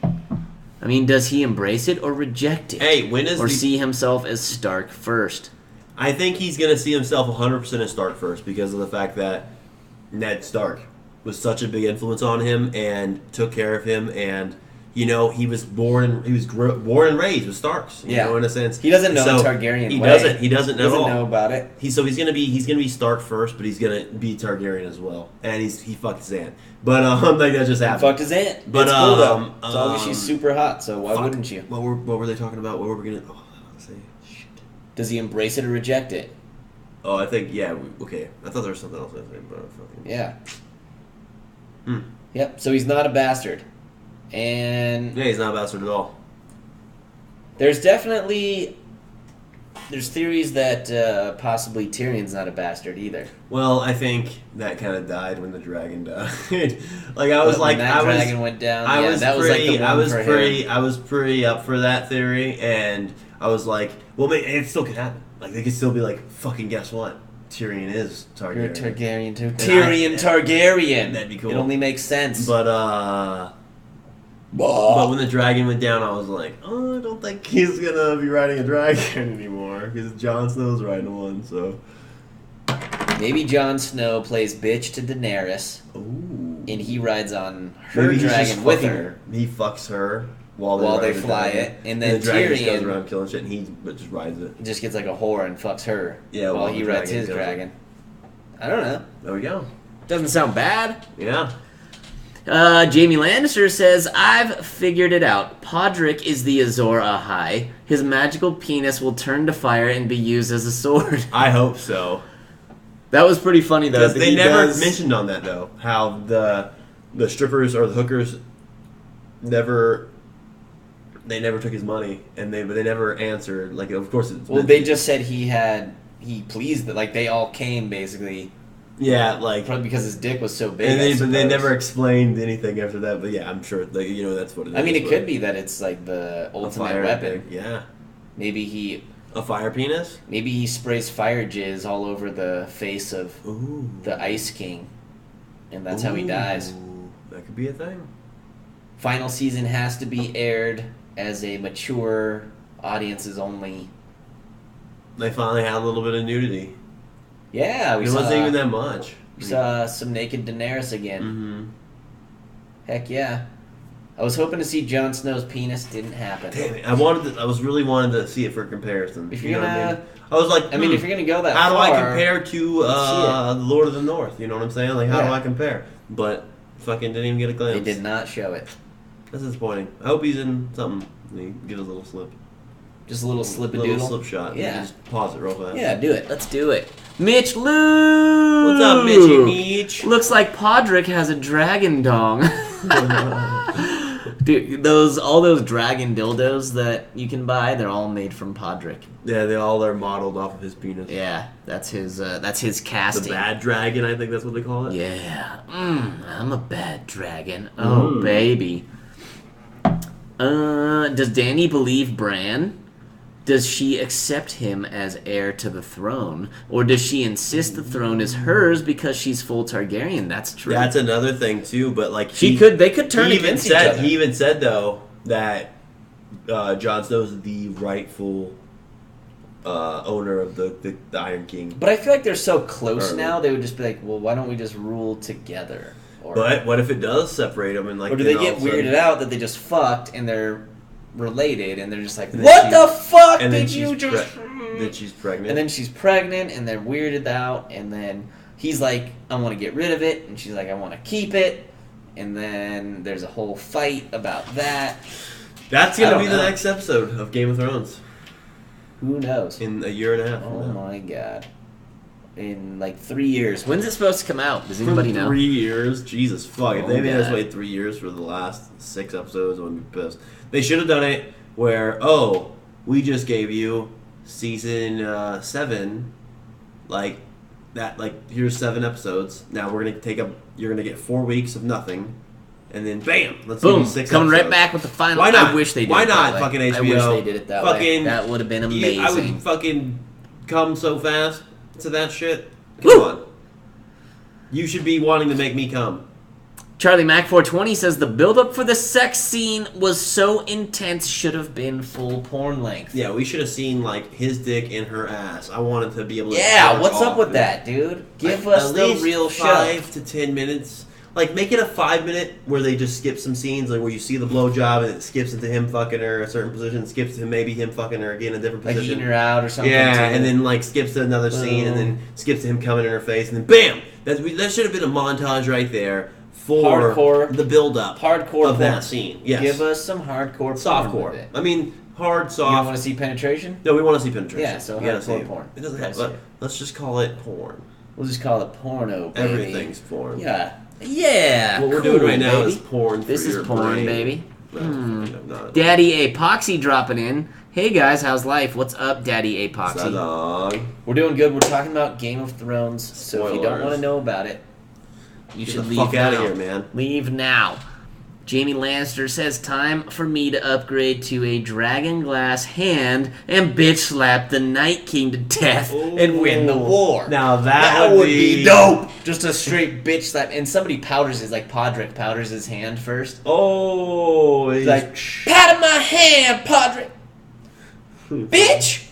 I mean, does he embrace it or reject it? Hey, when is or see himself as Stark first? I think he's going to see himself 100% as Stark first because of the fact that Ned Stark was such a big influence on him and took care of him, and you know he was born and raised with Starks. You know, in a sense, he doesn't know the Targaryen way. He doesn't at all know about it. He's gonna be Stark first, but he's gonna be Targaryen as well, and he fucked his aunt. But like that just happened. He fucked his aunt. But it's cool though. As long as she's super hot, so why wouldn't you? What were they talking about? What were we gonna? Oh, let's see. Shit. Does he embrace it or reject it? Oh, I think okay. I thought there was something else I was saying, but fucking yeah. Yep. So he's not a bastard, and yeah, he's not a bastard at all. There's theories that possibly Tyrion's not a bastard either. Well, I think that kind of died when the dragon died. Like I was when that dragon went down. I was pretty up for that theory, and I was like, well, it still could happen. Like they could still be like, fucking guess what? Tyrion is Targaryen. You're a Targaryen too. Tyrion Targaryen. That'd be cool. It only makes sense. But when the dragon went down, I was like, oh, I don't think he's gonna be riding a dragon anymore because Jon Snow's riding one. So maybe Jon Snow plays bitch to Daenerys. Ooh. And he rides on her dragon with her. He fucks her while they fly it, and then the dragon Tyrion goes around killing shit, and he just rides it. Just gets like a whore and fucks her. Yeah, while he rides his dragon. I don't know. There we go. Doesn't sound bad. Yeah. Jamie Lannister says, I've figured it out. Podrick is the Azor Ahai. His magical penis will turn to fire and be used as a sword. I hope so. That was pretty funny, though. They never mentioned on that, though, how the strippers or the hookers never took his money, and they never answered. Like, of course, they just said he pleased that, like, they all came, basically. Yeah, like probably because his dick was so big. And they never explained anything after that. But yeah, I'm sure that's what it is. I mean, it could be that it's like the ultimate weapon. Yeah. Maybe a fire penis. Maybe he sprays fire jizz all over the face of the Ice King, and that's how he dies. That could be a thing. Final season has to be aired as a mature, audiences only. They finally had a little bit of nudity. Yeah, it wasn't even that much. We saw some naked Daenerys again. Mm-hmm. Heck yeah! I was hoping to see Jon Snow's penis. Didn't happen. Damn it! I was really wanted to see it for comparison. If you're gonna, I was like, I mean, if you're gonna go that how far, do I compare to the Lord of the North? You know what I'm saying? Like, how do I compare? But fucking didn't even get a glimpse. They did not show it. That's disappointing. I hope he's in something. He get a little slip. Just a little slip-a-doodle? Little slip shot. Yeah. Just pause it real fast. Yeah, do it. Let's do it. Mitch Luke! What's up, Mitchy Meech? Looks like Podrick has a dragon dong. Dude, all those dragon dildos that you can buy, they're all made from Podrick. Yeah, they're modeled off of his penis. Yeah, that's his casting. The bad dragon, I think that's what they call it. Yeah. I'm a bad dragon. Oh, baby. Does Dany believe Bran? does she accept him as heir to the throne, or does she insist the throne is hers because she's full Targaryen? That's true. That's another thing too. But like they could turn against each other. He even said though that Jon Snow is the rightful owner of the Iron King. But I feel like they're so close now. They would just be like, well, why don't we just rule together? But what if it does seprate them and like? Or do they get weirded out that they just fucked and they're related and they're just like, what the fuck did you just? Then she's pregnant. And then she's pregnant and they're weirded out and then he's like, I want to get rid of it, and she's like, I want to keep it, and then there's a whole fight about that. That's gonna be the next episode of Game of Thrones. Who knows? In a year and a half. Oh my god. In like 3 years. When's it supposed to come out? Does anybody know? 3 years? Jesus fuck. If they made us wait 3 years for the last 6 episodes, I would be pissed. They should have done it where, we just gave you season 7, like that, like here's 7 episodes. Now we're gonna you're gonna get 4 weeks of nothing, and then bam, let's give you 6 coming episodes. right back with the final. Why not? I wish they did. Why it not? That way. Fucking HBO. I wish they did it that way. That would have been amazing. I would fucking come so fast to that shit. Come on. You should be wanting to make me come. Charlie Mac 420 says the build-up for the sex scene was so intense, should have been full porn length. Yeah, we should have seen like his dick in her ass. I wanted to be able to. Yeah, what's up with that, dude? Give us the real 5 to 10 minutes. Like, make it a 5-minute where they just skip some scenes, like where you see the blowjob and it skips into him fucking her a certain position, skips to him fucking her again a different position. Like eating her out or something. Yeah, and then like skips to another scene and then skips to him coming in her face and then BAM! That should have been a montage right there for hardcore, the build-up hardcore of that scene. Yes. Give us some hardcore softcore. I mean, hard, soft. You don't want to see penetration? No, we want to see penetration. Yeah, so hardcore porn. It doesn't have, let's just call it porn. We'll just call it porno, baby. Everything's porn. Yeah. Yeah. What we're doing right now is porn. This is porn, baby. Daddy Apoxy dropping in. Hey guys, how's life? What's up, Daddy Apoxy? We're doing good. We're talking about Game of Thrones. So if you don't want to know about it, you should leave fuck now. Out of here, man. Leave now. Jamie Lannister says, time for me to upgrade to a dragon glass hand and bitch slap the Night King to death and win the war. Now that would be dope. Just a straight bitch slap. And somebody powders his, like Podrick powders his hand first. Oh. He's like, pat of my hand, Podrick. Bitch.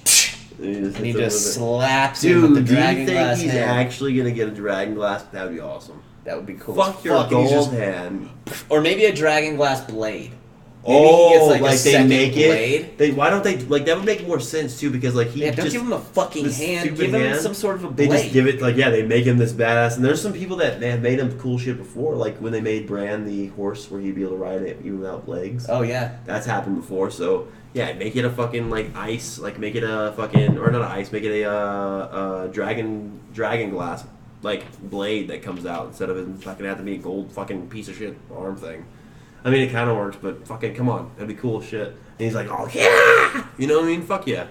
And he just slaps him with the dragon glass hand. Do you think he's actually going to get a dragon glass? That would be awesome. That would be cool. Fuck your gold hand. Or maybe a dragon glass blade. Maybe he gets like they make blade. it. Why don't they like that would make more sense too because like don't give him a fucking hand. Give him some sort of a blade. They just give it they make him this badass. And there's some people that have made him cool shit before, like when they made Bran the horse where he'd be able to ride it even without legs. Oh yeah, that's happened before. So yeah, make it a fucking like ice, like make it a fucking or not ice, make it a dragon glass. Like blade that comes out instead of it fucking have to be a gold fucking piece of shit arm thing. I mean, it kind of works, but fucking come on, that'd be cool as shit. And he's like, oh yeah, you know what I mean? Fuck yeah.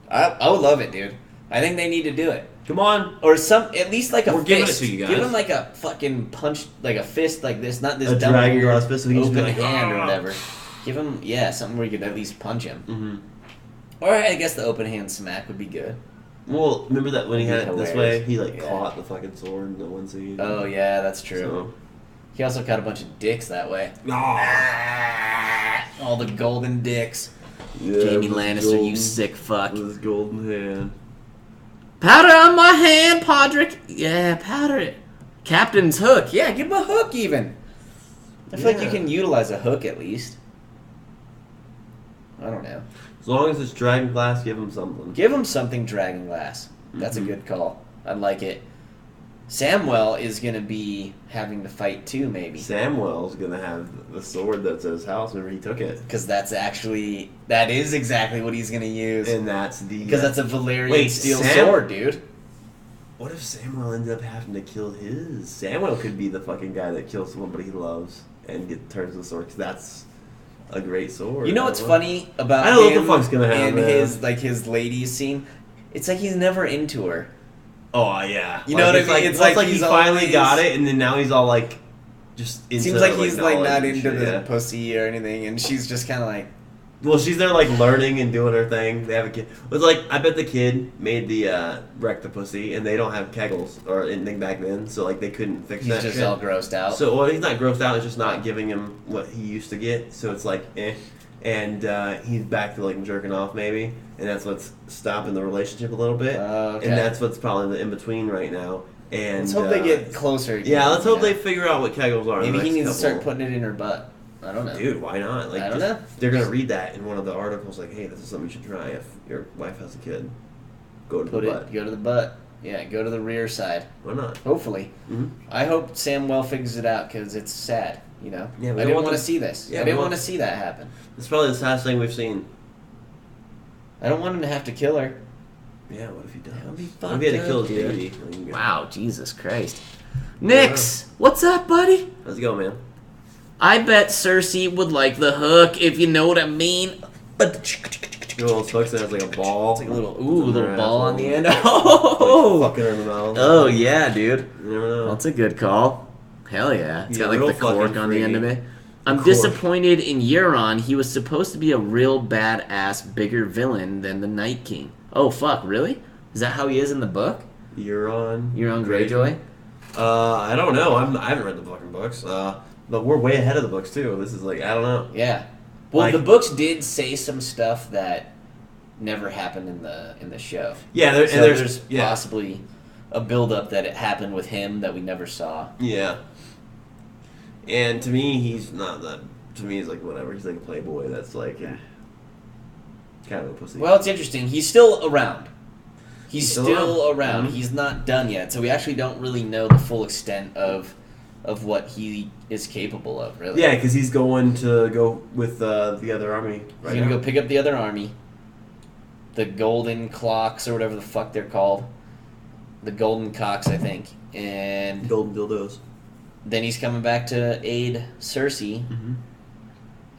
I would love it, dude. I think they need to do it. Come on, or at least like a We're fist. Giving it to you guys. Give him like a fucking punch, like a fist, like this, not this a dumb dragon glass fist, so he open just be like, hand or whatever. Give him something where you could at least punch him. Mm-hmm. Or I guess the open hand smack would be good. Well, remember that when he had it this way, he caught the fucking sword in the one scene. Oh yeah, that's true. So. He also caught a bunch of dicks that way. All the golden dicks. Yeah, Jamie Lannister, you sick fuck. With his golden hand. Powder on my hand, Podrick. Yeah, powder it. Captain's hook. Yeah, give him a hook even. I feel like you can utilize a hook at least. I don't know. As long as it's dragon glass, give him something. Give him something dragon glass. That's a good call. I like it. Samwell is going to be having to fight too, maybe. Samwell's going to have the sword that's at his house whenever he took it. Because that is exactly what he's going to use. And that's the... Because that's a Valyrian steel sword, dude. What if Samwell ended up having to kill his? Samwell could be the fucking guy that kills somebody he loves and turns the sword, because that's a great sword. You know what's funny about I don't know what the fuck's gonna happen. And his ladies scene? It's like he's never into her. Oh yeah, you know what I mean? It's like he finally got it, and then now he's all like, just into, seems like he's like not into the pussy or anything, and she's just kind of like, Well, she's there like learning and doing her thing. They have a kid. It was like I bet the kid made the wreck the pussy, and they don't have kegels or anything back then, so like they couldn't fix He's that. just shit. all grossed out. So well, he's not grossed out. It's just not giving him what he used to get. So it's like and he's back to like jerking off maybe, and that's what's stopping the relationship a little bit. Okay. And that's what's probably the in between right now. And let's hope they get closer. Yeah, let's hope they figure out what kegels are. Maybe he needs to start couple. putting it in her butt. I don't know. Dude, why not? Like, I don't know. They're going to read that in one of the articles, like, hey, this is something you should try if your wife has a kid. Go to the butt. Go to the butt. Yeah, go to the rear side. Why not? Hopefully. Mm-hmm. I hope Samwell figures it out because it's sad, you know? Yeah, I didn't want to see this. I didn't want to see that happen. It's probably the saddest thing we've seen. I don't want him to have to kill her. Yeah, what if he does? That would be What if he had to kill his dude. baby? Wow, Jesus Christ. Nix, what's up, buddy? Let's go, man. I bet Cersei would like the hook, if you know what I mean. You know, those hooks that has like a ball. It's like a little ball on the end. Like, Oh, fucking her in the mouth. oh yeah, dude. You never know. That's a good call. Hell yeah. It's got like real the cork fucking on the end of freaky. it. I'm Cork. disappointed in Euron. He was supposed to be a real badass, bigger villain than the Night King. Oh, fuck, really? Is that how he is in the book? Euron Greyjoy? I don't know. I haven't read the fucking books. But we're way ahead of the books, too. This is like, I don't know. Yeah. Well, Like- the books did say some stuff that never happened in the show. Yeah, So there's yeah. possibly a build-up that it happened with him that we never saw. Yeah. And to me, he's not that. To me, he's like whatever. He's like a playboy. That's like kind of a pussy. Well, it's interesting. He's still around. He's still still around. around. Mhm. He's not done yet, so we actually don't really know the full extent of what he is capable of, really. Yeah, because he's going to go with the other army. He's going to go pick up the other army. The Golden Clocks, or whatever the fuck they're called. The Golden Cocks, I think. And Golden dildos. then he's coming back to aid Cersei. Mm-hmm.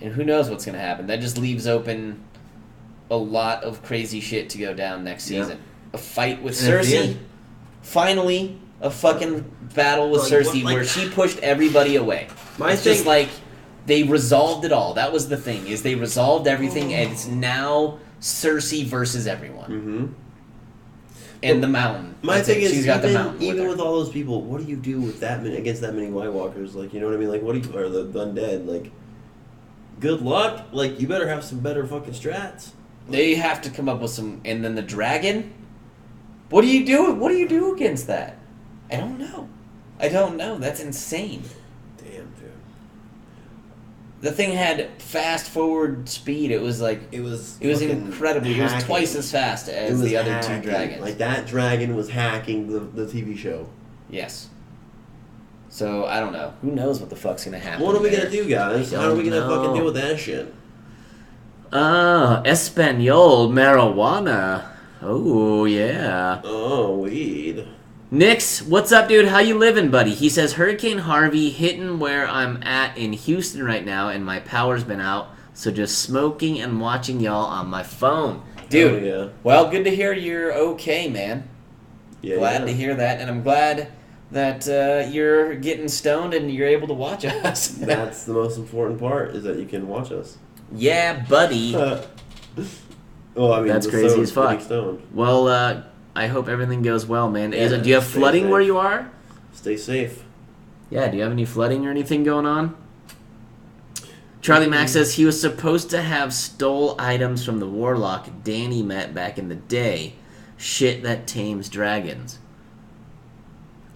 And who knows what's going to happen. That just leaves open a lot of crazy shit to go down next Yeah. season. A fight with And at the Cersei. end- Finally, a fucking battle with Like, Cersei what, like- where she pushed everybody away. My It's thing, just like they resolved it all. That was the thing, is they resolved everything, and it's now Cersei versus everyone. Mm-hmm. And the mountain. My That's thing it. is, She's got the even, mountain even with with her. all those people, what do you do with that many against that many White Walkers? Like, you know what I mean? Like, what do you or the undead? Like, good luck. Like, you better have some better fucking strats. They have to come up with some. And then the dragon? What do you do? What do you do against that? I don't know. That's insane. Damn, dude. The thing had fast forward speed. It was like It was fucking fucking incredible. It was hacking. twice as fast It as was the other hacking. two dragons. Like, that dragon was hacking the TV show. Yes. So I don't know. Who knows what the fuck's gonna happen? What are we there. gonna do, guys? I How are we don't gonna fucking know. deal with that shit? Espanol marijuana. Oh yeah. Oh, weed. Nix, what's up, dude? How you living, buddy? He says Hurricane Harvey hitting where I'm at in Houston right now, and my power's been out, so just smoking and watching y'all on my phone, dude. Oh, yeah. Well, good to hear you're okay, man. Yeah. Glad yeah. to hear that, and I'm glad that you're getting stoned and you're able to watch us. That's the most important part, is that you can watch us. Yeah, buddy. Well, I mean, That's the crazy stone- as fuck. getting stoned. Well, I hope everything goes well, man. Yeah, Do you have stay flooding safe. where you are? Stay safe. Yeah, do you have any flooding or anything going on? Charlie Mack says he was supposed to have stole items from the warlock Danny met back in the day. Shit that tames dragons.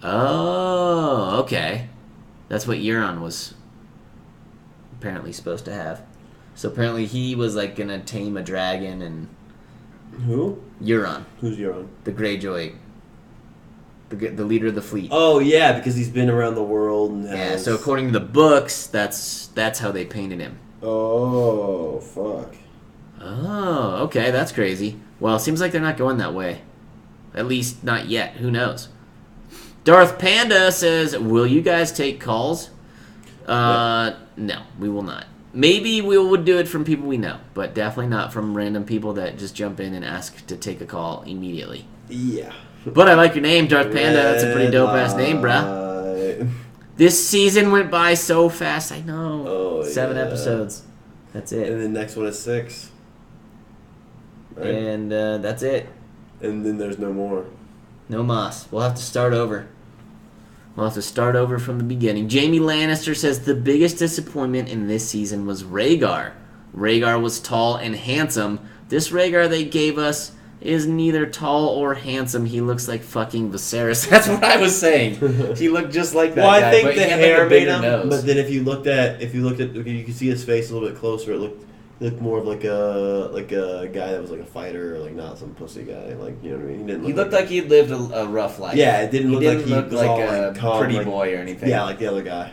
Oh, okay. That's what Euron was apparently supposed to have. So apparently he was like gonna tame a dragon and Who? Euron, Who's Euron? the Greyjoy, the leader of the fleet. Oh, yeah, because he's been around the world and has... Yeah, so according to the books, that's how they painted him. Oh, fuck. Oh, okay, that's crazy. Well, it seems like they're not going that way. At least not yet. Who knows? Darth Panda says, will you guys take calls? No, we will not. Maybe we would do it from people we know, but definitely not from random people that just jump in and ask to take a call immediately. Yeah. But I like your name, Darth Panda. That's a pretty dope-ass name, bruh. Right. This season went by so fast. I know. Oh, 7 yeah. episodes. That's it. And then next one is 6. Right? And that's it. And then there's no more. No mas. We'll have to start over. We'll have to start over from the beginning. Jamie Lannister says the biggest disappointment in this season was Rhaegar. Rhaegar was tall and handsome. This Rhaegar they gave us is neither tall or handsome. He looks like fucking Viserys. That's what I was saying. He looked just like that guy. Well, I think but the he had hair a made bigger him. nose. But then if you looked at, you could see his face a little bit closer. It looked more of like a guy that was like a fighter, or like not some pussy guy. Like, you know what I mean? He didn't. He looked like he'd lived a rough life. Yeah, it didn't look like he was like all a like calm, pretty like, boy or anything. Yeah, like the other guy.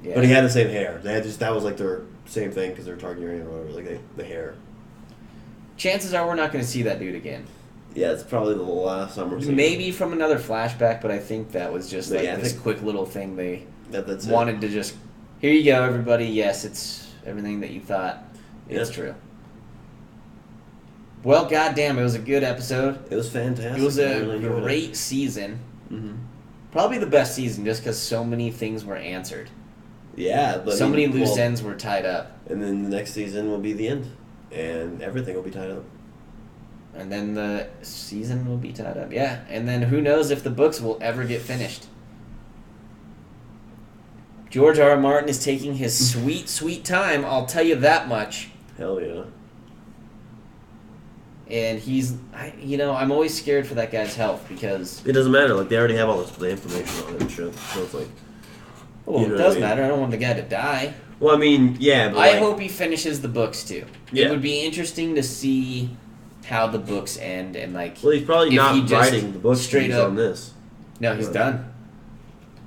Yeah. But he had the same hair. They had that was like their same thing because they're Targaryen or whatever. Like the hair. Chances are we're not going to see that dude again. Yeah, it's probably the last time we're seeing Maybe from another flashback, but I think that was just like this think quick little thing they that's wanted to just. Here you go, everybody. Yes, it's everything that you thought. It's true. Well, goddamn, it was a good episode. It was fantastic. It was a great season. Mm-hmm. Probably the best season, just because so many things were answered. Yeah, but so many loose ends were tied up. And then the next season will be the end, and everything will be tied up. And then the season will be tied up. Yeah, and then who knows if the books will ever get finished. George R. R. Martin is taking his sweet, sweet time, I'll tell you that much. Hell yeah. And I'm always scared for that guy's health because... It doesn't matter. Like, they already have all the information on it and shit. So it's like... Well, it does matter. I don't want the guy to die. Well, I mean, yeah, but I hope he finishes the books, too. Yeah. It would be interesting to see how the books end and, like... Well, he's probably not writing the books straight up on this. No, he's done.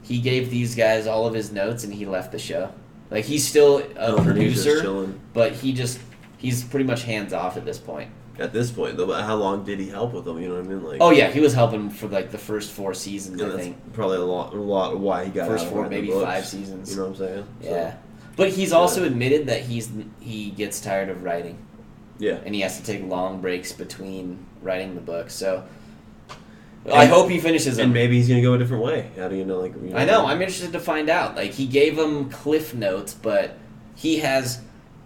He gave these guys all of his notes and he left the show. Like, he's still a producer, but he's pretty much hands-off at this point. At this point, though, but how long did he help with them? You know what I mean? Like, oh yeah, he was helping for like the first 4 seasons. I think probably a lot of why he got first out 4, maybe books, 5 seasons. You know what I'm saying? Yeah, so, but he's also admitted that he gets tired of writing. Yeah, and he has to take long breaks between writing the book. So I hope he finishes them. And maybe he's gonna go a different way. How do you know? Like, I know. I'm interested to find out. Like, he gave them cliff notes, but he has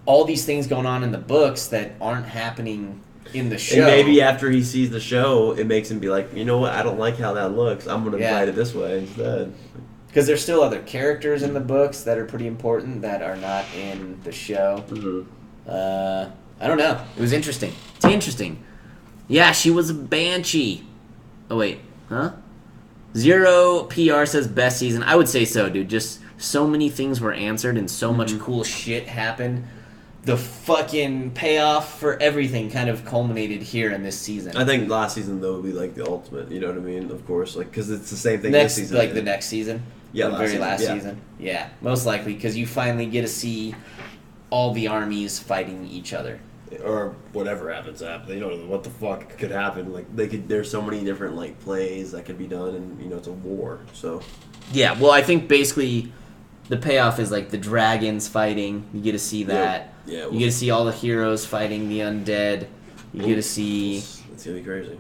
all these things going on in the books that aren't happening in the show. And maybe after he sees the show, it makes him be like, you know what? I don't like how that looks. I'm gonna write it this way instead. Because there's still other characters in the books that are pretty important that are not in the show. Mm-hmm. I don't know. It was interesting. It's interesting. Yeah, she was a banshee. Oh, wait. Huh? Zero PR says best season. I would say so, dude. Just so many things were answered and so much cool shit happened. The fucking payoff for everything kind of culminated here in this season. I think last season, though, would be like the ultimate. You know what I mean? Of course. Like, because it's the same thing this season. Like the next season? Yeah, the very last season? Yeah, most likely. Because you finally get to see all the armies fighting each other. Or whatever happens. You don't know what the fuck could happen. Like, there's so many different, like, plays that could be done, and, it's a war, so... Yeah, well, I think basically the payoff is, like, the dragons fighting. You get to see that. Yeah. You get to see all the heroes fighting the undead. You get to see... It's gonna be crazy.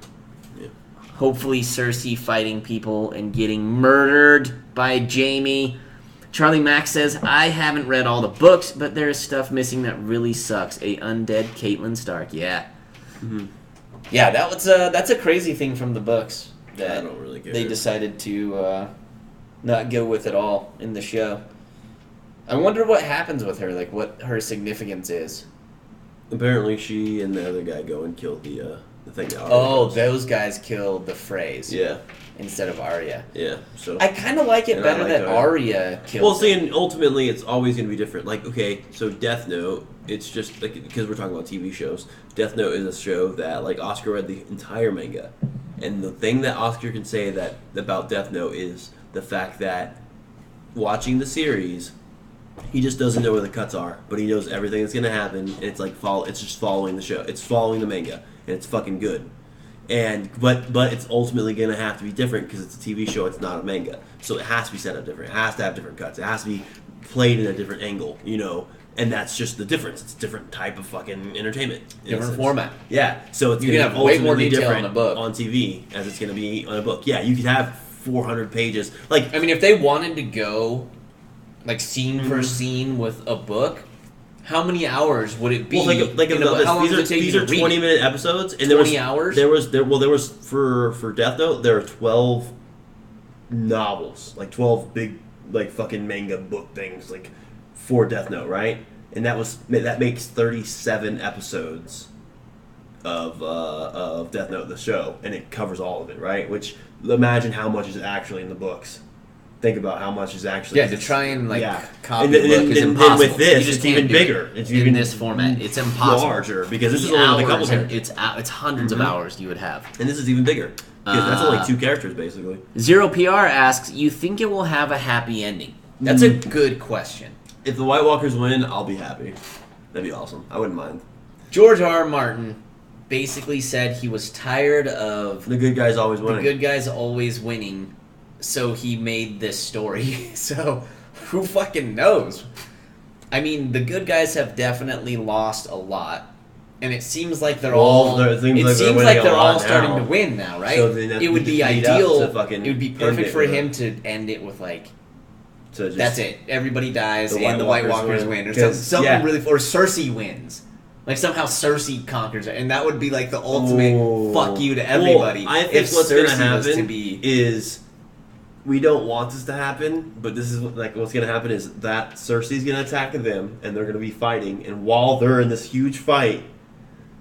Yeah. Hopefully Cersei fighting people and getting murdered by Jaime. Charlie Mack says, I haven't read all the books, but there is stuff missing that really sucks. A undead Catelyn Stark. Yeah. Mm-hmm. Yeah, that's a crazy thing from the books that I don't really get they decided to not go with at all in the show. I wonder what happens with her, like what her significance is. Apparently she and the other guy go and kill the thing. Those guys killed the Freys. Yeah. Instead of Arya. Yeah. So I kind of like it better that Arya killed. Well, see, and ultimately it's always going to be different. Like, okay, so Death Note, it's just like, because we're talking about TV shows. Death Note is a show that, like, Oscar read the entire manga, and the thing that Oscar can say that about Death Note is the fact that watching the series, he just doesn't know where the cuts are, but he knows everything that's going to happen, and it's like it's just following the show. It's following the manga, and it's fucking good. But it's ultimately going to have to be different because it's a TV show, it's not a manga. So it has to be set up different. It has to have different cuts. It has to be played in a different angle, and that's just the difference. It's a different type of fucking entertainment. Different format. Yeah, so it's going to have way more detail on a book. On TV as it's going to be on a book. Yeah, you could have 400 pages. Like, I mean, if they wanted to go, like, scene for scene with a book, How many hours would it be? Well, how long does it take these you are to read 20-minute episodes, and 20 hours? There was for Death Note there are 12 novels, like 12 big like fucking manga book things like for Death Note, right? And that makes 37 episodes of Death Note the show, and it covers all of it, right? Which imagine how much is actually in the books. Think about how much is actually... Yeah, to try and, copy and the book is impossible. And with this, you just it's even bigger. It's even in this format. It's impossible. Larger, because this is only a couple characters. It's hundreds of hours you would have. And this is even bigger. Because that's only 2 characters, basically. Zero PR asks, you think it will have a happy ending? That's a good question. If the White Walkers win, I'll be happy. That'd be awesome. I wouldn't mind. George R. Martin basically said he was tired of... The good guys always winning. The good guys always winning. So he made this story. So who fucking knows? I mean, the good guys have definitely lost a lot, and it seems like they're all starting to win now, right? So it would be ideal. It would be perfect for him to end it with that's it. Everybody dies and the White Walkers win, or something really, or Cersei wins. Like somehow Cersei conquers it, and that would be like the ultimate fuck you to everybody. I think what's going to happen is. We don't want this to happen, but this is what's going to happen is that Cersei's going to attack them, and they're going to be fighting. And while they're in this huge fight,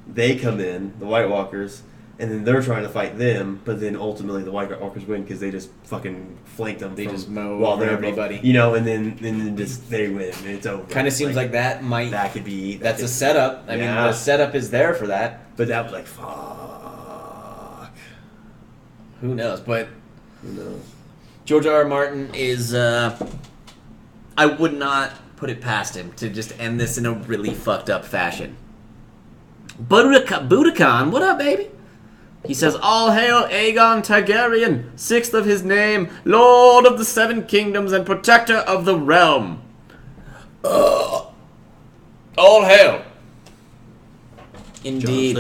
they come in, the White Walkers, and then they're trying to fight them. But then ultimately, the White Walkers win because they just fucking flank them. They just mow over everybody, and then just they win, and it's over. Kind of seems like that could be. That's a setup. I mean, the setup is there for that. But that was like fuck. Who knows? But who knows? George R. R. Martin is, I would not put it past him to just end this in a really fucked up fashion. Budokan, what up, baby? He says, all hail Aegon Targaryen, 6th of his name, Lord of the 7 Kingdoms and Protector of the Realm. All hail. Indeed.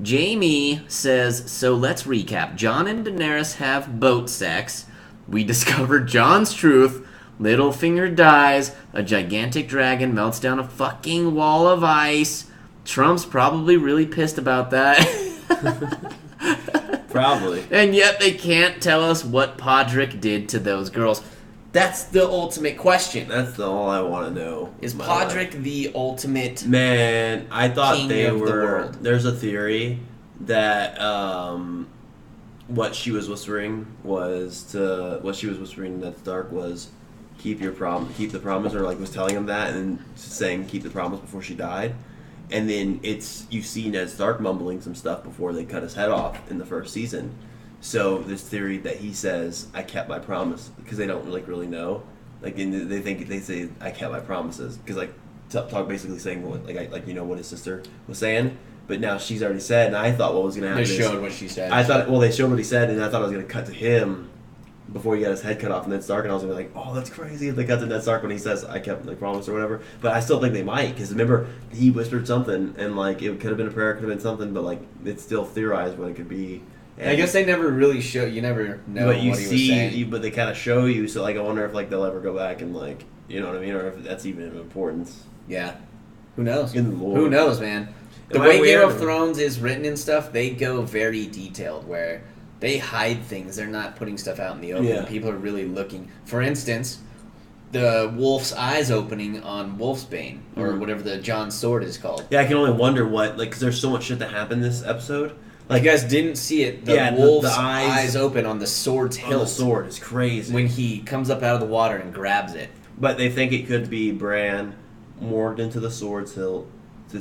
Jamie says, so let's recap. Jon and Daenerys have boat sex. We discovered Jon's truth. Littlefinger dies. A gigantic dragon melts down a fucking wall of ice. Trump's probably really pissed about that. Probably. And yet they can't tell us what Podrick did to those girls. That's the ultimate question. That's all I want to know. Is Podrick the ultimate Man, I thought king they of were... the world? There's a theory that... what she was whispering in Ned Stark was keep the promise, or was telling him that, and then saying keep the promise before she died. And then you see Ned Stark mumbling some stuff before they cut his head off in the first season. So this theory that he says I kept my promise, because they don't really know, they say I kept my promises because talk basically saying what what his sister was saying. But now she's already said, and I thought what was going to happen. They showed what she said. They showed what he said, and I thought it was going to cut to him before he got his head cut off, Ned Stark, and I was going to be like, oh, that's crazy if they cut to Ned Stark when he says, I kept the promise or whatever. But I still think they might, because remember, he whispered something, and it could have been a prayer, it could have been something, but it's still theorized what it could be. And I guess they never really show, you never know what he was saying. But they kind of show you, so I wonder if they'll ever go back and you know what I mean, or if that's even of importance. Yeah. Who knows? In the lore. Who knows, man? The way Game of Thrones is written and stuff, they go very detailed, where they hide things. They're not putting stuff out in the open. Yeah. People are really looking. For instance, the wolf's eyes opening on Wolfsbane, or whatever the Jon's sword is called. Yeah, I can only wonder what, because there's so much shit that happened this episode. You guys didn't see it. The wolf's eyes open on the sword's hilt. The sword is crazy. When he comes up out of the water and grabs it. But they think it could be Bran morged into the sword's hilt,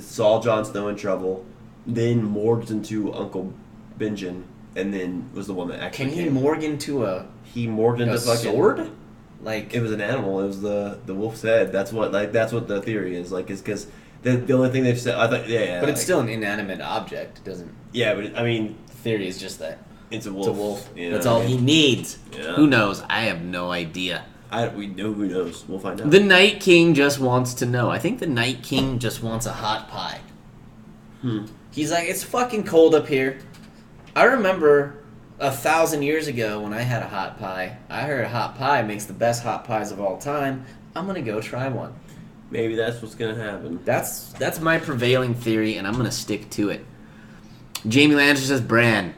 saw Jon Snow in trouble, then morged into Uncle Benjen, and then was the one that actually Can he morgue into He morged into fucking... sword? It was an animal. It was the wolf's head. That's what the theory is. Is because the only thing they've said... I thought, but it's still an inanimate object. It doesn't... Yeah, but the theory is just that. It's a wolf. It's a wolf. You know That's all he needs. Yeah. Who knows? I have no idea. We know who knows. We'll find out. The Night King just wants to know. I think the Night King just wants a hot pie. He's like, it's fucking cold up here. I remember 1,000 years ago when I had a hot pie. I heard a hot pie makes the best hot pies of all time. I'm going to go try one. Maybe that's what's gonna happen. That's my prevailing theory, and I'm gonna stick to it. Jamie Lannister says, Bran,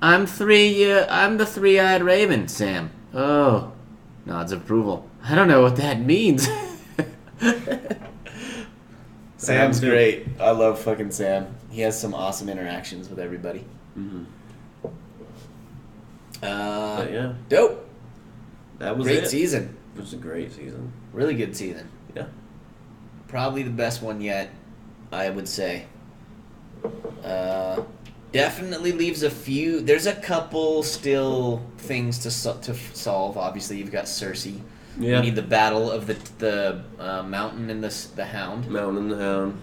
I'm the three-eyed raven, Sam. Oh. Nods of approval. I don't know what that means. Sam's great. I love fucking Sam. He has some awesome interactions with everybody. Mm-hmm. Yeah. Dope. That was great season. It was a great season. Really good season. Yeah. Probably the best one yet, I would say. Definitely leaves a few. There's a couple still things to solve. Obviously, you've got Cersei. Yeah. You need the battle of the mountain and the hound. Mountain and the hound.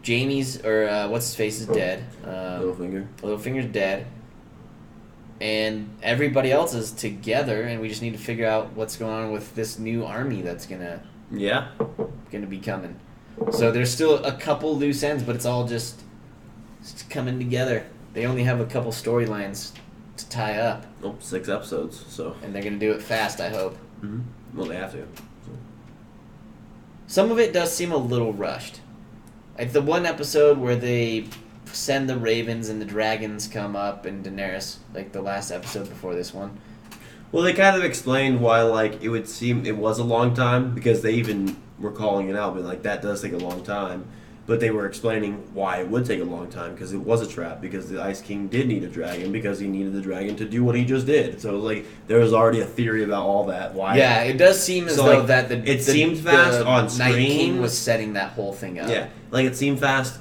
Jaime's what's his face is dead. Littlefinger. Littlefinger's dead. And everybody else is together, and we just need to figure out what's going on with this new army that's gonna be coming. So there's still a couple loose ends, but it's all just coming together. They only have a couple storylines to tie up. 6 episodes, so. And they're gonna do it fast, I hope. Mm-hmm. Well, they have to. So. Some of it does seem a little rushed. Like the one episode where they send the ravens and the dragons come up and Daenerys, like the last episode before this one. Well, they kind of explained why, like, it would seem it was a long time, because they even were calling it out, but like, that does take a long time. But they were explaining why it would take a long time, because it was a trap, because the Ice King did need a dragon, because he needed the dragon to do what he just did. So, like, there was already a theory about all that. Why? Yeah, it does seem as though that it seemed fast on screen. Night King was setting that whole thing up. Yeah, like, it seemed fast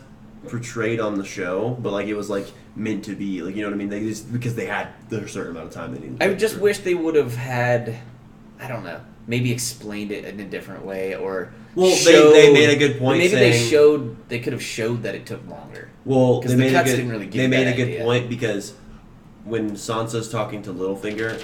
portrayed on the show, but, like, it was, like, meant to be. Like, you know what I mean? They just, because they had a certain amount of time they needed. I just wish they would have had, I don't know, maybe explained it in a different way, or... Well, they made a good point. Maybe they could have showed that it took longer. Well, because the cuts didn't really give They made a good idea. point, because when Sansa's talking to Littlefinger,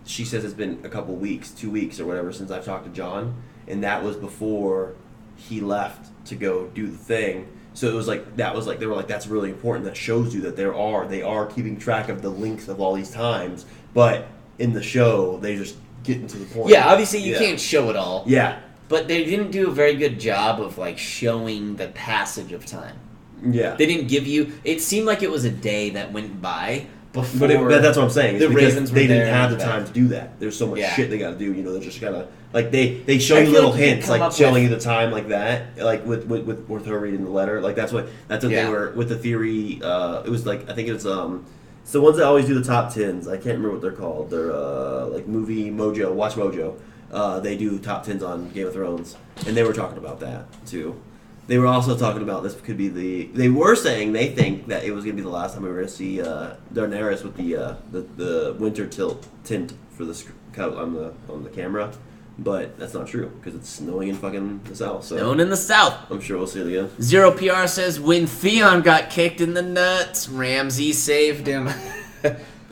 she says it's been a couple weeks, 2 weeks or whatever, since I've talked to Jon, and that was before he left to go do the thing. So it was like they were like, that's really important. That shows you that they are keeping track of the length of all these times, but in the show they just getting to the point. Yeah, obviously you can't show it all. Yeah. But they didn't do a very good job of, like, showing the passage of time. Yeah. They didn't give you... It seemed like it was a day that went by before... But that's what I'm saying. The Ravens were they there didn't have the time to do that. There's so much shit they got to do. You know, they're just gotta... Like, they show you little hints, like, showing you the time like that. Like, with her reading the letter. Like, that's what they were... With the theory... it was, like... I think it's the ones that always do the top 10s. I can't remember what they're called. They're, like, Movie Mojo, Watch Mojo. They do top 10s on Game of Thrones, and they were talking about that too. They were also talking about this could be they were saying they think that it was going to be the last time we were going to see Daenerys with the winter tint for the coat on the camera, but that's not true because it's snowing in fucking the south. So snowing in the south. I'm sure we'll see it again. Zero PR says when Theon got kicked in the nuts, Ramsay saved him.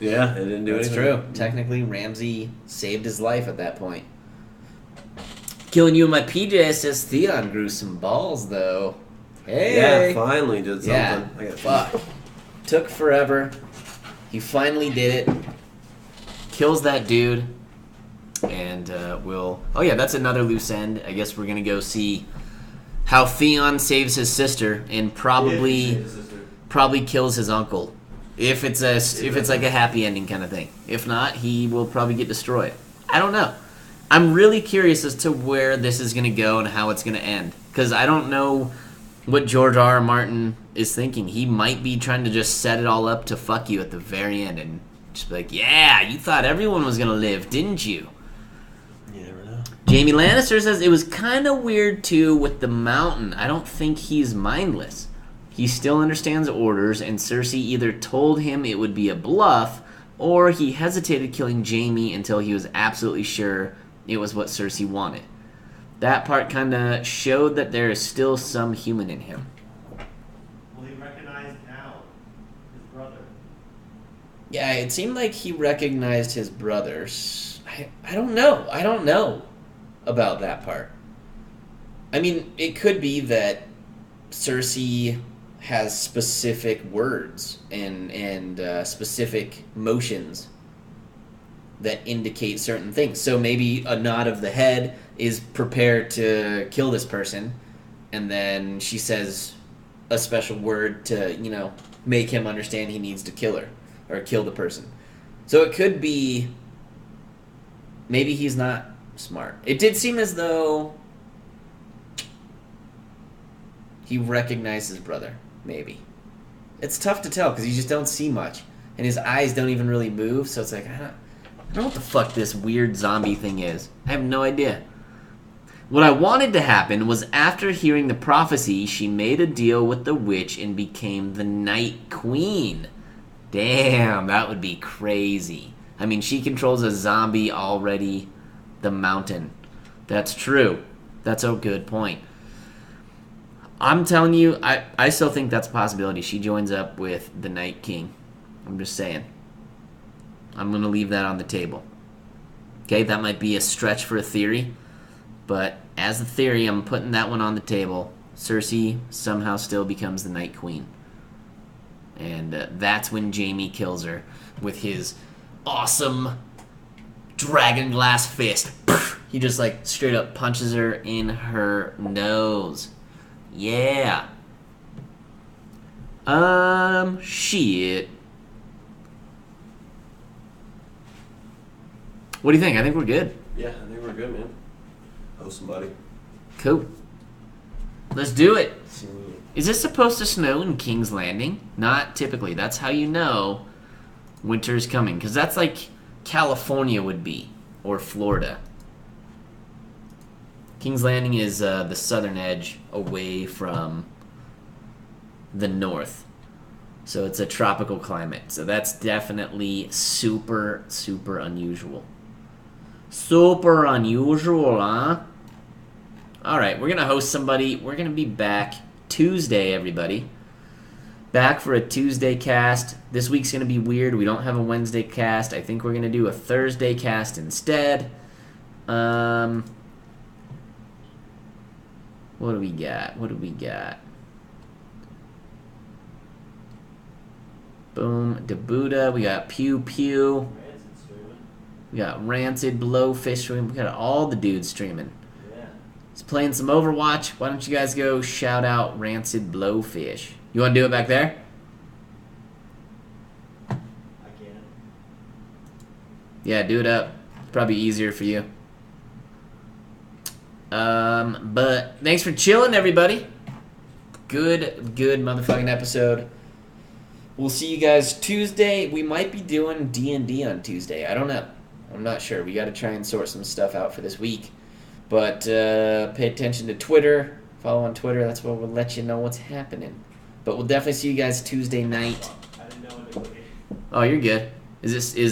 Yeah, it didn't do anything. That's true. Technically, Ramsay saved his life at that point. Killing You in My PJ says Theon grew some balls, though. Hey! Yeah, finally did something. Yeah, fuck. Took forever. He finally did it. Kills that dude. And we'll... Oh, yeah, that's another loose end. I guess we're going to go see how Theon saves his sister and probably kills his uncle. If it's like a happy ending kind of thing. If not, he will probably get destroyed. I don't know. I'm really curious as to where this is going to go and how it's going to end. Because I don't know what George R. R. Martin is thinking. He might be trying to just set it all up to fuck you at the very end and just be like, yeah, you thought everyone was going to live, didn't you? You never know. Jamie Lannister says it was kind of weird, too, with the mountain. I don't think he's mindless. He still understands orders, and Cersei either told him it would be a bluff, or he hesitated killing Jaime until he was absolutely sure it was what Cersei wanted. That part kind of showed that there is still some human in him. Well, he recognized now his brother. Yeah, it seemed like he recognized his brothers. I don't know. I don't know about that part. I mean, it could be that Cersei has specific words and specific motions that indicate certain things. So maybe a nod of the head is prepared to kill this person, and then she says a special word to, make him understand he needs to kill her or kill the person. So it could be maybe he's not smart. It did seem as though he recognized his brother, maybe. It's tough to tell because you just don't see much. And his eyes don't even really move, so it's like, I don't know what the fuck this weird zombie thing is. I have no idea. What I wanted to happen was after hearing the prophecy, she made a deal with the witch and became the Night Queen. Damn, that would be crazy. I mean, she controls a zombie already, the mountain. That's true. That's a good point. I'm telling you, I still think that's a possibility. She joins up with the Night King. I'm just saying. I'm going to leave that on the table. Okay, that might be a stretch for a theory, but as a theory, I'm putting that one on the table. Cersei somehow still becomes the Night Queen. And that's when Jaime kills her with his awesome dragon glass fist. He just like straight up punches her in her nose. Yeah. Shit. What do you think? I think we're good. Yeah, I think we're good, man. Host somebody. Cool. Let's do it. Is this supposed to snow in King's Landing? Not typically. That's how you know winter's coming. Because that's like California would be. Or Florida. King's Landing is the southern edge away from the north. So it's a tropical climate. So that's definitely super, super unusual. Super unusual, huh? Alright, we're going to host somebody. We're going to be back Tuesday, everybody. Back for a Tuesday cast. This week's going to be weird. We don't have a Wednesday cast. I think we're going to do a Thursday cast instead. What do we got? Boom. Dabuda. We got Pew Pew. We got Rancid, Blowfish streaming. We got all the dudes streaming. Yeah. He's playing some Overwatch. Why don't you guys go shout out Rancid Blowfish? You want to do it back there? I can. Yeah, do it up. Probably easier for you. But thanks for chilling, everybody. Good motherfucking episode. We'll see you guys Tuesday. We might be doing D&D on Tuesday. I don't know. I'm not sure. We got to try and sort some stuff out for this week. But pay attention to Twitter. Follow on Twitter. That's where we'll let you know what's happening. But we'll definitely see you guys Tuesday night. I didn't know when to click it. Oh, you're good. Is